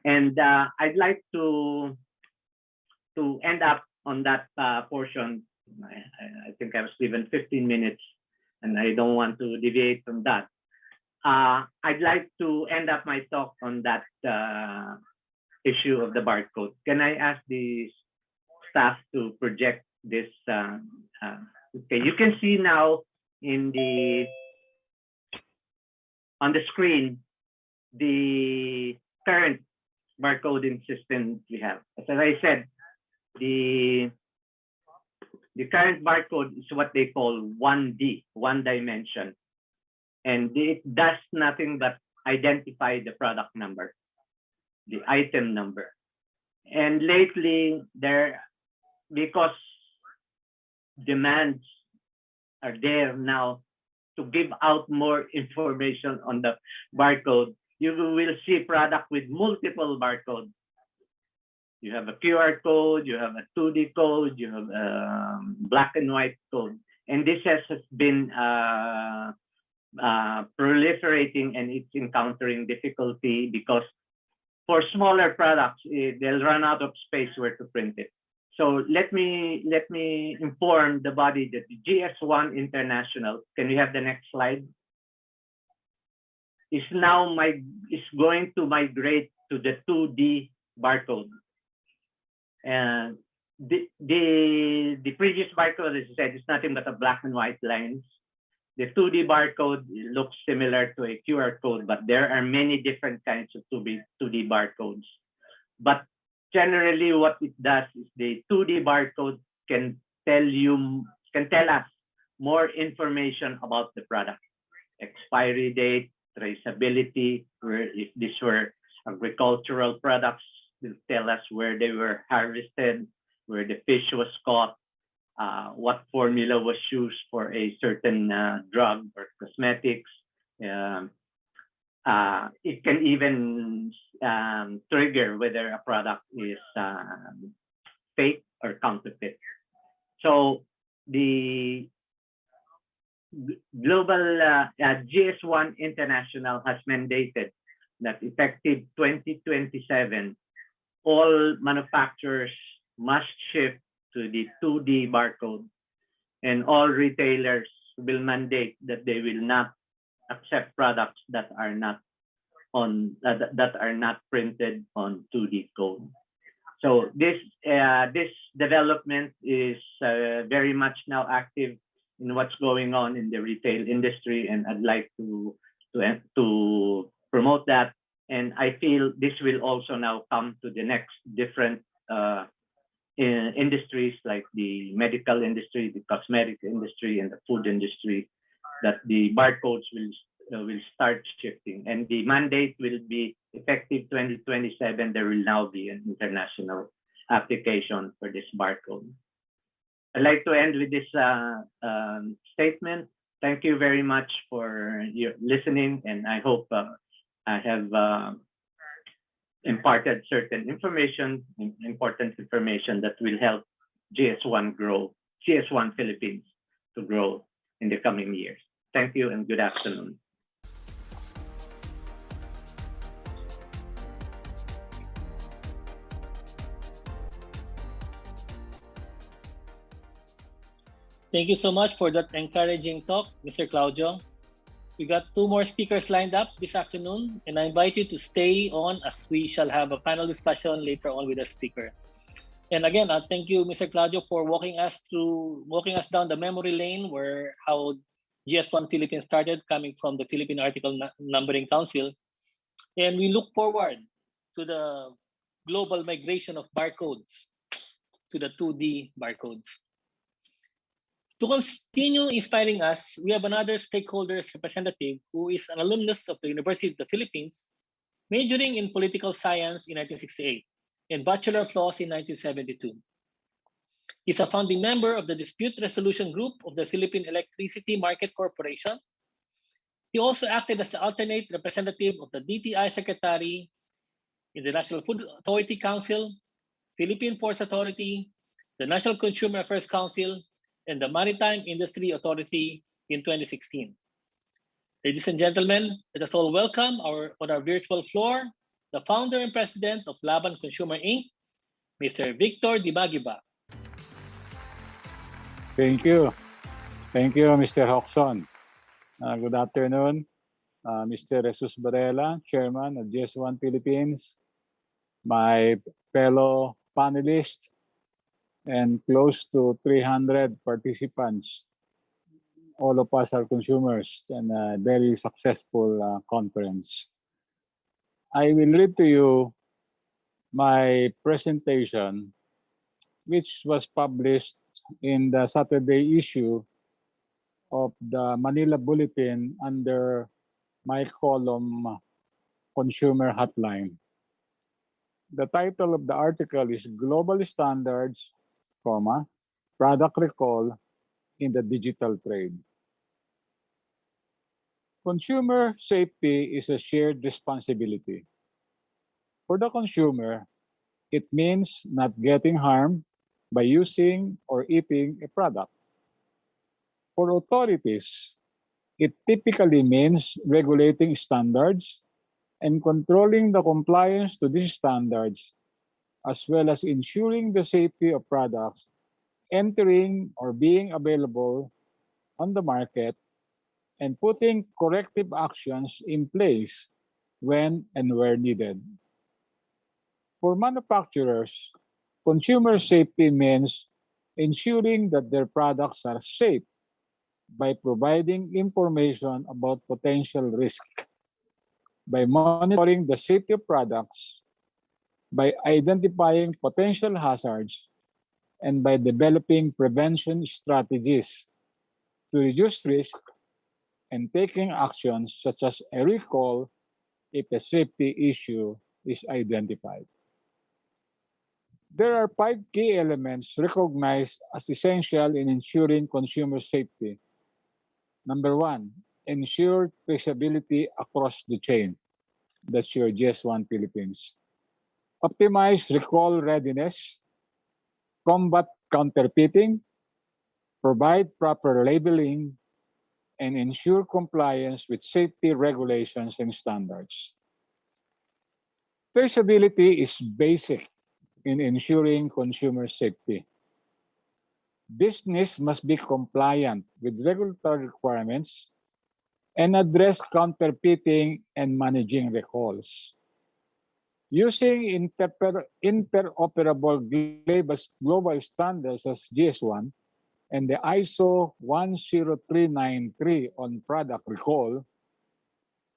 And I'd like to to end up on that portion, I think I was given 15 minutes, and I don't want to deviate from that. I'd like to end up my talk on that issue of the barcode. Can I ask the staff to project this? Okay, you can see now on the screen the current barcoding system we have. As I said, the current barcode is what they call 1D, one dimension. And it does nothing but identify the product number, the item number. And lately, because demands are there now to give out more information on the barcode, you will see product with multiple barcodes. You have a QR code, you have a 2D code, you have a black and white code. And this has been proliferating, and it's encountering difficulty because for smaller products, they'll run out of space where to print it. So let me inform the body that the GS1 International, can we have the next slide? Is going to migrate to the 2D barcode. And the previous barcode, as I said, is nothing but a black and white lines. The 2D barcode looks similar to a QR code, but there are many different kinds of 2D barcodes. But generally, what it does is the 2D barcode can tell us more information about the product, expiry date, traceability, where if these were agricultural products, will tell us where they were harvested, where the fish was caught, what formula was used for a certain drug or cosmetics. It can even trigger whether a product is fake or counterfeit. So the global GS1 International has mandated that effective 2027, all manufacturers must shift to the 2D barcode, and all retailers will mandate that they will not accept products that are not printed on 2D code. So this development is very much now active in what's going on in the retail industry, and I'd like to promote that. And I feel this will also now come to the next different industries like the medical industry, the cosmetic industry, and the food industry, that the barcodes will start shifting. And the mandate will be effective 2027. There will now be an international application for this barcode. I'd like to end with this statement. Thank you very much for your listening, and I hope I have imparted certain information, important information that will help GS1 Philippines to grow in the coming years. Thank you and good afternoon. Thank you so much for that encouraging talk, Mr. Claudio. We got two more speakers lined up this afternoon, and I invite you to stay on as we shall have a panel discussion later on with the speaker. And again, thank you, Mr. Claudio, for walking us down the memory lane where how GS1 Philippines started, coming from the Philippine Article Numbering Council. And we look forward to the global migration of barcodes to the 2D barcodes. To continue inspiring us, we have another stakeholders representative who is an alumnus of the University of the Philippines, majoring in political science in 1968 and Bachelor of Laws in 1972. He's a founding member of the Dispute Resolution Group of the Philippine Electricity Market Corporation. He also acted as the alternate representative of the DTI Secretary in the National Food Authority Council, Philippine Ports Authority, the National Consumer Affairs Council, and the Maritime Industry Authority in 2016. Ladies and gentlemen, let us all welcome on our virtual floor, the founder and president of Laban Consumer Inc., Mr. Victor Dibagiba. Thank you. Thank you, Mr. Hoxon. Good afternoon, Mr. Jesus Varela, Chairman of GS1 Philippines, my fellow panelists, and close to 300 participants. All of us are consumers and a very successful conference. I will read to you my presentation, which was published in the Saturday issue of the Manila Bulletin under my column Consumer Hotline. The title of the article is Global Standards, Product Recall in the Digital Trade. Consumer safety is a shared responsibility. For the consumer, it means not getting harmed by using or eating a product. For authorities, it typically means regulating standards and controlling the compliance to these standards, as well as ensuring the safety of products entering or being available on the market and putting corrective actions in place when and where needed. For manufacturers, consumer safety means ensuring that their products are safe by providing information about potential risk, by monitoring the safety of products, by identifying potential hazards, and by developing prevention strategies to reduce risk and taking actions such as a recall if a safety issue is identified. There are 5 key elements recognized as essential in ensuring consumer safety. Number 1, ensure traceability across the chain. That's your GS1 Philippines. Optimize recall readiness, combat counterfeiting, provide proper labeling, and ensure compliance with safety regulations and standards. Traceability is basic in ensuring consumer safety. Business must be compliant with regulatory requirements and address counterfeiting and managing recalls. Using interoperable global standards as GS1 and the ISO 10393 on product recall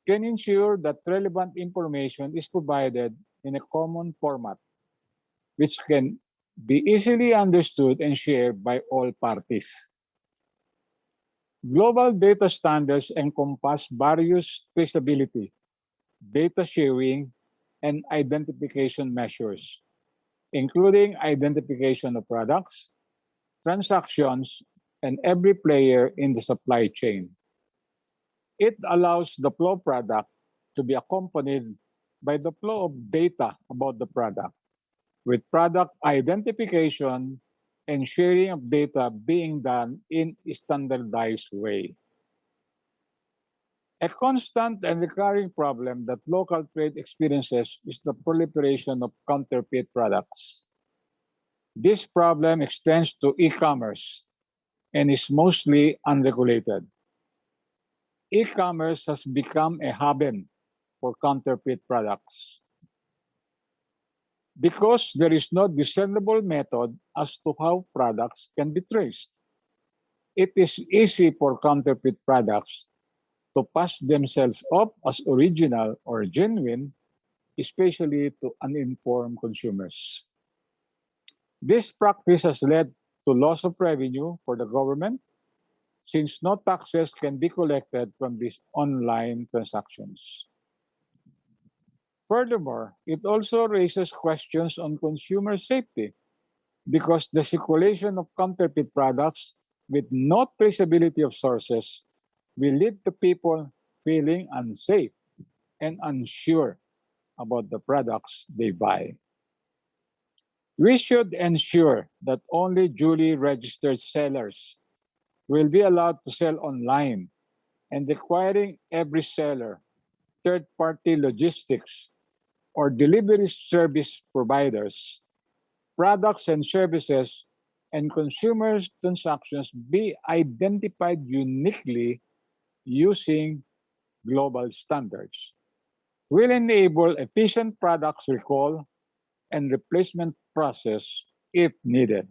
can ensure that relevant information is provided in a common format, which can be easily understood and shared by all parties. Global data standards encompass various traceability, data sharing, and identification measures, including identification of products, transactions, and every player in the supply chain. It allows the flow of product to be accompanied by the flow of data about the product, with product identification and sharing of data being done in a standardized way. A constant and recurring problem that local trade experiences is the proliferation of counterfeit products. This problem extends to e-commerce and is mostly unregulated. E-commerce has become a haven for counterfeit products. Because there is no discernible method as to how products can be traced, it is easy for counterfeit products to pass themselves off as original or genuine, especially to uninformed consumers. This practice has led to loss of revenue for the government since no taxes can be collected from these online transactions. Furthermore, it also raises questions on consumer safety because the circulation of counterfeit products with no traceability of sources will lead to people feeling unsafe and unsure about the products they buy. We should ensure that only duly registered sellers will be allowed to sell online and requiring every seller, third-party logistics, or delivery service providers products and services and consumers' transactions be identified uniquely using global standards will enable efficient products recall and replacement process if needed.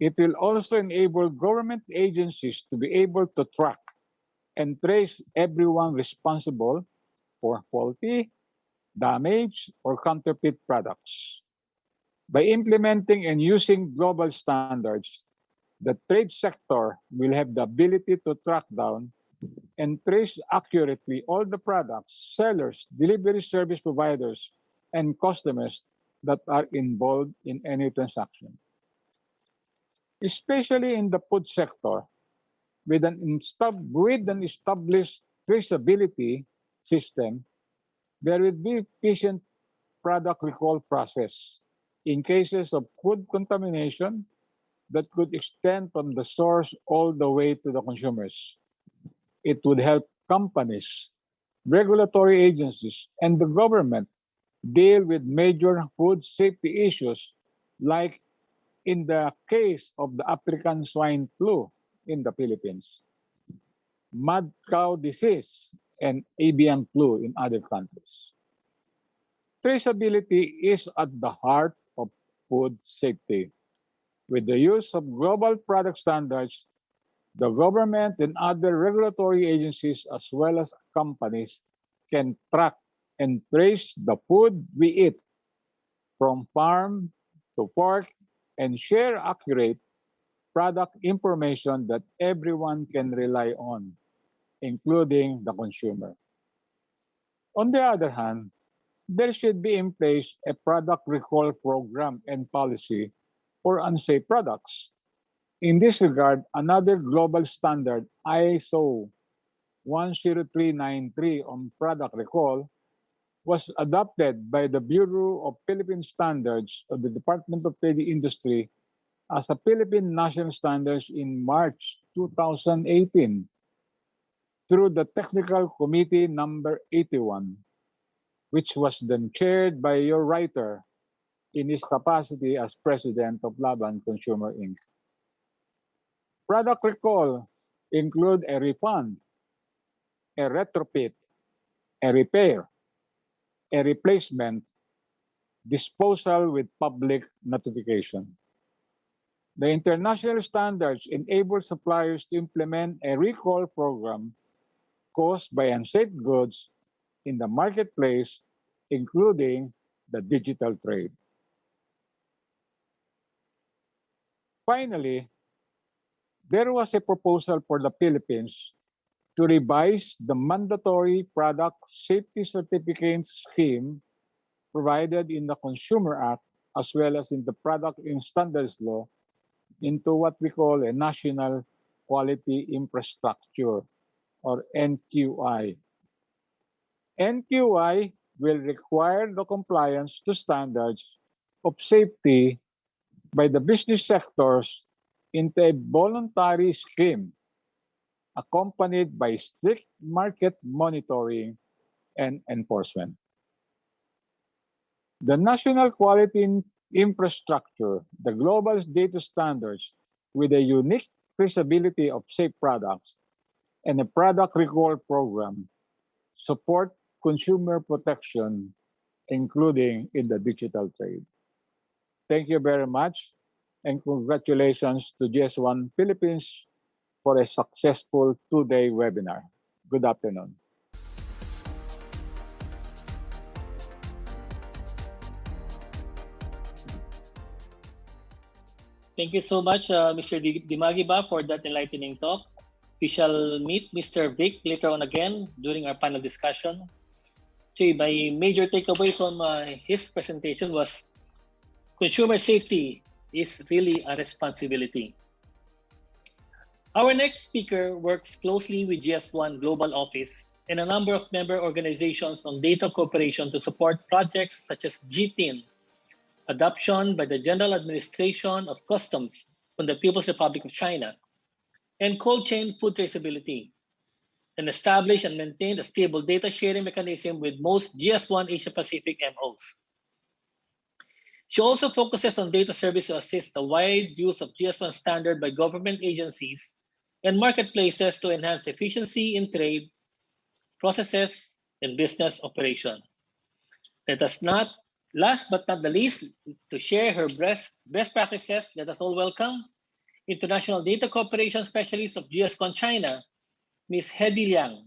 It will also enable government agencies to be able to track and trace everyone responsible for faulty, damaged, or counterfeit products. By implementing and using global standards, the trade sector will have the ability to track down and trace accurately all the products, sellers, delivery service providers, and customers that are involved in any transaction. Especially in the food sector, with an established traceability system, there will be efficient product recall process in cases of food contamination that could extend from the source all the way to the consumers. It would help companies, regulatory agencies, and the government deal with major food safety issues like in the case of the African swine flu in the Philippines, mad cow disease, and avian flu in other countries. Traceability is at the heart of food safety. With the use of global product standards, the government and other regulatory agencies, as well as companies, can track and trace the food we eat from farm to fork and share accurate product information that everyone can rely on, including the consumer. On the other hand, there should be in place a product recall program and policy for unsafe products. In this regard, another global standard, ISO 10393 on product recall, was adopted by the Bureau of Philippine Standards of the Department of Trade and Industry as a Philippine national standards in March 2018 through the Technical Committee number 81, which was then chaired by your writer in his capacity as president of Laban Consumer Inc. Product recall include a refund, a retrofit, a repair, a replacement, disposal with public notification. The international standards enable suppliers to implement a recall program caused by unsafe goods in the marketplace, including the digital trade. Finally, there was a proposal for the Philippines to revise the mandatory product safety certificate scheme provided in the Consumer Act as well as in the Product and Standards Law into what we call a National Quality Infrastructure or NQI. NQI will require the compliance to standards of safety by the business sectors into a voluntary scheme accompanied by strict market monitoring and enforcement. The national quality infrastructure, the global data standards with a unique traceability of safe products, and a product recall program support consumer protection, including in the digital trade. Thank you very much, and congratulations to GS1 Philippines for a successful two-day webinar. Good afternoon. Thank you so much, Mr. Dimagiba, for that enlightening talk. We shall meet Mr. Vic later on again during our panel discussion. So my major takeaway from his presentation was consumer safety is really a responsibility. Our next speaker works closely with GS1 Global Office and a number of member organizations on data cooperation to support projects such as GTIN, adoption by the General Administration of Customs from the People's Republic of China, and cold chain food traceability, and establish and maintain a stable data sharing mechanism with most GS1 Asia Pacific MOs. She also focuses on data service to assist the wide use of GS1 standard by government agencies and marketplaces to enhance efficiency in trade, processes, and business operation. Let us not, last but not the least, to share her best practices, let us all welcome International Data Cooperation Specialist of GS1 China, Ms. Hedy Liang.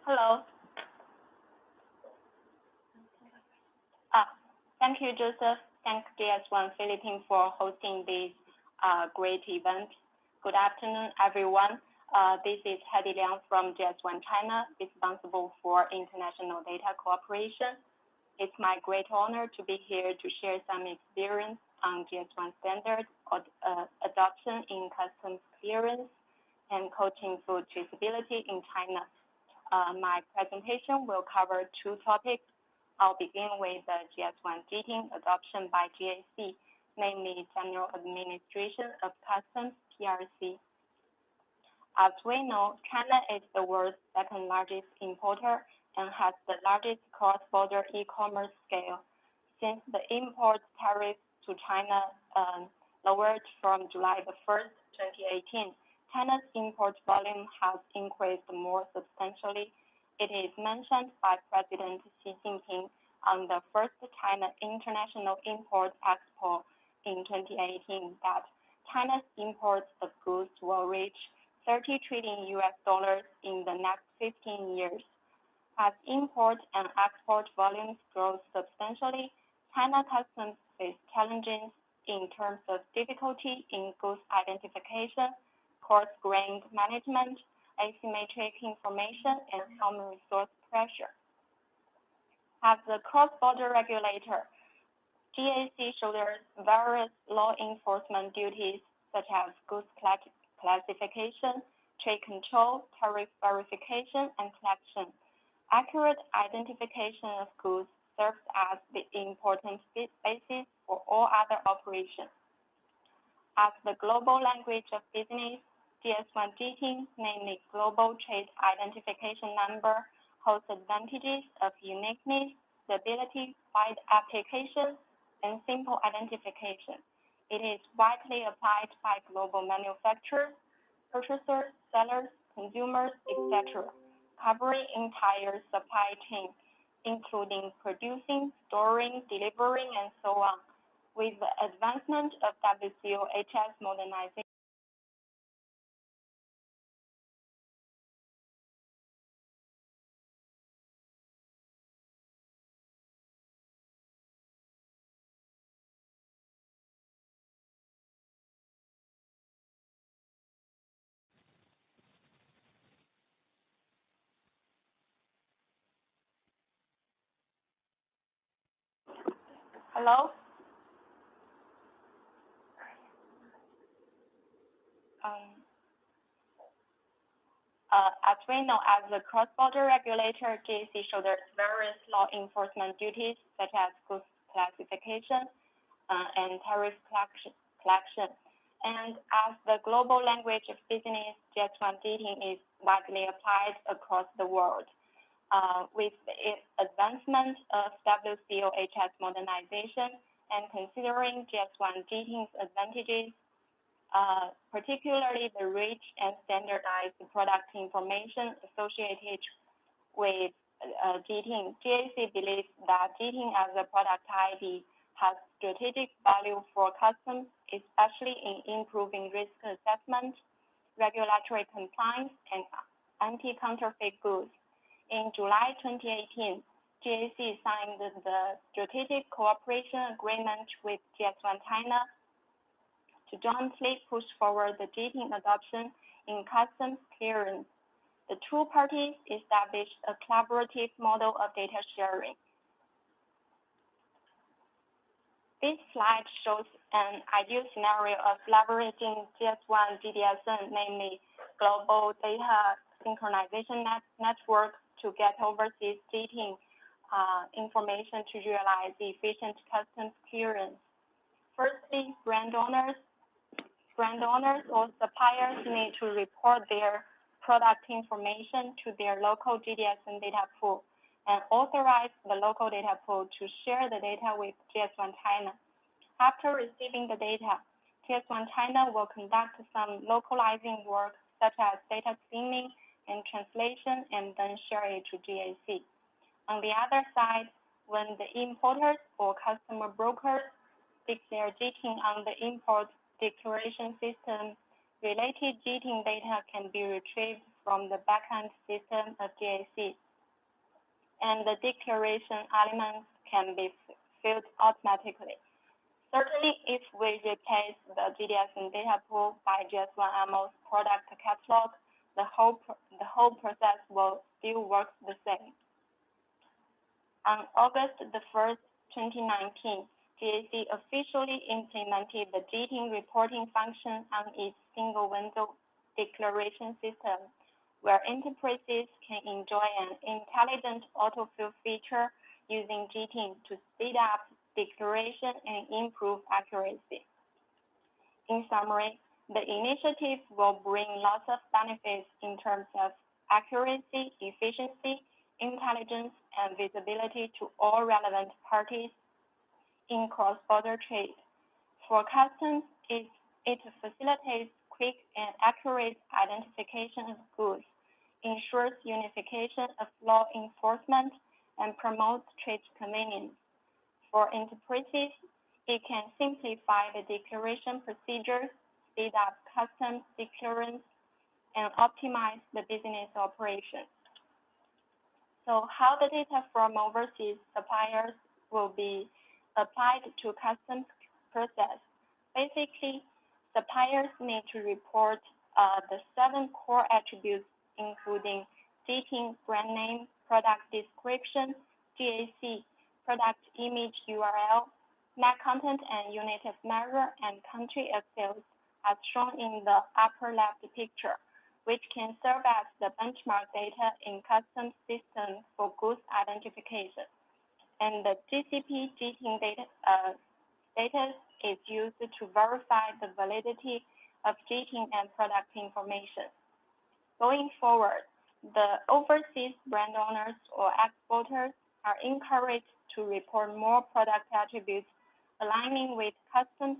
Hello. Thank you, Joseph. Thank GS1 Philippines for hosting this great event. Good afternoon, everyone. This is Hedy Liang from GS1 China, responsible for international data cooperation. It's my great honor to be here to share some experience on GS1 standard adoption in customs clearance and coaching food traceability in China. My presentation will cover two topics. I'll begin with the GS1 GTIN adoption by GAC, namely General Administration of Customs, PRC. As we know, China is the world's second largest importer and has the largest cross-border e-commerce scale. Since the import tariffs to China lowered from July the 1st, 2018, China's import volume has increased more substantially. It is mentioned by President Xi Jinping on the first China International Import Expo in 2018 that China's imports of goods will reach $30 trillion in the next 15 years. As import and export volumes grow substantially, China customs face challenges in terms of difficulty in goods identification, coarse-grained management, asymmetric information, and human resource pressure. As the cross-border regulator, GAC shoulders various law enforcement duties such as goods classification, trade control, tariff verification, and collection. Accurate identification of goods serves as the important basis for all other operations. As the global language of business, GS1 GTIN, namely Global Trade Identification Number, holds advantages of uniqueness, stability, wide application, and simple identification. It is widely applied by global manufacturers, purchasers, sellers, consumers, etc., covering entire supply chain, including producing, storing, delivering, and so on. With the advancement of WCO-HS modernization, hello? As we know, as the cross-border regulator, GAC shoulders various law enforcement duties such as goods classification and tariff collection. And as the global language of business, GS1 GTIN is widely applied across the world. With its advancement of WCO-HS modernization and considering GS1 GTIN's advantages, particularly the rich and standardized product information associated with GTIN, GAC believes that GTIN as a product ID has strategic value for customs, especially in improving risk assessment, regulatory compliance, and anti-counterfeit goods. In July 2018, GAC signed the strategic cooperation agreement with GS1 China to jointly push forward the GTIN adoption in customs clearance. The two parties established a collaborative model of data sharing. This slide shows an ideal scenario of leveraging GS1 GDSN, namely Global Data Synchronization Network, to get overseas GTIN information to realize efficient customs clearance. Firstly, brand owners or suppliers need to report their product information to their local GDSN data pool and authorize the local data pool to share the data with GS1 China. After receiving the data, GS1 China will conduct some localizing work such as data cleaning and translation and then share it to GAC. On the other side, when the importers or customer brokers declare GTIN on the import declaration system, related GTIN data can be retrieved from the backend system of GAC, and the declaration elements can be filled automatically. Certainly, if we replace the GDSN data pool by GS1 MO's product catalog, the whole process will still work the same. On August the 1st, 2019, GAC officially implemented the GTIN reporting function on its single window declaration system, where enterprises can enjoy an intelligent autofill feature using GTIN to speed up declaration and improve accuracy. In summary, the initiative will bring lots of benefits in terms of accuracy, efficiency, intelligence, and visibility to all relevant parties in cross-border trade. For customs, it facilitates quick and accurate identification of goods, ensures unification of law enforcement, and promotes trade convenience. For enterprises, it can simplify the declaration procedures, speed up customs clearance, and optimize the business operations. So how the data from overseas suppliers will be applied to customs process? Basically, suppliers need to report the 7 core attributes, including GTIN brand name, product description, GAC, product image URL, net content and unit of measure, and country of sales, as shown in the upper left picture, which can serve as the benchmark data in customs systems for goods identification. And the GCP GTIN data status is used to verify the validity of GTIN and product information. Going forward, the overseas brand owners or exporters are encouraged to report more product attributes aligning with customs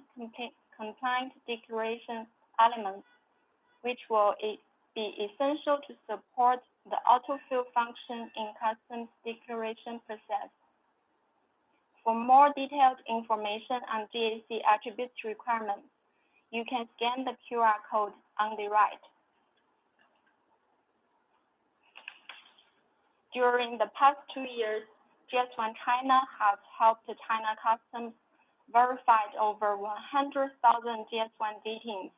compliant declaration elements, which will be essential to support the autofill function in customs declaration process. For more detailed information on GAC attributes requirements, you can scan the QR code on the right. During the past 2 years, GS1 China has helped China Customs verify over 100,000 GS1 GTINs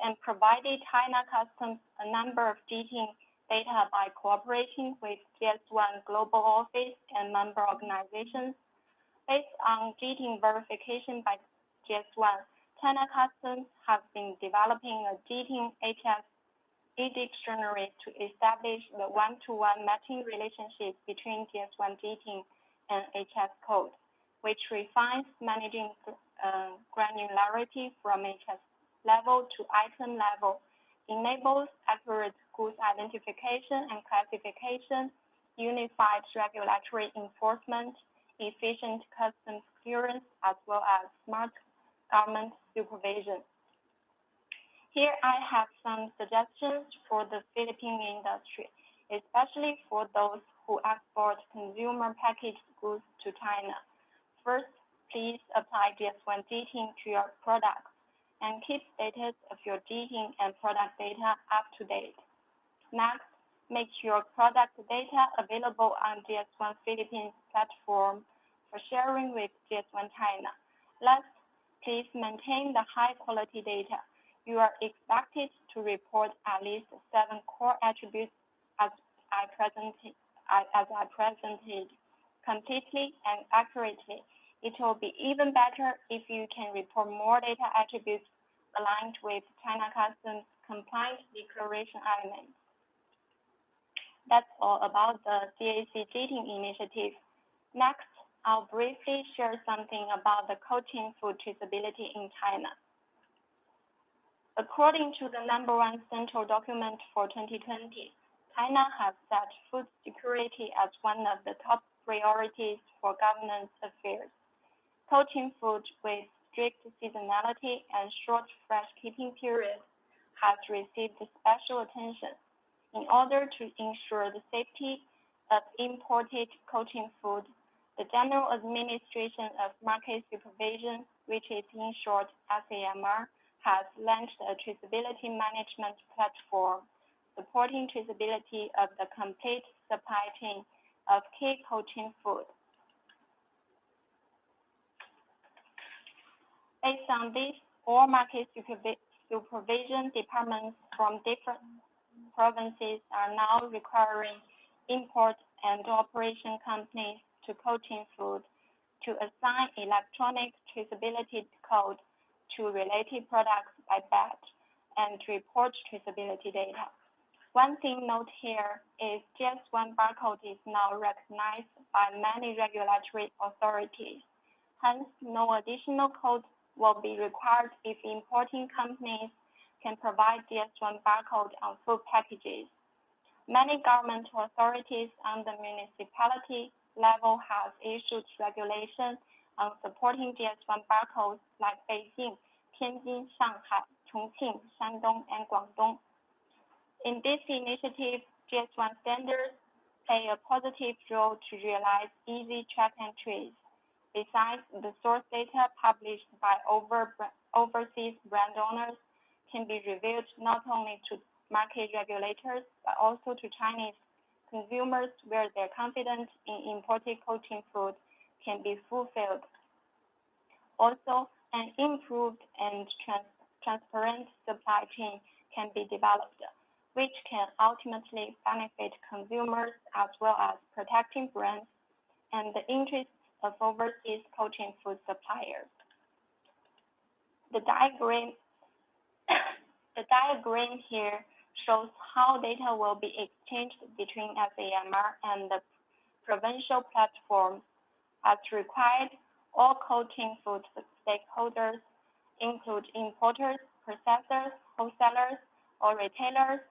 and provided China Customs a number of GTIN data by cooperating with GS1 Global Office and member organizations. Based on GTIN verification by GS1, China Customs has been developing a GTIN HS e-dictionary to establish the one-to-one matching relationship between GS1 GTIN and HS code, which refines managing granularity from HS level to item level, enables accurate goods identification and classification, unified regulatory enforcement, efficient customs clearance, as well as smart government supervision. Here I have some suggestions for the Philippine industry, especially for those who export consumer packaged goods to China. First, please apply GS1 GTIN to your products and keep status of your GTIN and product data up to date. Next, Make your product data available on GS1 Philippines platform for sharing with GS1 China. Last, please maintain the high-quality data. You are expected to report at least 7 core attributes as I presented completely and accurately. It will be even better if you can report more data attributes aligned with China Customs compliant declaration elements. That's all about the GAC Dating Initiative. Next, I'll briefly share something about the coaching food traceability in China. According to the #1 central document for 2020, China has set food security as one of the top priorities for governance affairs. Coaching food with strict seasonality and short fresh keeping period has received special attention. In order to ensure the safety of imported coaching food, the General Administration of Market Supervision, which is in short SAMR, has launched a traceability management platform supporting traceability of the complete supply chain of key coaching food. Based on this, all market supervision departments from different provinces are now requiring import and operation companies to coaching food to assign electronic traceability code to related products by batch and report traceability data. One thing note here is GS1 barcode is now recognized by many regulatory authorities. Hence, no additional code will be required if importing companies can provide GS1 barcode on food packages. Many government authorities on the municipality level have issued regulations on supporting GS1 barcodes like Beijing, Tianjin, Shanghai, Chongqing, Shandong, and Guangdong. In this initiative, GS1 standards play a positive role to realize easy track and trace. Besides, the source data published by overseas brand owners can be revealed not only to market regulators, but also to Chinese consumers where their confidence in imported coaching food can be fulfilled. Also, an improved and transparent supply chain can be developed, which can ultimately benefit consumers as well as protecting brands and the interests of overseas coaching food suppliers. The diagram here shows how data will be exchanged between SAMR and the provincial platforms. As required, all coaching food stakeholders, include importers, processors, wholesalers, or retailers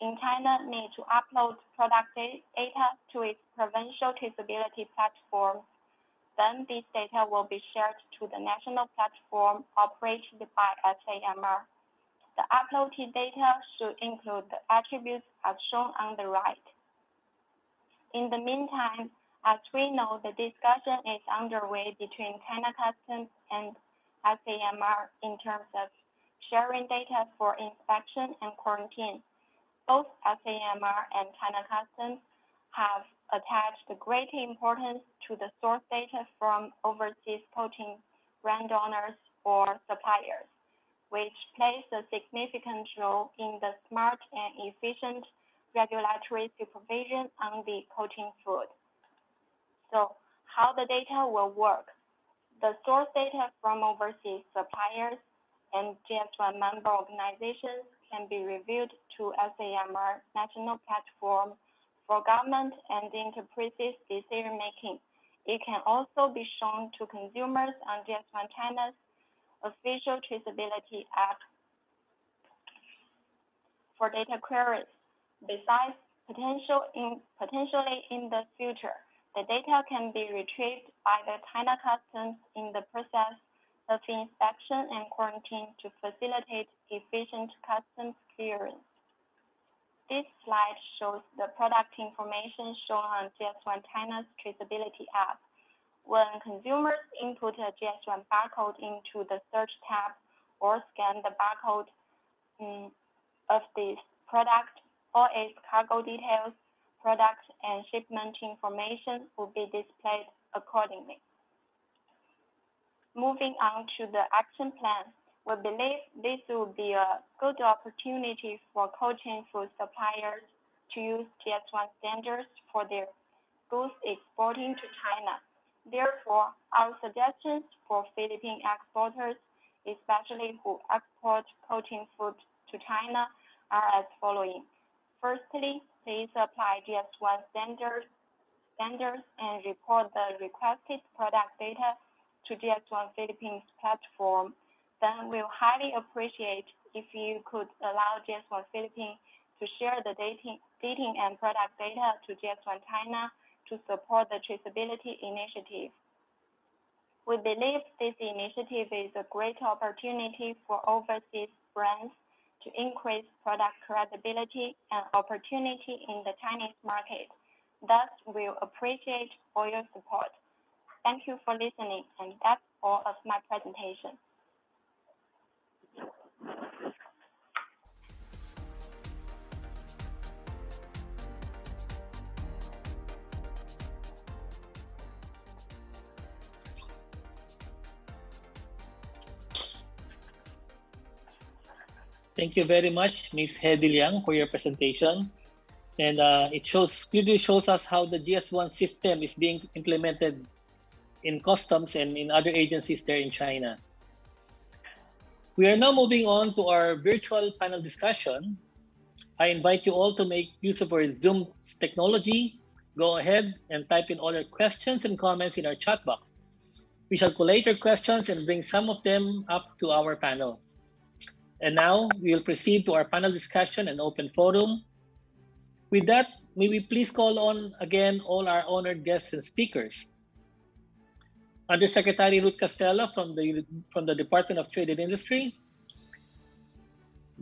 in China, need to upload product data to its provincial traceability platform. Then this data will be shared to the national platform operated by SAMR. The uploaded data should include the attributes as shown on the right. In the meantime, as we know, the discussion is underway between China Customs and SAMR in terms of sharing data for inspection and quarantine. Both SAMR and China Customs have attached great importance to the source data from overseas coaching brand owners or suppliers, which plays a significant role in the smart and efficient regulatory supervision on the coaching food. So, how the data will work? The source data from overseas suppliers and GS1 member organizations can be reviewed to SAMR national platform for government and enterprises decision-making. It can also be shown to consumers on GS1 China's official traceability app for data queries. Besides, potentially in the future, the data can be retrieved by the China Customs in the process of inspection and quarantine to facilitate efficient customs clearance. This slide shows the product information shown on GS1 China's traceability app. When consumers input a GS1 barcode into the search tab or scan the barcode of this product, All its cargo details, product, and shipment information will be displayed accordingly. Moving on to the action plan, we believe this will be a good opportunity for coaching food suppliers to use GS1 standards for their goods exporting to China. Therefore, our suggestions for Philippine exporters, especially who export coaching food to China, are as following. Firstly, please apply GS1 standards and report the requested product data to GS1 Philippines platform. Then we'll highly appreciate if you could allow GS1 Philippines to share the dating and product data to GS1 China to support the traceability initiative. We believe this initiative is a great opportunity for overseas brands to increase product credibility and opportunity in the Chinese market. Thus, we'll appreciate all your support. Thank you for listening, and that's all of my presentation. Thank you very much, Ms. Hedy Liang, for your presentation. And it clearly shows us how the GS1 system is being implemented in customs and in other agencies there in China. We are now moving on to our virtual panel discussion. I invite you all to make use of our Zoom technology. Go ahead and type in all your questions and comments in our chat box. We shall collate your questions and bring some of them up to our panel. And now we will proceed to our panel discussion and open forum. With that, may we please call on again all our honored guests and speakers. Undersecretary Ruth Castella from the Department of Trade and Industry,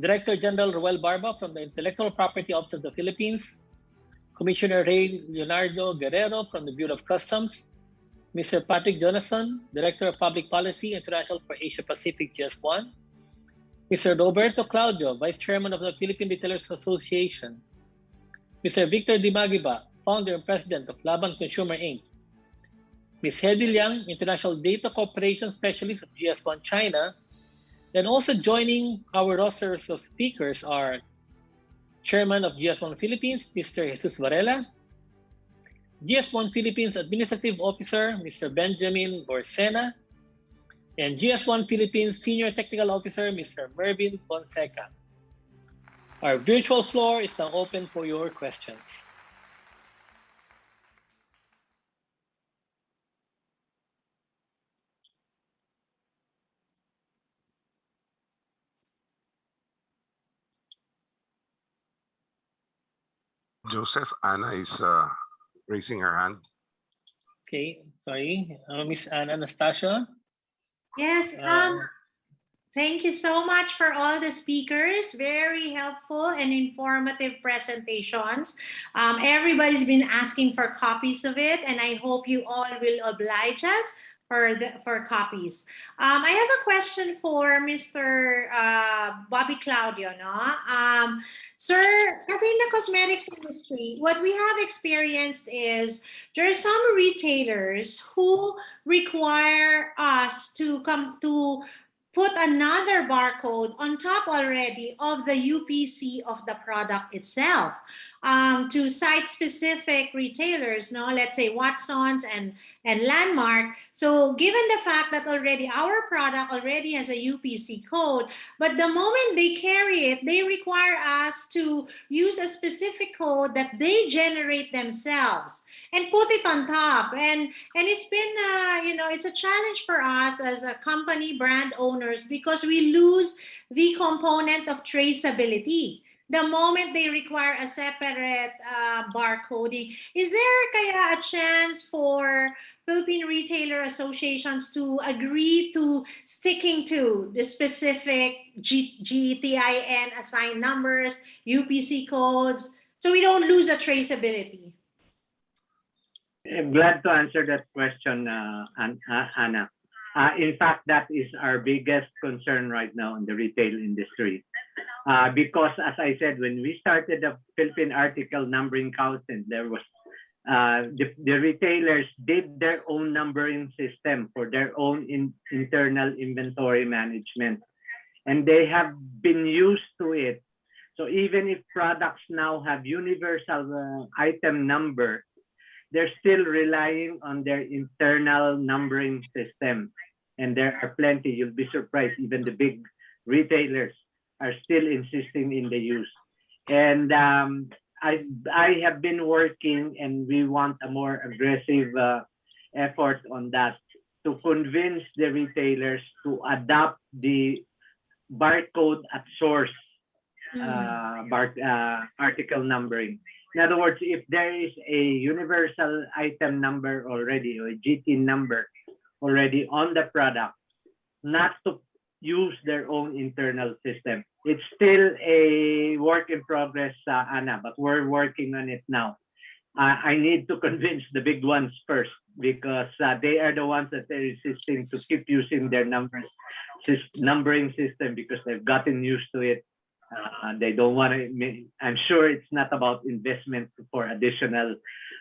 Director General Roel Barba from the Intellectual Property Office of the Philippines, Commissioner Ray Leonardo Guerrero from the Bureau of Customs, Mr. Patrick Jonathan, Director of Public Policy International for Asia Pacific GS1, Mr. Roberto Claudio, Vice Chairman of the Philippine Retailers Association, Mr. Victor Dimagiba, Founder and President of Laban Consumer Inc., Ms. Hedy Liang, International Data Cooperation Specialist of GS1 China, and also joining our rosters of speakers are Chairman of GS1 Philippines, Mr. Jesus Varela, GS1 Philippines Administrative Officer, Mr. Benjamin Borsena, and GS1 Philippines Senior Technical Officer, Mr. Mervin Fonseca. Our virtual floor is now open for your questions. Joseph, Anna is raising her hand. Okay, sorry, Miss Anna Anastasia. Yes, thank you so much for all the speakers. Very helpful and informative presentations. Everybody's been asking for copies of it, and I hope you all will oblige us for copies. I have a question for Mr. Bobby Claudio. No? Sir, as in the cosmetics industry, what we have experienced is there are some retailers who require us to come to put another barcode on top already of the UPC of the product itself to site-specific retailers, no? Let's say Watson's and Landmark. So given the fact that already our product already has a UPC code, but the moment they carry it, they require us to use a specific code that they generate themselves and put it on top. And it's been, it's a challenge for us as a company brand owners because we lose the component of traceability. The moment they require a separate barcoding, is there kaya a chance for Philippine retailer associations to agree to sticking to the specific GTIN assigned numbers, UPC codes, so we don't lose the traceability? I'm glad to answer that question, Anna. In fact, that is our biggest concern right now in the retail industry. Because as I said, when we started the Philippine Article Numbering Council, there was the retailers did their own numbering system for their own internal inventory management, and they have been used to it. So even if products now have universal item number, they're still relying on their internal numbering system. And there are plenty, you'll be surprised, even the big retailers are still insisting in the use. And I have been working, and we want a more aggressive effort on that to convince the retailers to adopt the barcode at source article numbering. In other words, if there is a universal item number already, or a GT number already on the product, not to use their own internal system. It's still a work in progress, Anna, but we're working on it now. I need to convince the big ones first, because they are the ones that are insisting to keep using their numbering system, because they've gotten used to it. They don't want to. I'm sure it's not about investment for additional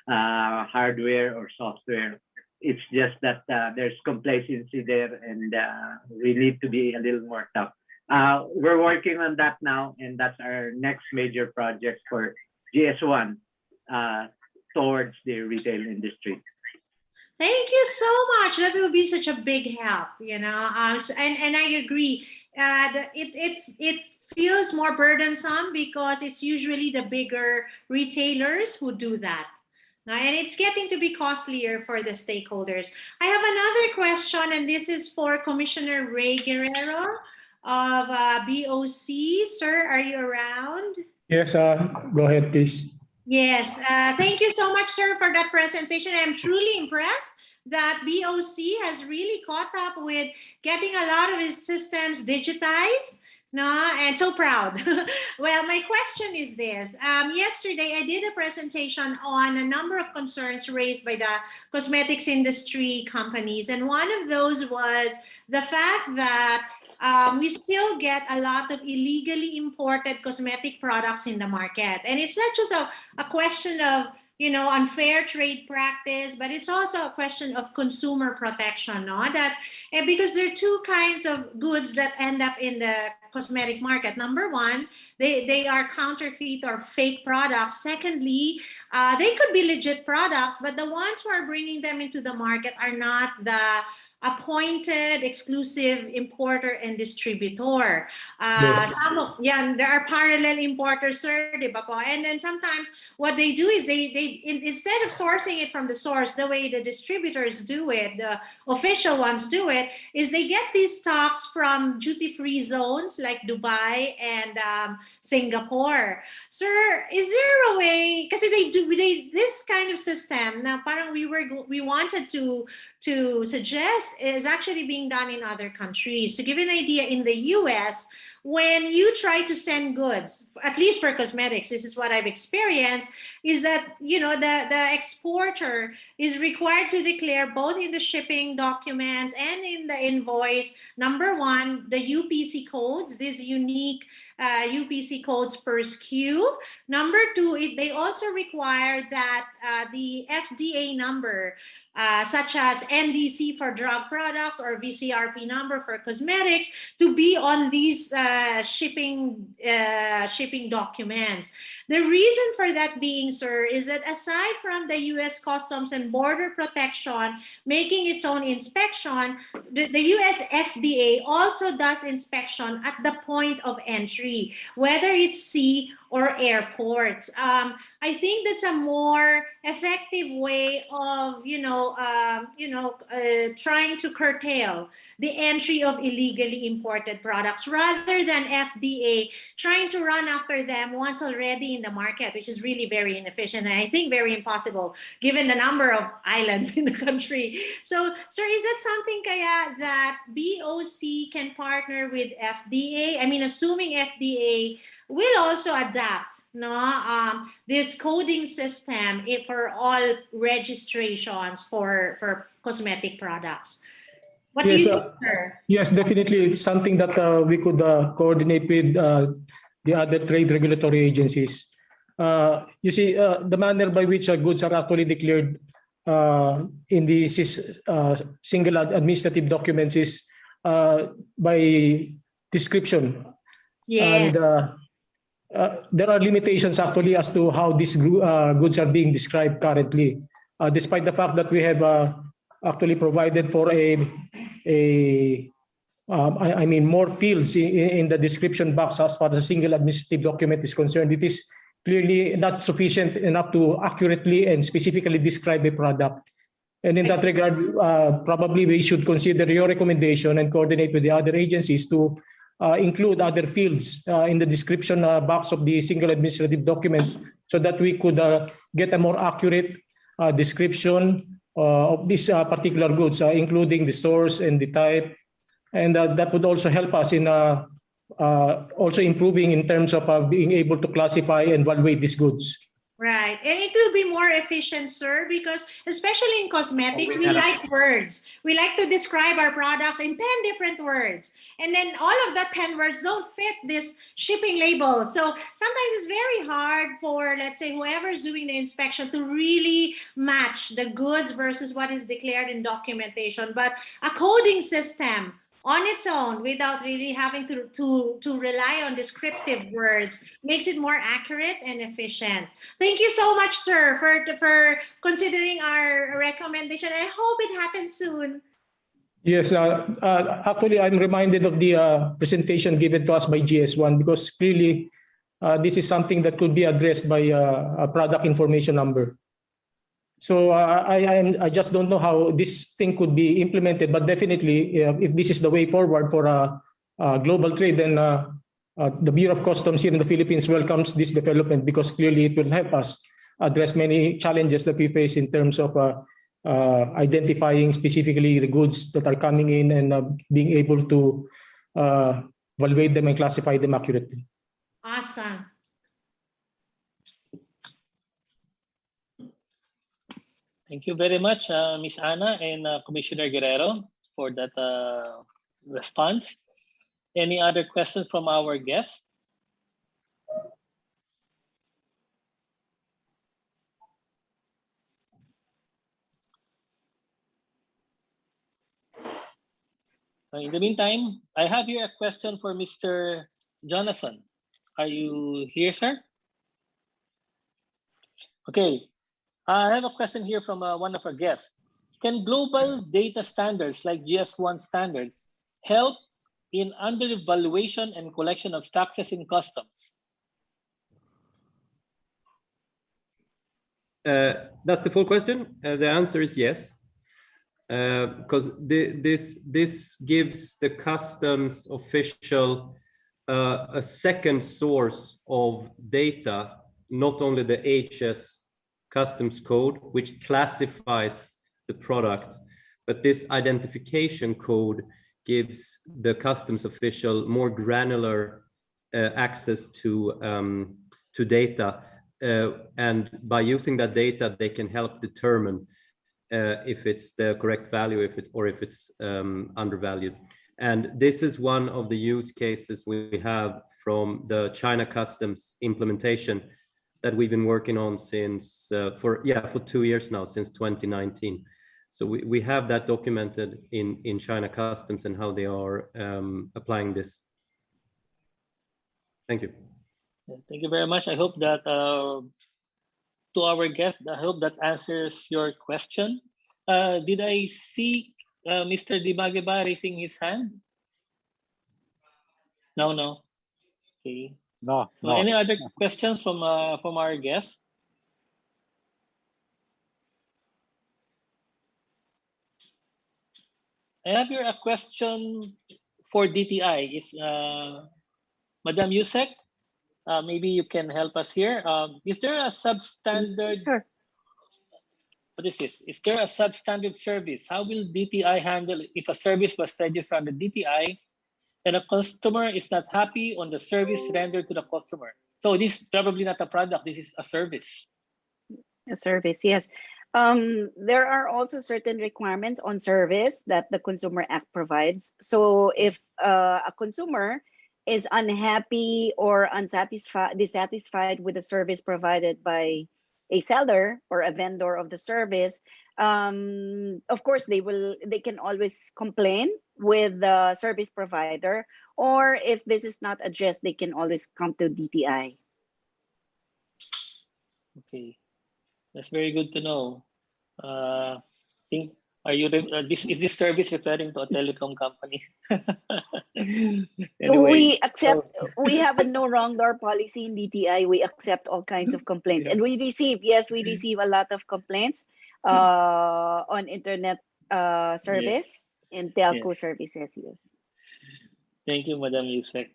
hardware or software. It's just that there's complacency there, and we need to be a little more tough. We're working on that now, and that's our next major project for GS1 towards the retail industry. Thank you so much. That will be such a big help, you know. And I agree. It feels more burdensome because it's usually the bigger retailers who do that. And it's getting to be costlier for the stakeholders. I have another question, and this is for Commissioner Ray Guerrero of BOC. Sir, are you around? Yes, go ahead, please. Yes, thank you so much, sir, for that presentation. I'm truly impressed that BOC has really caught up with getting a lot of its systems digitized. No, and so proud. Well, my question is this. Yesterday, I did a presentation on a number of concerns raised by the cosmetics industry companies. And one of those was the fact that we still get a lot of illegally imported cosmetic products in the market. And it's not just a question of, you know, unfair trade practice, but it's also a question of consumer protection, no? Because there are two kinds of goods that end up in the cosmetic market. Number one, they are counterfeit or fake products. Secondly, they could be legit products, but the ones who are bringing them into the market are not the appointed exclusive importer and distributor. Yes. There are parallel importers, sir, di ba po? And then sometimes what they do is they instead of sourcing it from the source, the way the distributors do it, the official ones do it, is they get these stocks from duty-free zones like Dubai and Singapore. Sir, is there a way, kasi this kind of system na parang we wanted to suggest is actually being done in other countries. To give you an idea, in the US, when you try to send goods, at least for cosmetics, this is what I've experienced, is that, you know, the exporter is required to declare both in the shipping documents and in the invoice, number one, the UPC codes, these unique UPC codes per SKU. Number two, they also require that the FDA number, such as NDC for drug products or VCRP number for cosmetics, to be on these shipping documents. The reason for that being, sir, is that aside from the U.S. Customs and Border Protection making its own inspection, the U.S. FDA also does inspection at the point of entry, whether it's sea or airports. I think that's a more effective way of, trying to curtail the entry of illegally imported products, rather than FDA trying to run after them once already in the market, which is really very inefficient and I think very impossible given the number of islands in the country. So, sir, is that something kaya that BOC can partner with FDA? I mean, assuming FDA will also adapt this coding system for all registrations for cosmetic products. What do you think, sir? Yes, definitely. It's something that we could coordinate with the other trade regulatory agencies. You see, the manner by which goods are actually declared in the single administrative documents is by description. Yes. And there are limitations actually as to how these goods are being described currently, despite the fact that we have actually provided for I mean, more fields in the description box as far as a single administrative document is concerned. It is clearly not sufficient enough to accurately and specifically describe a product. And in that regard, probably we should consider your recommendation and coordinate with the other agencies to include other fields in the description box of the single administrative document so that we could get a more accurate description of these particular goods, including the source and the type. And that would also help us in also improving in terms of being able to classify and evaluate these goods. Right. And it will be more efficient, sir, because especially in cosmetics, we like words. We like to describe our products in 10 different words. And then all of the 10 words don't fit this shipping label. So sometimes it's very hard for, let's say, whoever's doing the inspection to really match the goods versus what is declared in documentation. But a coding system on its own, without really having to rely on descriptive words, makes it more accurate and efficient. Thank you so much, sir, for considering our recommendation. I hope it happens soon. Yes, actually, I'm reminded of the presentation given to us by GS1 because clearly this is something that could be addressed by a product information number. So I just don't know how this thing could be implemented, but definitely if this is the way forward for global trade, then the Bureau of Customs here in the Philippines welcomes this development because clearly it will help us address many challenges that we face in terms of identifying specifically the goods that are coming in and being able to evaluate them and classify them accurately. Awesome. Thank you very much, Ms. Ana and Commissioner Guerrero, for that response. Any other questions from our guests? In the meantime, I have here a question for Mr. Jonathan. Are you here, sir? Okay. I have a question here from one of our guests. Can global data standards like GS1 standards help in under-evaluation and collection of taxes in customs? That's the full question. The answer is yes. Because this gives the customs official a second source of data, not only the HS customs code, which classifies the product, but this identification code gives the customs official more granular access to data, and by using that data, they can help determine if it's the correct value, if it's undervalued. And this is one of the use cases we have from the China customs implementation that we've been working on since for 2 years now, since 2019. So we have that documented in China customs and how they are applying this. Thank you. Thank you very much. I hope that to our guest, I hope that answers your question. Did I see Mr. Dimageba raising his hand? No. Okay. No. Any other questions from our guest? I have here a question for DTI. Is Madam Yusek? Maybe you can help us here. Is there a substandard? Sure. What is this? Is there a substandard service? How will DTI handle if a service was registered under DTI and a customer is not happy on the service rendered to the customer? So this is probably not a product. This is a service. A service, yes. There are also certain requirements on service that the Consumer Act provides. So if a consumer is unhappy or dissatisfied with the service provided by a seller or a vendor of the service, of course they can always complain with the service provider, or if this is not addressed, they can always come to DTI. Okay, that's very good to know. Think, is this service referring to a telecom company? Anyway, We accept, we have a no wrong door policy in DTI. We accept all kinds of complaints. And we receive, yes, we receive a lot of complaints on internet service and telco services, yes. Thank you, Madam Yusek.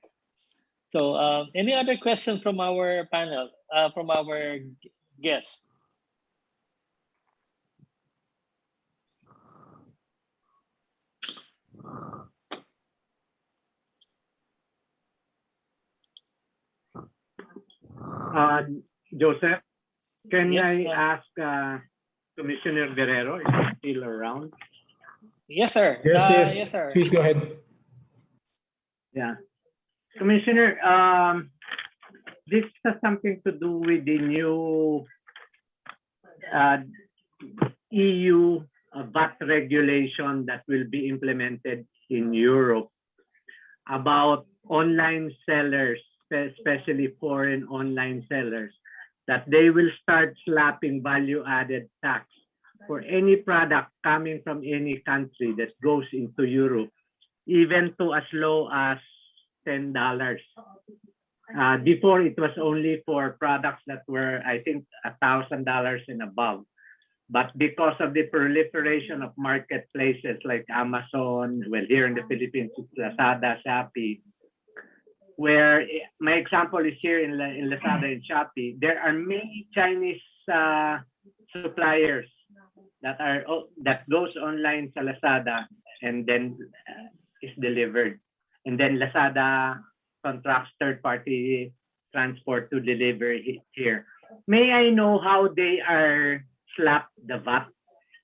So any other question from our panel, from our guests? Joseph, can Yes, I ask Commissioner Guerrero if he's still around? Yes, sir. Yes, sir. please go ahead. Yeah. Commissioner, this has something to do with the new EU VAT regulation that will be implemented in Europe about online sellers, especially foreign online sellers, that they will start slapping value-added tax for any product coming from any country that goes into Europe, even to as low as $10. Before, it was only for products that were, I think, $1,000 and above. But because of the proliferation of marketplaces like Amazon, well, here in the Philippines, it's Lazada, Shopee, where my example is here in Lazada and Shopee, there are many Chinese suppliers that goes online sa Lazada and then is delivered. And then Lazada contracts third-party transport to deliver it here. May I know how they are slapped the VAT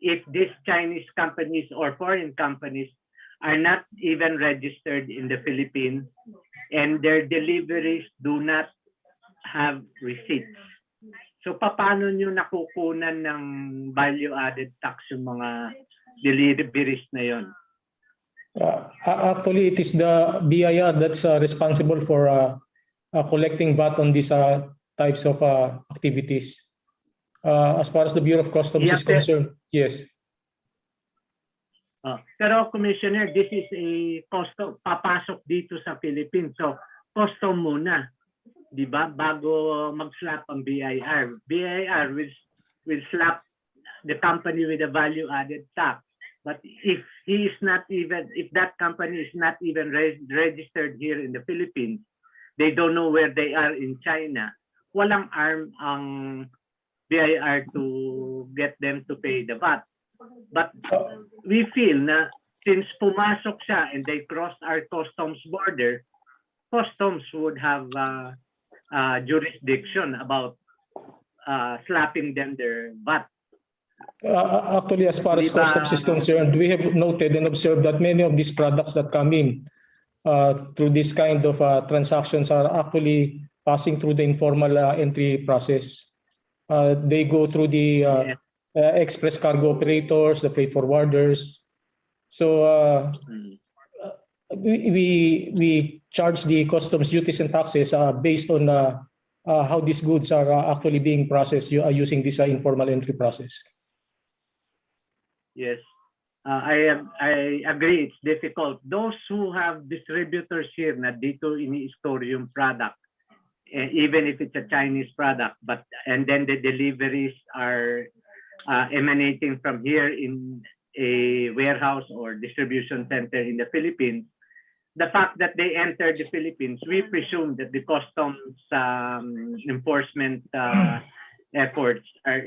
if these Chinese companies or foreign companies are not even registered in the Philippines and their deliveries do not have receipts? So paano nyo nakukunan ng value-added tax yung mga deliveries na yon? Actually, it is the BIR that's responsible for collecting VAT on these types of activities. As far as the Bureau of Customs is concerned, yes. Pero Commissioner, this is a custom, papasok dito sa Philippines. So, custom muna, di ba? Bago mag-slap ang BIR. BIR will slap the company with a value-added tax. But if that company is not even registered here in the Philippines, they don't know where they are in China, walang arm ang BIR to get them to pay the VAT. But we feel na since pumasok siya and they crossed our customs border, customs would have jurisdiction about slapping them their VAT. Actually, as far as customs is concerned, we have noted and observed that many of these products that come in through this kind of transactions are actually passing through the informal entry process. They go through the express cargo operators, the freight forwarders. So we charge the customs duties and taxes based on how these goods are actually being processed using this informal entry process. Yes, I agree. It's difficult. Those who have distributors here na dito ini-store yung product, even if it's a Chinese product, and then the deliveries are emanating from here in a warehouse or distribution center in the Philippines, the fact that they enter the Philippines, we presume that the customs enforcement efforts are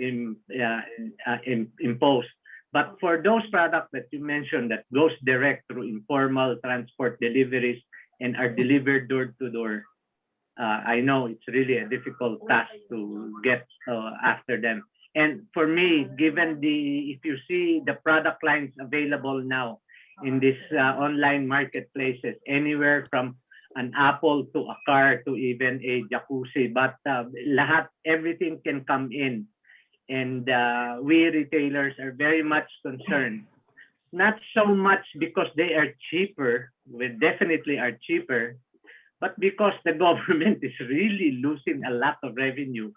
imposed. But for those products that you mentioned that goes direct through informal transport deliveries and are delivered door to door, I know it's really a difficult task to get after them. And for me, given if you see the product lines available now in these online marketplaces, anywhere from an apple to a car to even a jacuzzi, but everything can come in. And we retailers are very much concerned, not so much because they are cheaper, we definitely are cheaper, but because the government is really losing a lot of revenue.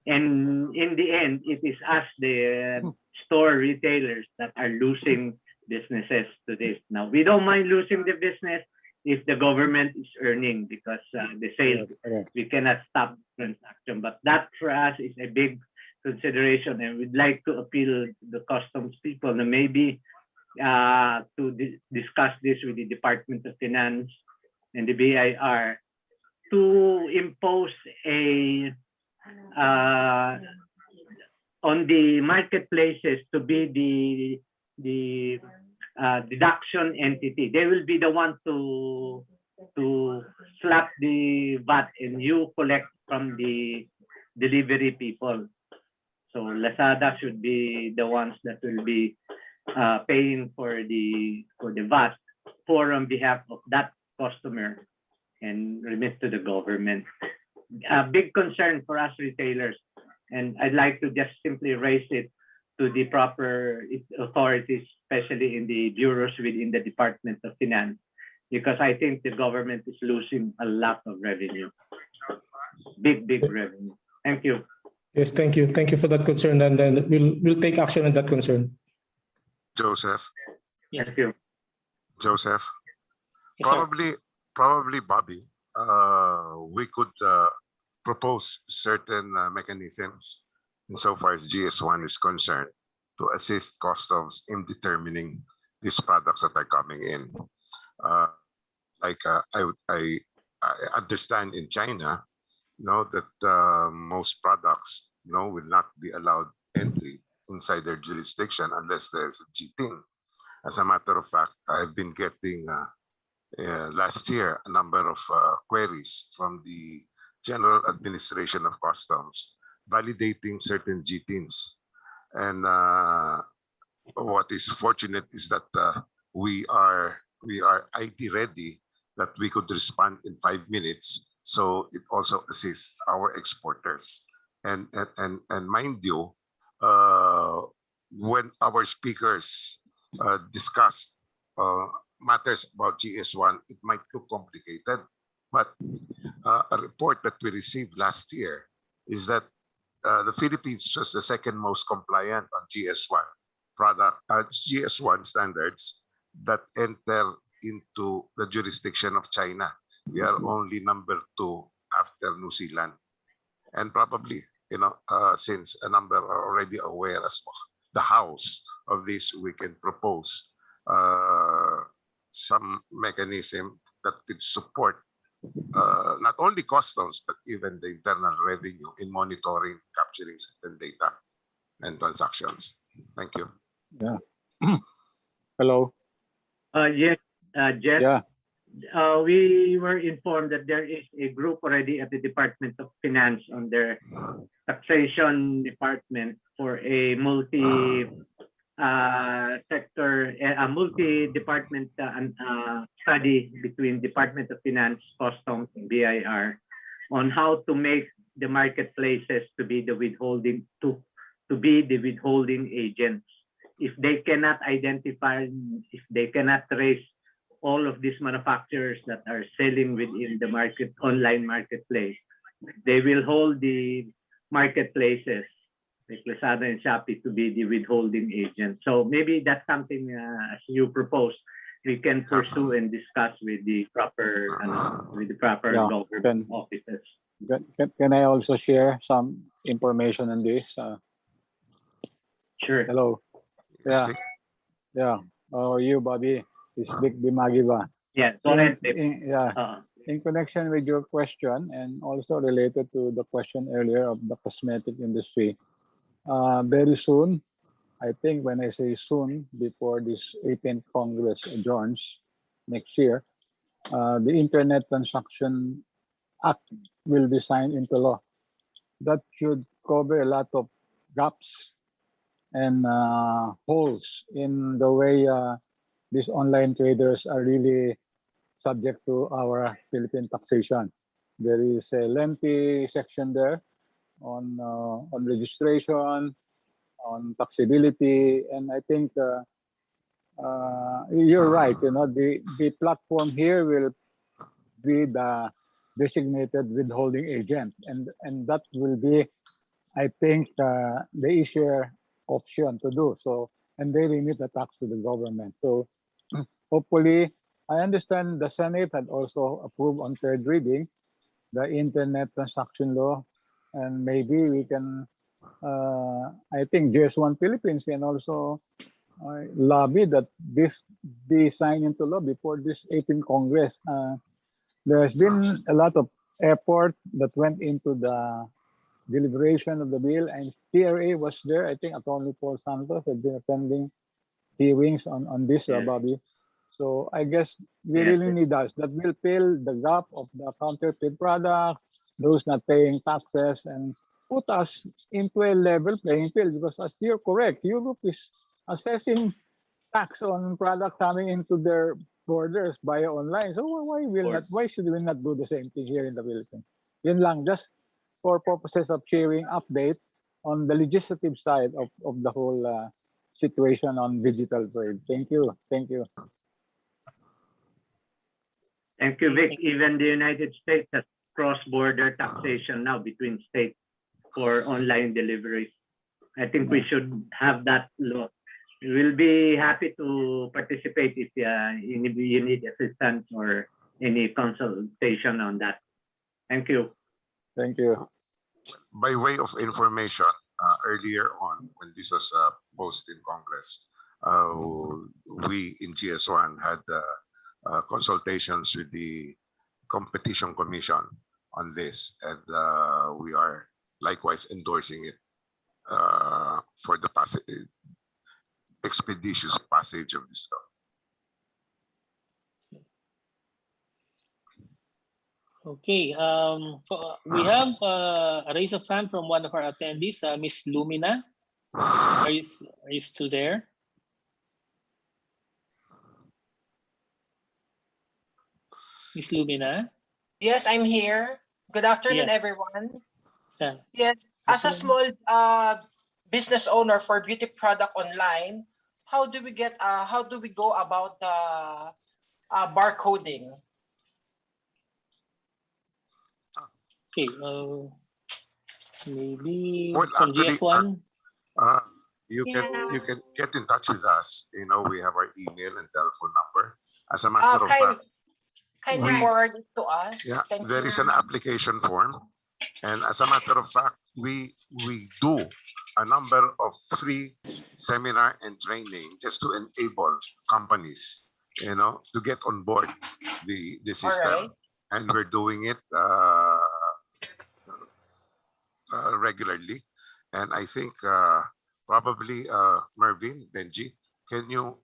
And in the end, it is us, the store retailers, that are losing businesses to this. Now, we don't mind losing the business if the government is earning, because the sales, we cannot stop the transaction. But that for us is a big consideration, and we'd like to appeal to the customs people na maybe to discuss this with the Department of Finance and the BIR to impose a on the marketplaces to be the deduction entity. They will be the one to slap the VAT and you collect from the delivery people. So Lazada should be the ones that will be paying for the VAT on behalf of that customer and remit to the government. A big concern for us retailers, and I'd like to just simply raise it to the proper authorities, especially in the bureaus within the Department of Finance, because I think the government is losing a lot of revenue, big revenue. Thank you. Yes, thank you. Thank you for that concern, and then we'll take action on that concern. Joseph. Yes. Thank you. Joseph. Yes, Probably, Bobby, we could propose certain mechanisms insofar as GS1 is concerned to assist customs in determining these products that are coming in. I understand in China, that most products, will not be allowed entry inside their jurisdiction unless there's a GTIN. As a matter of fact, I've been getting last year a number of queries from the General Administration of Customs validating certain GTINs. And what is fortunate is that we are IT ready, that we could respond in 5 minutes. So it also assists our exporters. And mind you, when our speakers discussed matters about GS1, it might look complicated, but a report that we received last year is that the Philippines was the second most compliant on GS1 GS1 standards that enter into the jurisdiction of China. We are only number 2 after New Zealand, and probably, since a number are already aware as the House of this, we can propose some mechanism that could support not only customs, but even the internal revenue in monitoring, capturing certain data and transactions. Thank you. Yeah. Hello. Yes, Jeff. Yeah. We were informed that there is a group already at the Department of Finance on their taxation department for a multi-department study between Department of Finance, Customs, and BIR on how to make the marketplaces to be the withholding agents. If they cannot identify, if they cannot trace all of these manufacturers that are selling within the online marketplace, they will hold the marketplaces like Lazada and Shopee to be the withholding agent. So maybe that's something, as you propose, we can pursue and discuss with the proper government offices. Can I also share some information on this? Sure. Hello. Yeah. Yeah. How are you, Bobby? It's Vic Bimagiba. Yeah. Go ahead. In connection with your question, and also related to the question earlier of the cosmetic industry, very soon, I think when I say soon, before this 18th Congress adjourns next year, the Internet Transaction Act will be signed into law. That should cover a lot of gaps and holes in the way these online traders are really subject to our Philippine taxation. There is a lengthy section there on registration, on taxability, and I think you're right. You know, the platform here will be the designated withholding agent, and that will be, I think, the easier option to do. So, and they remit the tax to the government. So, hopefully, I understand the Senate had also approved on third reading the internet transaction law, and maybe we can. I think GS1 Philippines can also lobby that this be signed into law before this 18th Congress. There's been a lot of effort that went into the deliberation of the bill, and TRA was there. I think Attorney Paul Santos had been attending hearings on this, Bobby. So I guess we really need us. That will fill the gap of the counterfeit products, those not paying taxes, and put us into a level playing field. Because as you're correct, Europe is assessing tax on products coming into their borders via online. So why should we not do the same thing here in the Philippines? Yun lang, just for purposes of sharing update on the legislative side of the whole situation on digital trade. Thank you. Thank you. Thank you, Vic. Even the United States has cross-border taxation now between states for online deliveries. I think we should have that law. We will be happy to participate if you need assistance or any consultation on that. Thank you. Thank you. By way of information, earlier on when this was posted in Congress, we in GS1 had consultations with the Competition Commission on this, and we are likewise endorsing it for the expeditious passage of this law. Okay, we have a raise of hand from one of our attendees, Miss Lumina. Are you still there? Miss Lumina? Yes, I'm here. Good afternoon, Yes. everyone. Yeah. Yes, as a small business owner for beauty product online, how do we go about the barcoding? Okay, maybe Well, from actually, GS1. you can get in touch with us. You know, we have our email and telephone number. As a matter of fact, Kindly forward it to us. yeah, Thank there you. is an application form, and as a matter of fact, we do a number of free seminar and training just to enable companies, you know, to get on board the system, and we're doing it regularly. And I think probably Mervin, Benji, can you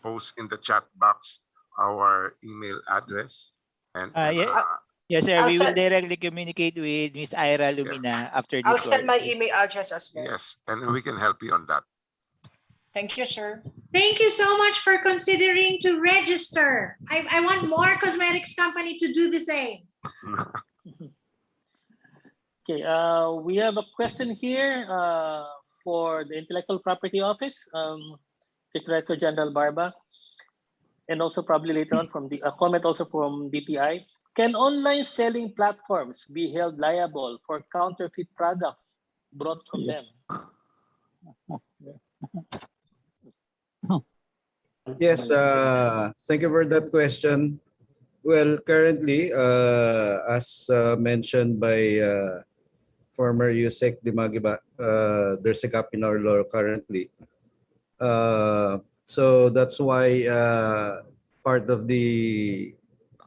post in the chat box our email address? And yes, sir. We will directly communicate with Miss Ira Lumina after this. I'll send my email address as well. Yes, and we can help you on that. Thank you, sir. Thank you so much for considering to register. I want more cosmetics company to do the same. Okay, we have a question here for the Intellectual Property Office, Director General Barba, and also probably later on from a comment also from DTI. Can online selling platforms be held liable for counterfeit products brought from them? Yes, thank you for that question. Well, currently, as mentioned by former Yusek Dimagiba, there's a gap in our law currently. So that's why part of the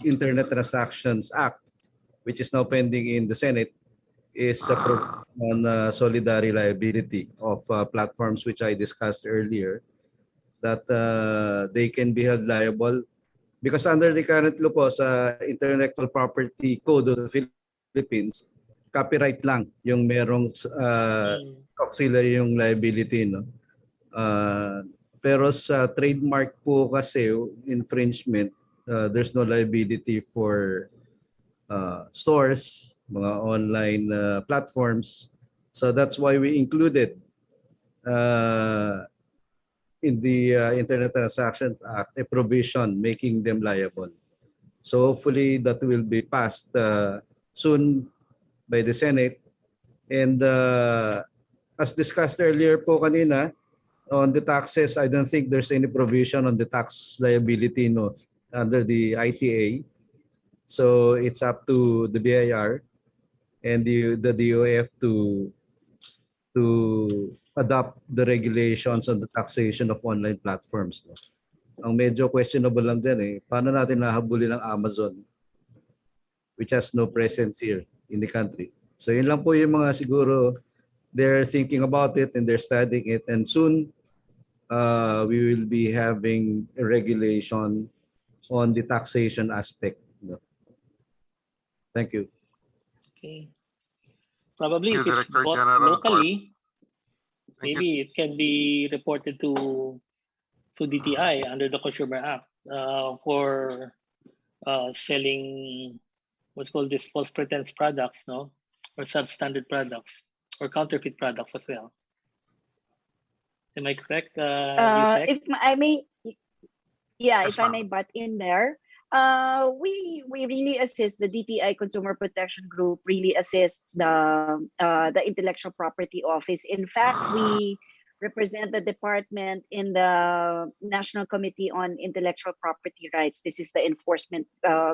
Internet Transactions Act, which is now pending in the Senate, is on solidary liability of platforms, which I discussed earlier, that they can be held liable because under the current law po sa Intellectual Property Code of the Philippines, copyright lang yung merong auxiliary yung liability, no? Pero sa trademark po kasi infringement, there's no liability for stores, mga online platforms. So that's why we included in the Internet Transactions Act a provision making them liable. So hopefully that will be passed soon by the Senate. And as discussed earlier po kanina, on the taxes, I don't think there's any provision on the tax liability, no, under the ITA. So it's up to the BIR and the DOF to adopt the regulations on the taxation of online platforms. No? Ang medyo questionable lang din paano natin nahabulin ang Amazon, which has no presence here in the country. So yun lang po yung mga siguro they're thinking about it and they're studying it, and soon we will be having a regulation on the taxation aspect. No? Thank you. Okay. Probably if it's Director bought General locally, maybe it can be reported to DTI under the Consumer Act for selling what's called this false pretense products, no, or substandard products or counterfeit products as well. Am I correct, Yusek? If I may, yeah, Yes, if I ma'am. may butt in there, we really assist the DTI Consumer Protection Group. Really assists the Intellectual Property Office. In fact, we represent the department in the National Committee on Intellectual Property Rights. This is the enforcement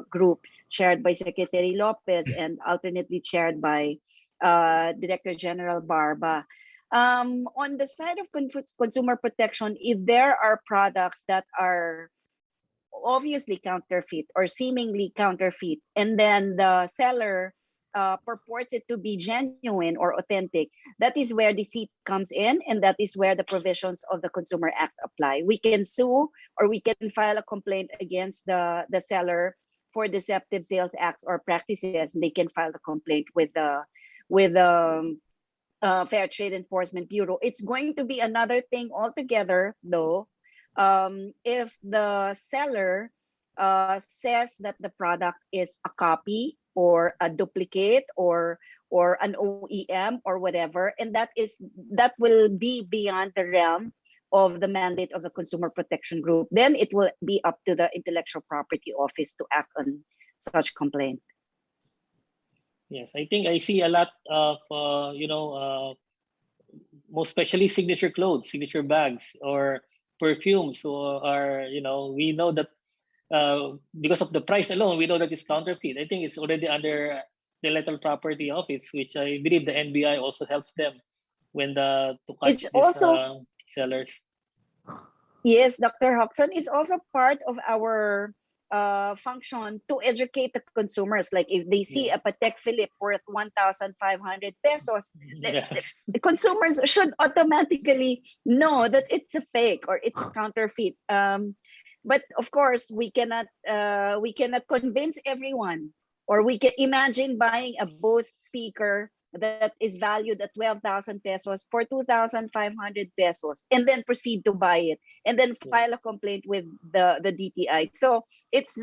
group chaired by Secretary Lopez and alternately chaired by Director General Barba. On the side of consumer protection, if there are products that are obviously counterfeit or seemingly counterfeit, and then the seller purports it to be genuine or authentic, that is where deceit comes in, and that is where the provisions of the Consumer Act apply. We can sue or we can file a complaint against the seller for deceptive sales acts or practices, and they can file a complaint with the Fair Trade Enforcement Bureau. It's going to be another thing altogether, though, if the seller says that the product is a copy or a duplicate or an OEM or whatever, and that will be beyond the realm of the mandate of the Consumer Protection Group. Then it will be up to the Intellectual Property Office to act on such complaint. Yes, I think I see a lot of most especially signature clothes, signature bags, or perfumes. So we know that because of the price alone, we know that it's counterfeit. I think it's already under the Intellectual Property Office, which I believe the NBI also helps them when to catch these sellers. Yes, Dr. Hoxton, is also part of our function to educate the consumers. Like if they see a Patek Philippe worth 1,500 pesos, the consumers should automatically know that it's a fake or it's a counterfeit. But of course, we cannot convince everyone. Or we can imagine buying a Bose speaker that is valued at 12,000 pesos for 2,500 pesos, and then proceed to buy it, and then file a complaint with the DTI. So it's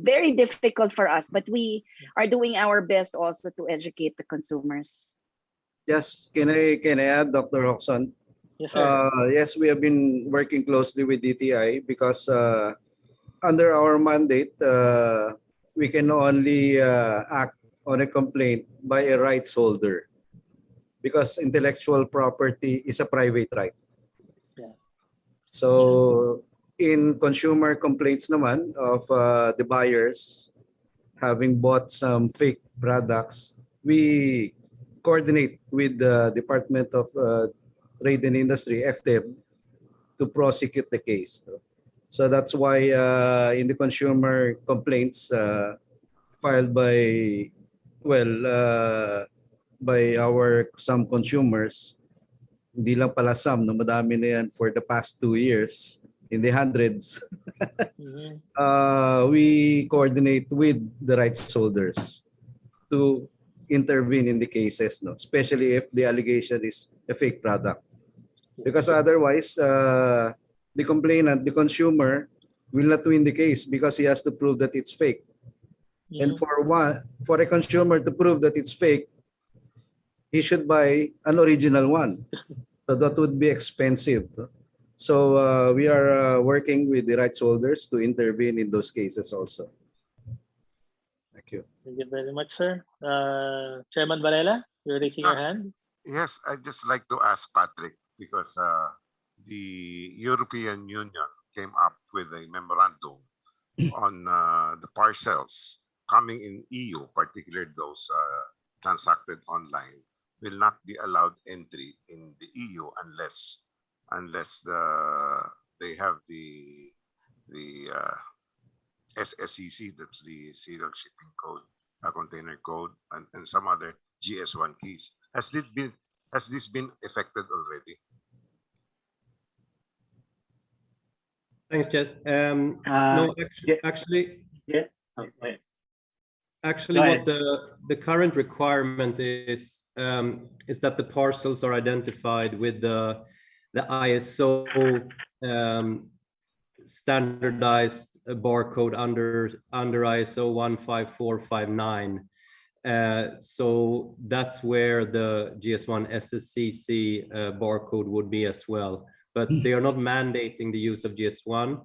very difficult for us, but we are doing our best also to educate the consumers. Yes, can I add, Dr. Hoxton? Yes, sir. Yes, we have been working closely with DTI because under our mandate, we can only act on a complaint by a rights holder because intellectual property is a private right. Yeah. So in consumer complaints naman of the buyers having bought some fake products, we coordinate with the Department of Trade and Industry, FTEB, to prosecute the case. So that's why in the consumer complaints filed by some consumers, hindi lang pala some, no, madami na yan for the past 2 years, in the hundreds. We coordinate with the rights holders to intervene in the cases, no? Especially if the allegation is a fake product. Because otherwise, the complainant, the consumer, will not win the case because he has to prove that it's fake. And for a consumer to prove that it's fake, he should buy an original one. So that would be expensive. So we are working with the rights holders to intervene in those cases also. Thank you. Thank you very much, sir. Chairman Varela, you're raising your hand. Yes, I'd just like to ask Patrick, because the European Union came up with a memorandum on the parcels coming in EU, particularly those transacted online, will not be allowed entry in the EU unless they have the SSCC, that's the serial shipping code, container code, and some other GS1 keys. Has this been affected already? Thanks, Jess. No, actually, yeah. actually, what the current requirement is that the parcels are identified with the ISO standardized barcode under ISO 15459. So that's where the GS1 SSCC barcode would be as well. But they are not mandating the use of GS1.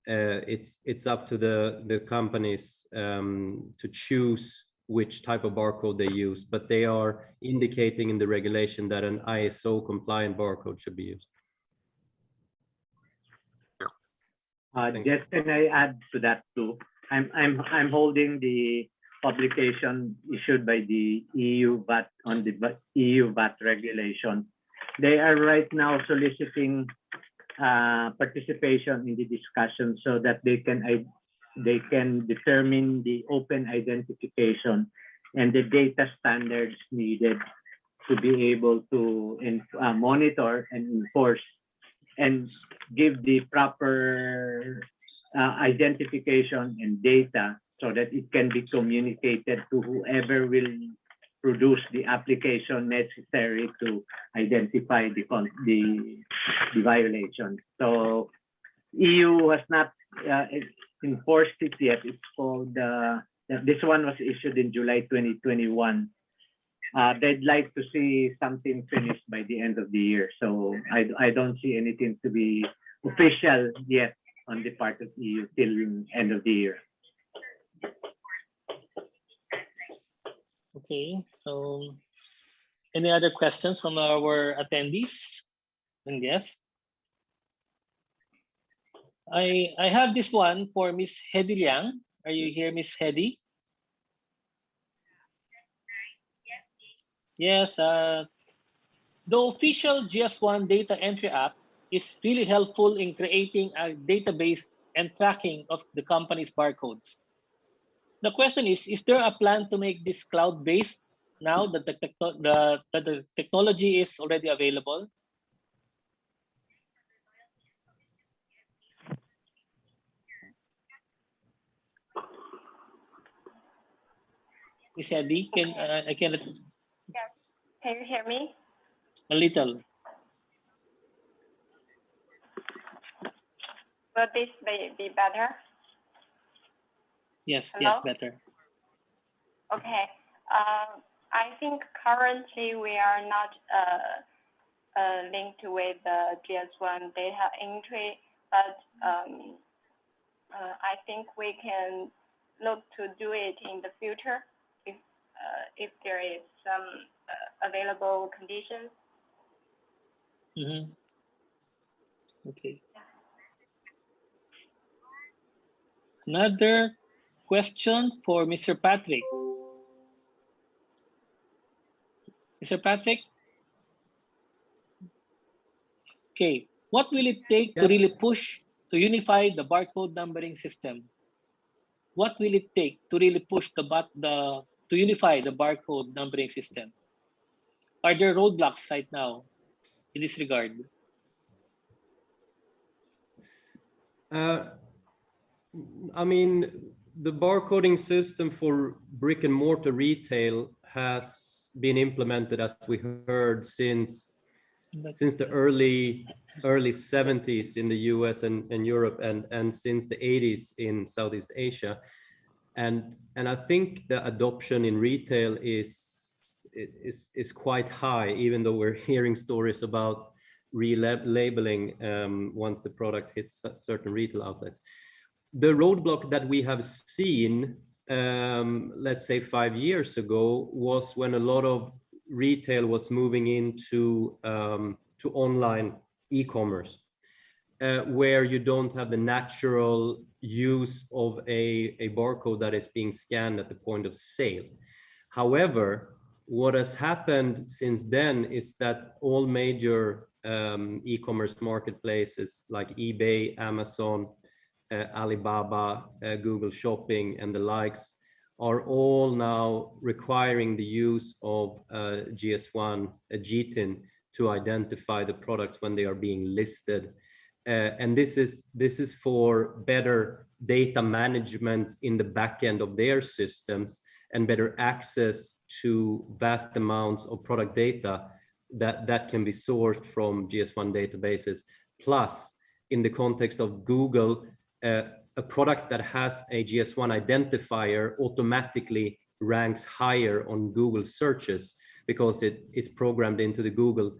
It's up to the companies to choose which type of barcode they use, but they are indicating in the regulation that an ISO compliant barcode should be used. Just can I add to that too? I'm holding the publication issued by the EU VAT on the EU VAT regulation. They are right now soliciting participation in the discussion so that they can determine the open identification and the data standards needed to be able to monitor and enforce and give the proper identification and data so that it can be communicated to whoever will produce the application necessary to identify the violation. So EU has not enforced it yet. It's called, this one was issued in July 2021. They'd like to see something finished by the end of the year. So I don't see anything to be official yet on the part of EU till end of the year. Okay, so any other questions from our attendees and guests? I have this one for Miss Hedy Liang. Are you here, Miss Hedy? Yes, the official GS1 data entry app is really helpful in creating a database and tracking of the company's barcodes. The question is there a plan to make this cloud-based now that the technology is already available? Miss Hedy, I can. Yes. Can you hear me? A little. Will this be better? Yes, Hello? yes, better. Okay. I think currently we are not linked with the GS1 data entry, but I think we can look to do it in the future if there is some available conditions. Mm-hmm. Okay. Another question for Mr. Patrick. Mr. Patrick? Okay, what will it take to really push to unify the barcode numbering system? What will it take to really push to unify the barcode numbering system? Are there roadblocks right now in this regard? I mean, the barcoding system for brick and mortar retail has been implemented, as we heard, since the early 70s in the US and Europe, and since the 80s in Southeast Asia. And I think the adoption in retail is quite high, even though we're hearing stories about relabeling once the product hits certain retail outlets. The roadblock that we have seen, let's say 5 years ago, was when a lot of retail was moving into to online e-commerce, where you don't have the natural use of a barcode that is being scanned at the point of sale. However, what has happened since then is that all major e-commerce marketplaces like eBay, Amazon, Alibaba, Google Shopping, and the likes are all now requiring the use of GS1, GTIN, to identify the products when they are being listed. And this is for better data management in the back end of their systems and better access to vast amounts of product data that can be sourced from GS1 databases. Plus, in the context of Google, a product that has a GS1 identifier automatically ranks higher on Google searches because it's programmed into the Google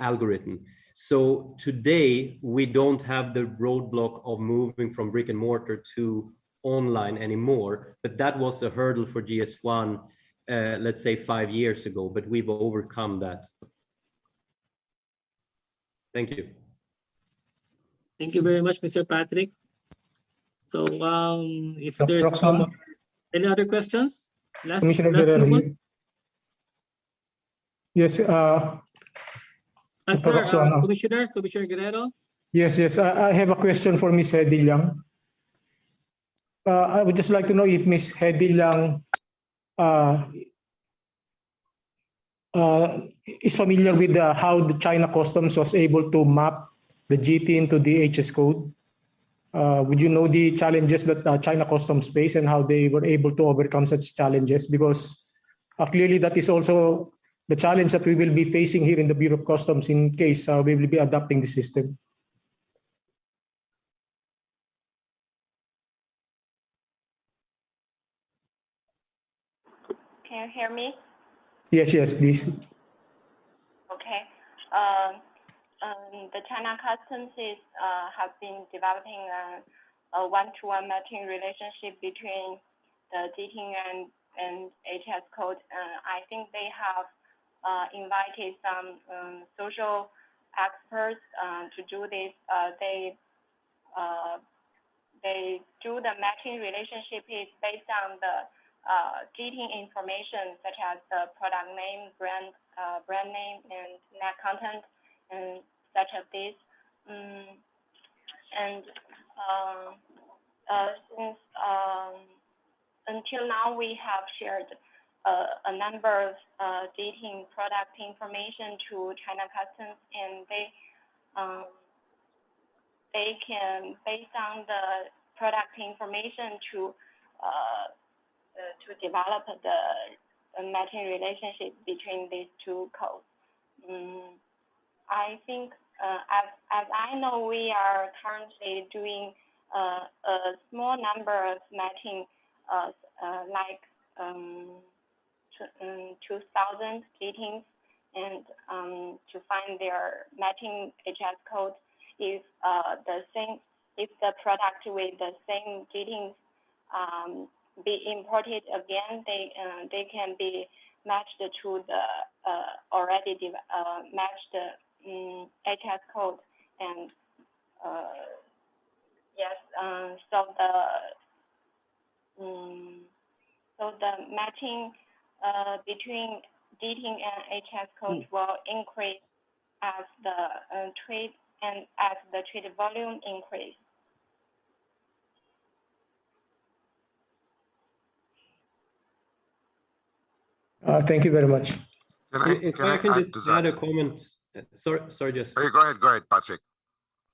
algorithm. So today, we don't have the roadblock of moving from brick and mortar to online anymore, but that was a hurdle for GS1, let's say 5 years ago, but we've overcome that. Thank you. Thank you very much, Mr. Patrick. So if there's no more, any other questions? Commissioner Guerrero here. Yes, Dr. Roxana. Commissioner Guerrero. Yes, I have a question for Ms. Hedy Liang. I would just like to know if Ms. Hedy Liang is familiar with how the China Customs was able to map the GTIN to the HS code. Would you know the challenges that China Customs face and how they were able to overcome such challenges? Because clearly that is also the challenge that we will be facing here in the Bureau of Customs in case we will be adopting the system. Can you hear me? Yes, please. Okay. The China Customs have been developing a one-to-one matching relationship between the GTIN and HS code. I think they have invited some social experts to do this. They do the matching relationship is based on the GTIN information such as the product name, brand name, and net content, and such as this. Since until now, we have shared a number of GTIN product information to China Customs, and they can, based on the product information, to develop the matching relationship between these two codes. I think, as I know, we are currently doing a small number of matching, like 2,000 GTINs, and to find their matching HS code. If the product with the same GTINs be imported again, they can be matched to the already matched HS code, and yes, so the matching between GTIN and HS code will increase as the trade and as the trade volume increase. Thank you very much. If I can just add a comment. Sorry, Jess. Hey, go ahead, Patrick.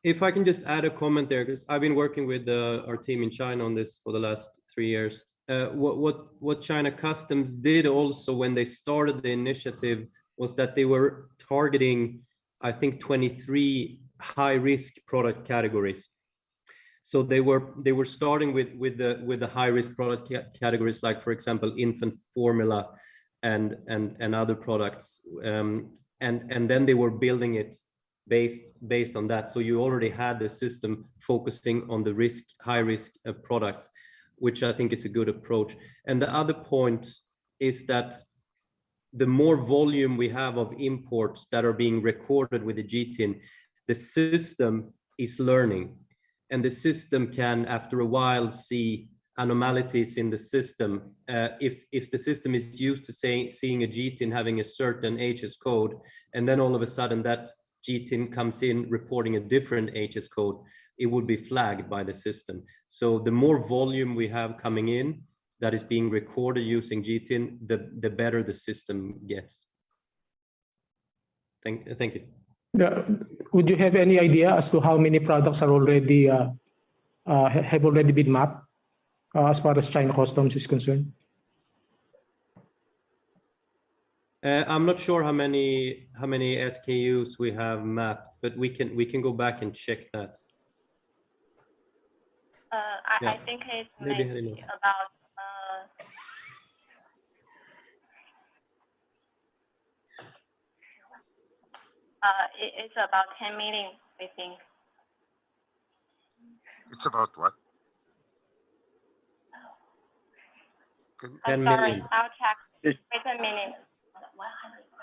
If I can just add a comment there, because I've been working with our team in China on this for the last 3 years. what China Customs did also when they started the initiative was that they were targeting, I think, 23 high-risk product categories. So they were starting with the high-risk product categories, like, for example, infant formula and other products, and then they were building it based on that. So you already had the system focusing on the high-risk products, which I think is a good approach. And the other point is that the more volume we have of imports that are being recorded with the GTIN, the system is learning. And the system can, after a while, see anomalies in the system. If the system is used to seeing a GTIN having a certain HS code, and then all of a sudden that GTIN comes in reporting a different HS code, it would be flagged by the system. So the more volume we have coming in that is being recorded using GTIN, the better the system gets. Thank you. Would you have any idea as to how many products are already have already been mapped as far as China Customs is concerned? I'm not sure how many SKUs we have mapped, but we can go back and check that. I think it's maybe about it's about 10 million, I think. It's about what? 10 sorry, million. I'll check. Wait a minute.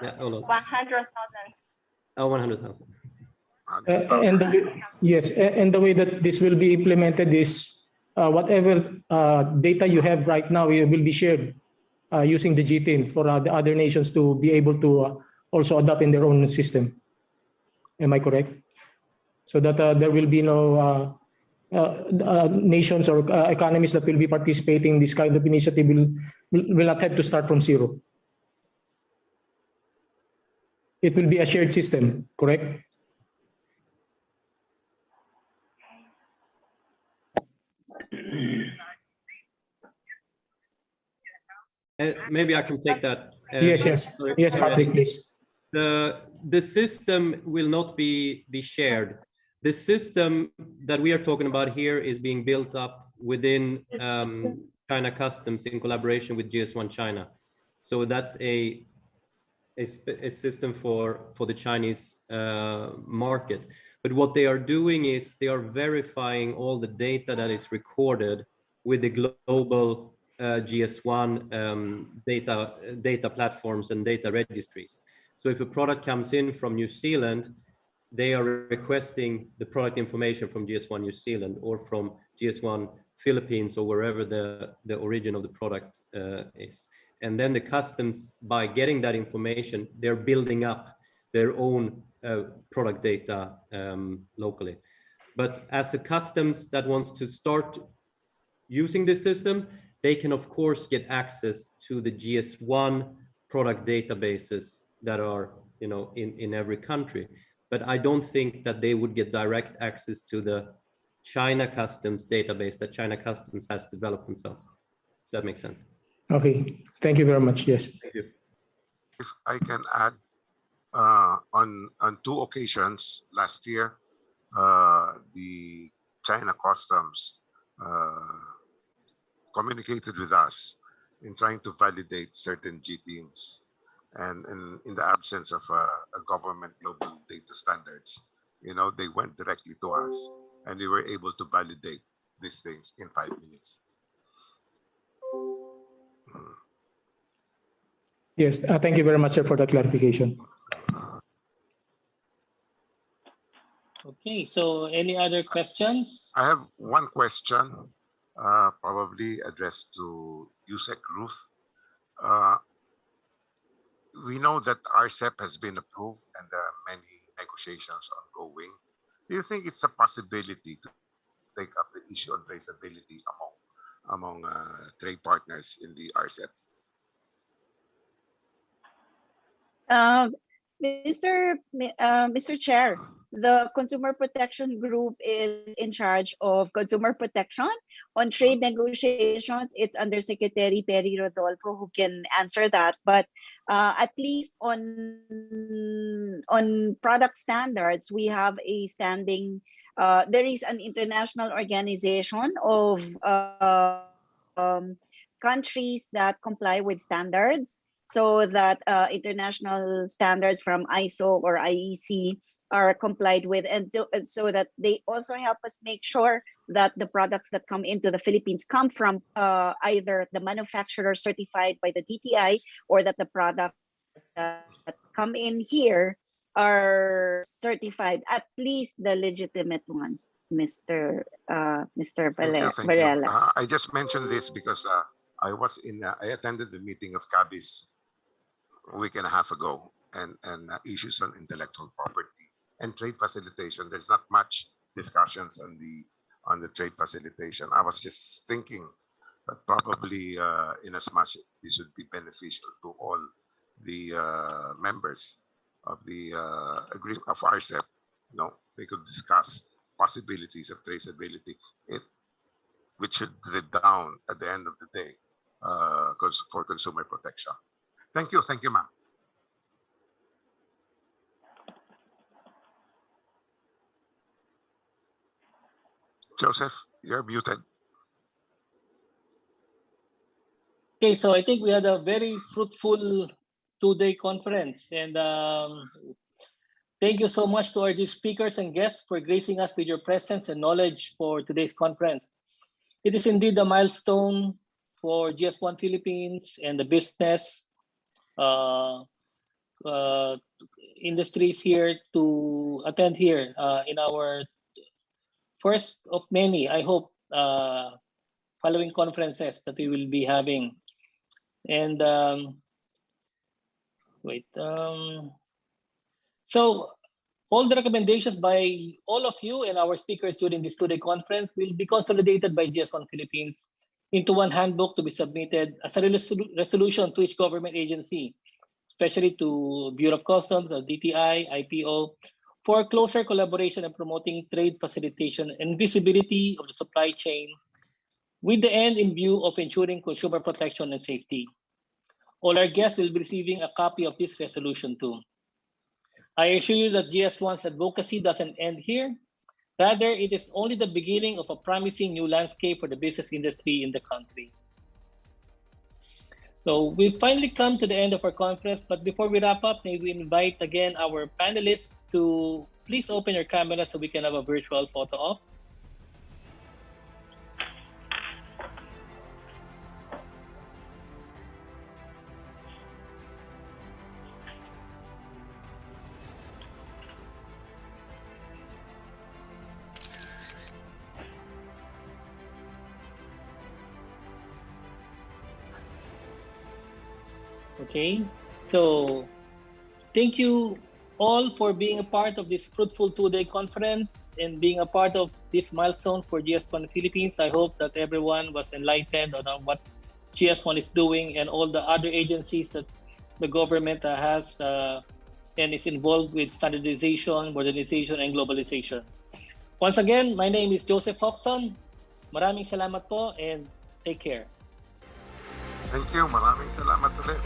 Yeah, hold on. 100,000. Oh, 100,000. And the way that this will be implemented is whatever data you have right now, it will be shared using the GTIN for the other nations to be able to also adopt in their own system. Am I correct? So that there will be no nations or economies that will be participating in this kind of initiative will not have to start from zero. It will be a shared system, correct? Maybe I can take that. Yes, Patrick, please. The system will not be shared. The system that we are talking about here is being built up within China Customs in collaboration with GS1 China. So that's a system for the Chinese market. But what they are doing is they are verifying all the data that is recorded with the global GS1 data platforms and data registries. So if a product comes in from New Zealand, they are requesting the product information from GS1 New Zealand or from GS1 Philippines or wherever the origin of the product is. And then the customs, by getting that information, they're building up their own product data locally. But as a customs that wants to start using this system, they can of course get access to the GS1 product databases that are, you know, in every country. But I don't think that they would get direct access to the China Customs database that China Customs has developed themselves. If that makes sense. Okay, thank you very much. Yes. Thank you. If I can add, on 2 occasions last year, the China Customs communicated with us in trying to validate certain GTINs, and in the absence of a government global data standards, you know, they went directly to us, and we were able to validate these things in 5 minutes. Yes, thank you very much, sir, for that clarification. Okay, so any other questions? I have one question, probably addressed to Yusek Ruth. We know that RCEP has been approved and there are many negotiations ongoing. Do you think it's a possibility to take up the issue of traceability among trade partners in the RCEP? Mr. Chair, the Consumer Protection Group is in charge of consumer protection. On trade negotiations, it's under Secretary Perry Rodolfo who can answer that. But at least on product standards, we have a standing. There is an international organization of countries that comply with standards, so that international standards from ISO or IEC are complied with, and so that they also help us make sure that the products that come into the Philippines come from either the manufacturer certified by the DTI, or that the products that come in here are certified, at least the legitimate ones, Mr. Thank you. Varela. I just mentioned this because I attended the meeting of CABIS a week and a half ago, and issues on intellectual property and trade facilitation. There's not much discussions on the trade facilitation. I was just thinking that probably in as much this would be beneficial to all the members of the agreement of RCEP. They could discuss possibilities of traceability, which should redound at the end of the day for consumer protection. Thank you, ma'am. Joseph, you're muted. Okay, so I think we had a very fruitful two-day conference, and thank you so much to our dear speakers and guests for gracing us with your presence and knowledge for today's conference. It is indeed a milestone for GS1 Philippines and the business industries here to attend here in our first of many, I hope, following conferences that we will be having. And so all the recommendations by all of you and our speakers during this two-day conference will be consolidated by GS1 Philippines into one handbook to be submitted as a resolution to each government agency, especially to Bureau of Customs, the DTI, IPO, for closer collaboration and promoting trade facilitation and visibility of the supply chain, with the end in view of ensuring consumer protection and safety. All our guests will be receiving a copy of this resolution too. I assure you that GS1's advocacy doesn't end here. Rather, it is only the beginning of a promising new landscape for the business industry in the country. So we've finally come to the end of our conference, but before we wrap up, may we invite again our panelists to please open your camera so we can have a virtual photo op. Okay, so thank you all for being a part of this fruitful two-day conference and being a part of this milestone for GS1 Philippines. I hope that everyone was enlightened on what GS1 is doing and all the other agencies that the government has and is involved with standardization, modernization, and globalization. Once again, my name is Joseph Hobson. Maraming salamat po and take care. Thank you. Maraming salamat ulit.